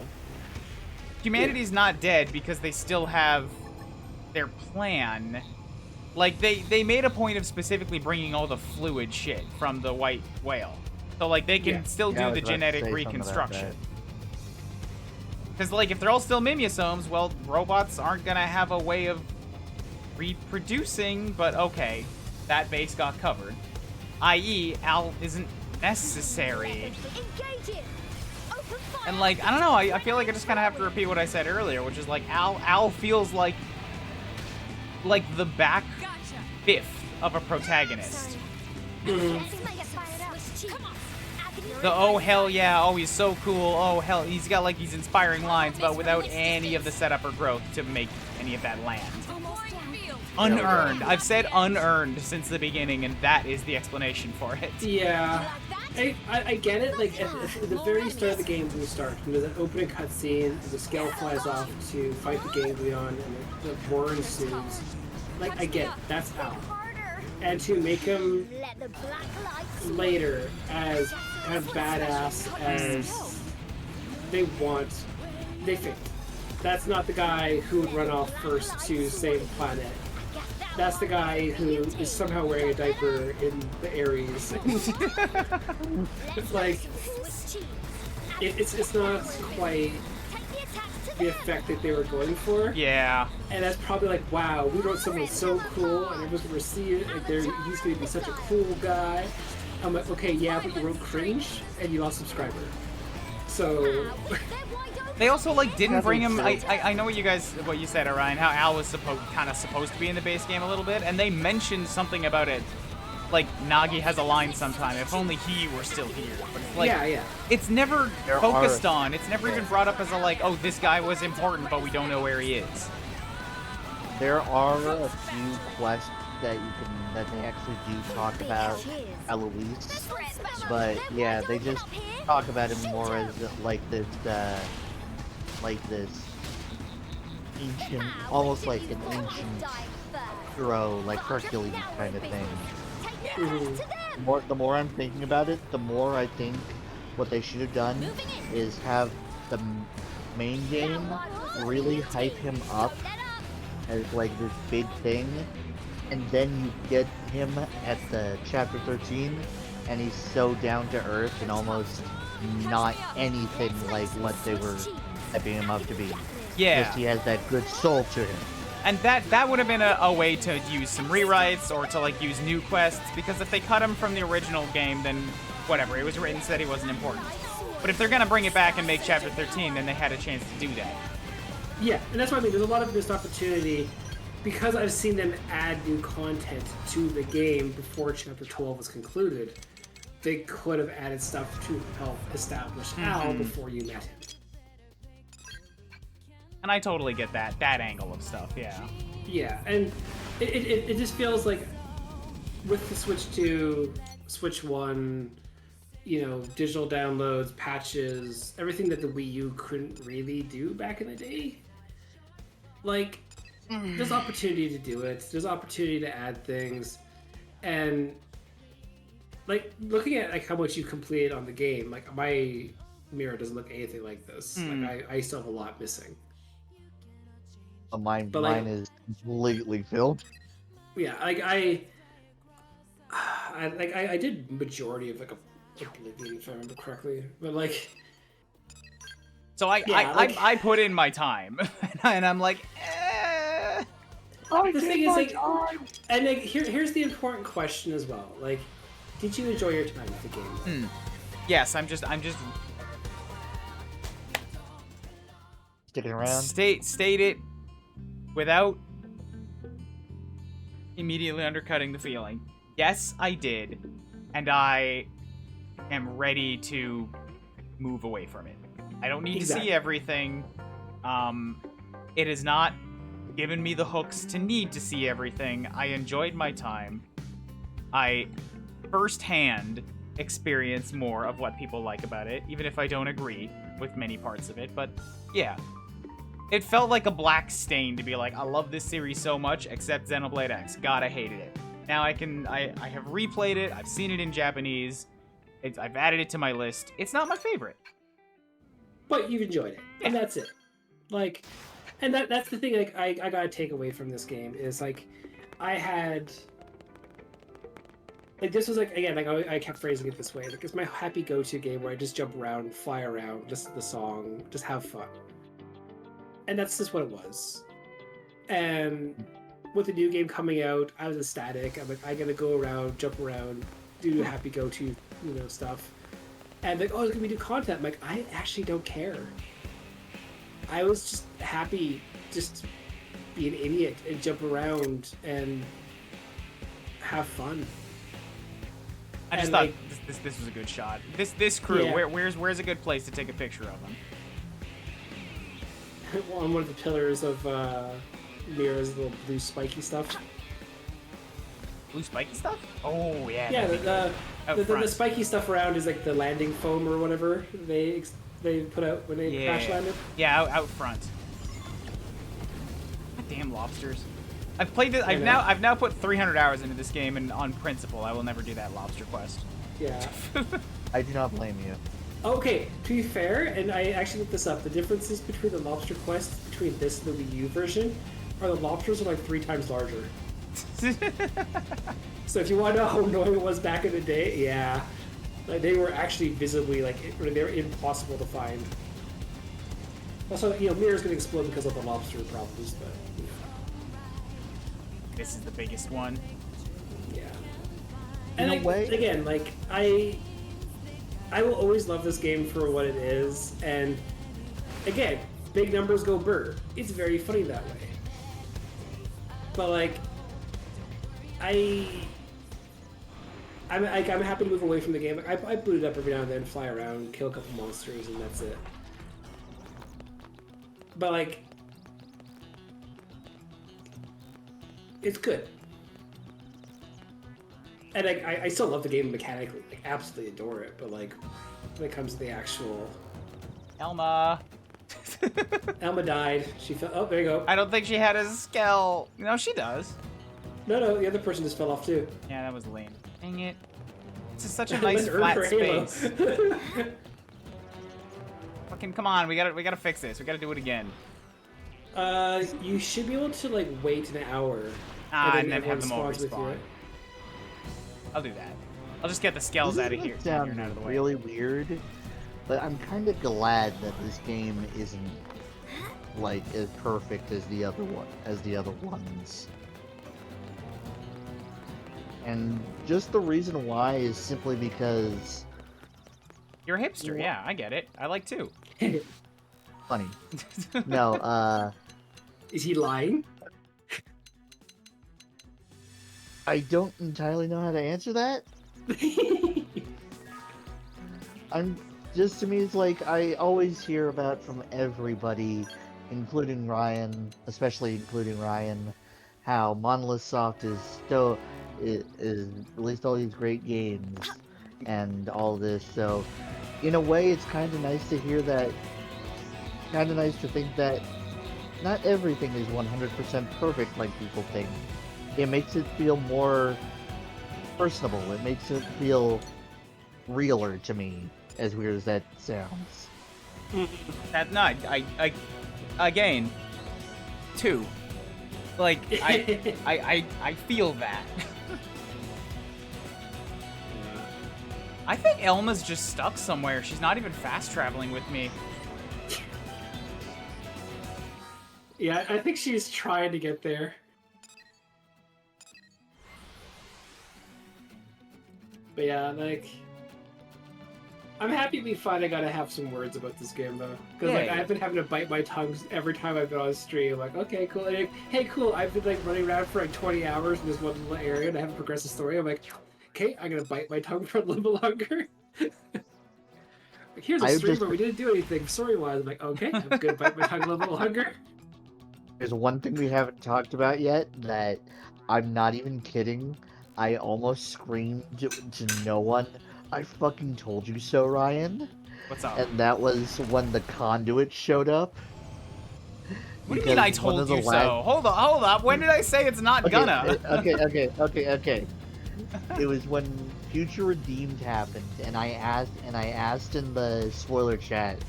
Humanity's not dead because they still have their plan. Like, they made a point of specifically bringing all the fluid shit from the white whale. So, like, they can still do the genetic reconstruction. Because, like, if they're all still Mimiasomes, well, robots aren't gonna have a way of reproducing, but okay, that base got covered. I.e., Al isn't necessary. And, like, I don't know, I feel like I just kind of have to repeat what I said earlier, which is, like, Al feels like the back fifth of a protagonist. The oh hell yeah, oh he's so cool, oh hell, he's got like these inspiring lines, but without any of the setup or growth to make any of that land. Unearned. I've said unearned since the beginning, and that is the explanation for it. Yeah. I get it, like, at the very start of the game when you start, there's an opening cutscene, the scale flies off to fight the ganglion, and the war ensues. Like, I get it, that's Al. And to make him later as kind of badass as they think. That's not the guy who would run off first to save the planet. That's the guy who is somehow wearing a diaper in the Ares. It's like, it's not quite the effect that they were going for. Yeah. And that's probably like, wow, we wrote someone so cool, and everyone's gonna see it. Like, he's gonna be such a cool guy. I'm like, okay, yeah, but you wrote cringe, and you lost subscriber. So. They also like didn't bring him. I know what you said, Orion. How Al was kind of supposed to be in the base game a little bit, and they mentioned something about it. Like Nagi has a line sometime. If only he were still here. But it's like, yeah. It's never focused on. It's never even brought up as a like, oh, this guy was important, but we don't know where he is. There are a few quests that they actually do talk about Eloise, but yeah, they just talk about him more as like this ancient, almost like an ancient hero, like Hercules kind of thing. The more I'm thinking about it, the more I think what they should have done is have the main game really hype him up as like this big thing, and then you get him at the chapter 13 and he's so down to earth and almost not anything like what they were hyping him up to be. Yeah. Because he has that good soul to him. And that would have been a way to use some rewrites or to like use new quests, because if they cut him from the original game, then whatever, it was written so that he wasn't important. But if they're gonna bring it back and make chapter 13, then they had a chance to do that. Yeah, and that's what I mean. There's a lot of missed opportunity because I've seen them add new content to the game before chapter 12 was concluded. They could have added stuff to help establish Al before you met him. And I totally get that angle of stuff, yeah. Yeah, and it just feels like with the Switch 2, Switch 1, you know, digital downloads, patches, everything that the Wii U couldn't really do back in the day. Like, there's opportunity to do it. There's opportunity to add things. And, like, looking at like how much you completed on the game, like, my mirror doesn't look anything like this. Like, I still have a lot missing. Mine like, is completely filled. Yeah, like I did majority of like Oblivion, if I remember correctly, but like. So I put in my time, and I'm like, the thing is like, and like here's the important question as well. Like, did you enjoy your time with the game? Yes, I'm just sticking around. State it without immediately undercutting the feeling. Yes, I did, and I am ready to move away from it. I don't need to see everything. It has not given me the hooks to need to see everything. I enjoyed my time. I firsthand experienced more of what people like about it, even if I don't agree with many parts of it, but yeah. It felt like a black stain to be like, I love this series so much, except Xenoblade X. God, I hated it. Now I have replayed it, I've seen it in Japanese, I've added it to my list. It's not my favorite. But you've enjoyed it, and that's it. Like, and that's the thing, like, I gotta take away from this game, is, like, I had... Like, this was, like, again, like, I kept phrasing it this way. Like, it's my happy go-to game where I just jump around, fly around, listen to the song, just have fun. And that's just what it was. And with the new game coming out, I was ecstatic. I'm like, I gotta go around, jump around, do happy go-to, stuff. And like, oh, there's gonna be new content. I'm like, I actually don't care. I was just happy just be an idiot and jump around and have fun. I just thought this was a good shot. This crew, yeah. Where's a good place to take a picture of them? On one of the pillars of Mira's little blue spiky stuff. Blue spiky stuff? Oh yeah. Yeah, the spiky stuff around is like the landing foam or whatever they put out when they crash landed. Yeah, out front. God damn lobsters! I've played this. I've now put 300 hours into this game, and on principle, I will never do that lobster quest. Yeah. I do not blame you. Okay, to be fair, and I actually looked this up, the differences between the lobster quests between this and the Wii U version are the lobsters are like 3 times larger. So if you want to know how annoying it was back in the day, yeah. Like, they were actually visibly, like, they were impossible to find. Also, Mirror's gonna explode because of the lobster problems, but This is the biggest one. yeah. In And a way, again, like I will always love this game for what it is, and again, big numbers go burr. It's very funny that way. But like, I'm happy to move away from the game. I boot it up every now and then, fly around, kill a couple monsters, and that's it. But like, it's good. And I still love the game mechanically, like absolutely adore it. But like, when it comes to the actual, Elma. Elma died. She fell. Oh, there you go. I don't think she had a skill. No, she does. No, the other person just fell off too. Yeah, that was lame. Dang it. This is such a Let's nice earn flat for Halo. space. Fucking come on, we gotta fix this. We gotta do it again. You should be able to like wait an hour. And then everyone have them all spawns with you, respawn. right? I'll do that. I'll just get the skells this out of is here. gonna Down sound here and out of the way. really weird, but I'm kind of glad that this game isn't like as perfect as the other ones. And just the reason why is simply because You're a hipster, yeah, I get it. I like too. funny. No, is he lying? I don't entirely know how to answer that. To me, it's like I always hear about from everybody, including Ryan, especially including Ryan, how Monolith Soft is released all these great games and all this. So, in a way, it's kind of nice to hear that. Kind of nice to think that not everything is 100% perfect like people think. It makes it feel more personable. It makes it feel realer to me, as weird as that sounds. Again, two. Like, I feel that. I think Elma's just stuck somewhere. She's not even fast traveling with me. Yeah, I think she's trying to get there. But yeah, like, I'm happy we finally got to have some words about this game, though. Because like, I've been having to bite my tongue every time I've been on stream. Like, okay, cool. Like, hey, cool. I've been like running around for like 20 hours in this one little area, and I haven't progressed the story. I'm like, okay, I'm gonna bite my tongue for a little longer. Like, here's a stream where we didn't do anything story-wise. I'm like, okay, I'm gonna bite my tongue a little longer. There's one thing we haven't talked about yet that I'm not even kidding. I almost screamed to no one. I fucking told you so, Ryan. What's up? And that was when the conduit showed up. What do you mean I told you so? Hold up. When did I say it's not gonna? Okay. It was when Future Redeemed happened, and I asked in the spoiler chat,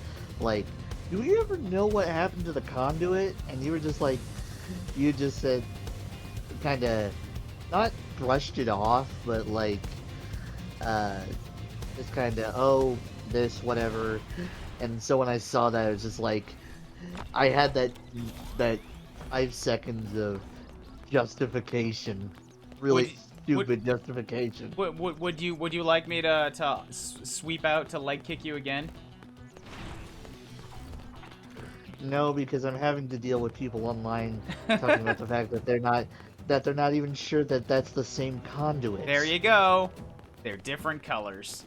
like, do we ever know what happened to the conduit? And you were just like, you just said, kind of, not brushed it off, but like, just kind of, oh, this, whatever. And so when I saw that, it was just like, I had that 5 seconds of justification, really stupid justification. Would you like me to sweep out to leg kick you again? No, because I'm having to deal with people online talking about the fact that they're not even sure that that's the same conduit. There you go. They're different colors.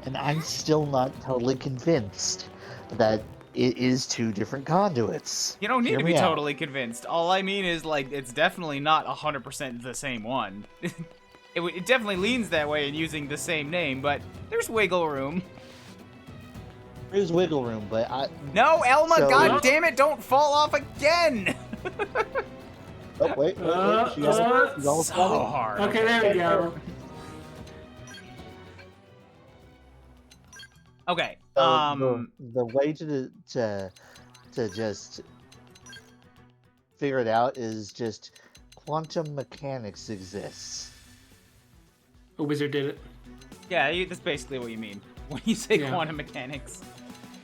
And I'm still not totally convinced that it is 2 different conduits. You don't need Hear to me be out. totally convinced. All I mean is, like, it's definitely not 100% the same one. It definitely leans that way in using the same name, but there's wiggle room. There's wiggle room, but No, Elma, So- god damn it, don't fall off again! Oh, wait. She's all so falling. hard. Okay, there we go. Okay, the way to just figure it out is just quantum mechanics exists. A wizard did it. Yeah, that's basically what you mean when you say quantum mechanics.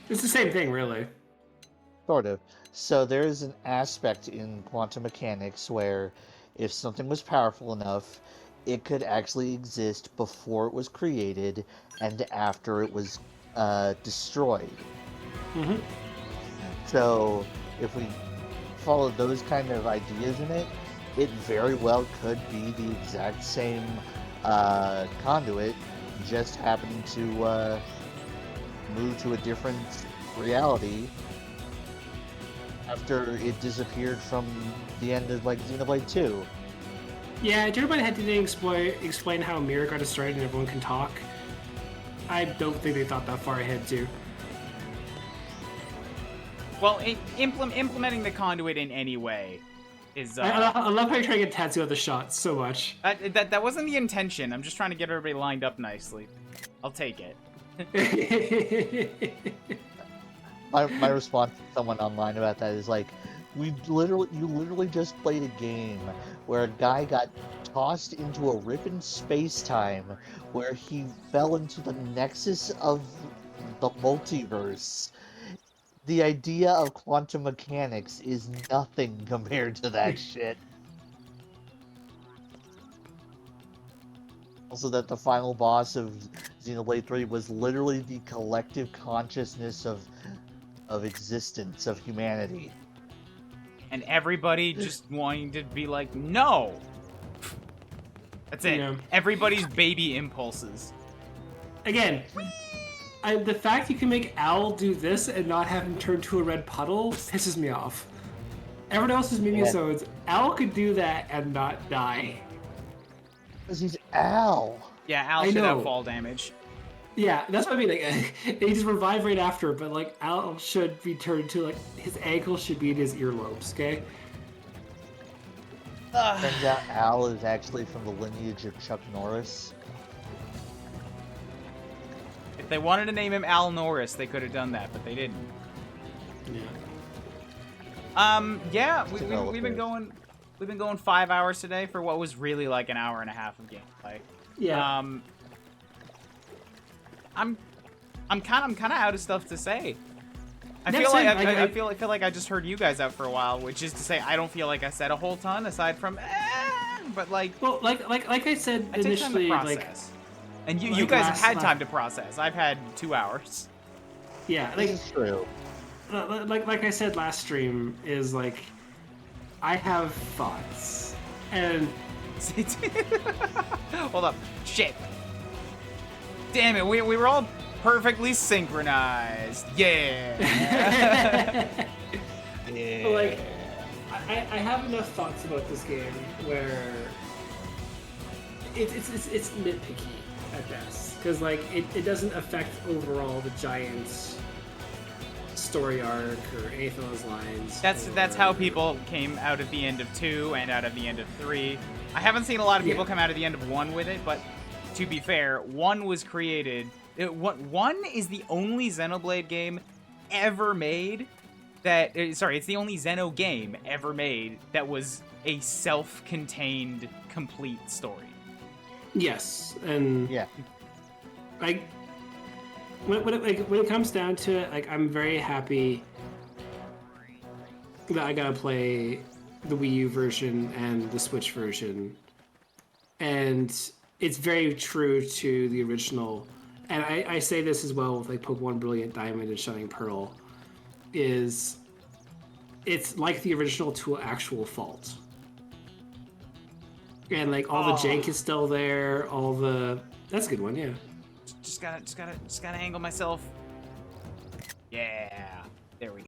It's the same thing, really. Sort of. So there's an aspect in quantum mechanics where if something was powerful enough, it could actually exist before it was created and after it was destroyed. Mm-hmm. So if we follow those kind of ideas in it, it very well could be the exact same conduit, just happened to move to a different reality after it disappeared from the end of like Xenoblade 2. Yeah, did everybody had to explain how Mirror got destroyed and everyone can talk? I don't think they thought that far ahead, too. Well, implementing the conduit in any way is... I love how you're trying to get Tatsu out the shot so much. That wasn't the intention. I'm just trying to get everybody lined up nicely. I'll take it. My response to someone online about that is like, you literally just played a game where a guy got tossed into a rip in space-time where he fell into the nexus of the multiverse. The idea of quantum mechanics is nothing compared to that shit. Also, that the final boss of Xenoblade 3 was literally the collective consciousness of existence, of humanity. And everybody just wanting to be like, no! That's it. Yeah. Everybody's baby impulses. Again, the fact you can make Owl do this and not have him turn to a red puddle pisses me off. Everyone else's Mimizodes, Owl could do that and not die. Because he's Owl. Yeah, Owl should have fall damage. Yeah, that's what I mean. Like, he just revived right after, but like Owl should return to like his ankle should be in his earlobes. Okay. Turns out Owl is actually from the lineage of Chuck Norris. If they wanted to name him Al Norris, they could have done that, but they didn't. Yeah. We've been going 5 hours today for what was really like an hour and a half of gameplay. Yeah. I'm kind of out of stuff to say. I Next feel like time, I feel like I just heard you guys out for a while, which is to say I don't feel like I said a whole ton aside from but like I said I take time to initially, process. And you like guys had time to process. I've had 2 hours. Yeah, like This is true. Like I said last stream, is like I have thoughts and hold up, shit. Damn it, we were all perfectly synchronized. Yeah. Yeah. But like, I have enough thoughts about this game where it's nitpicky at best, because like it doesn't affect overall the giant story arc or anything along those lines. That's how people came out at the end of 2 and out of the end of 3. I haven't seen a lot of people come out at the end of 1 with it, but to be fair, 1 was created. 1 is the only Xenoblade game ever made that. Sorry, it's the only Xeno game ever made that was a self-contained, complete story. Yes, and yeah, like when it comes down to it, like I'm very happy that I gotta play the Wii U version and the Switch version, and it's very true to the original. And I say this as well with like Pokemon Brilliant Diamond and Shining Pearl, it's like the original to actual fault. And like all the jank is still there, that's a good one, yeah. Just gotta angle myself. Yeah, there we go.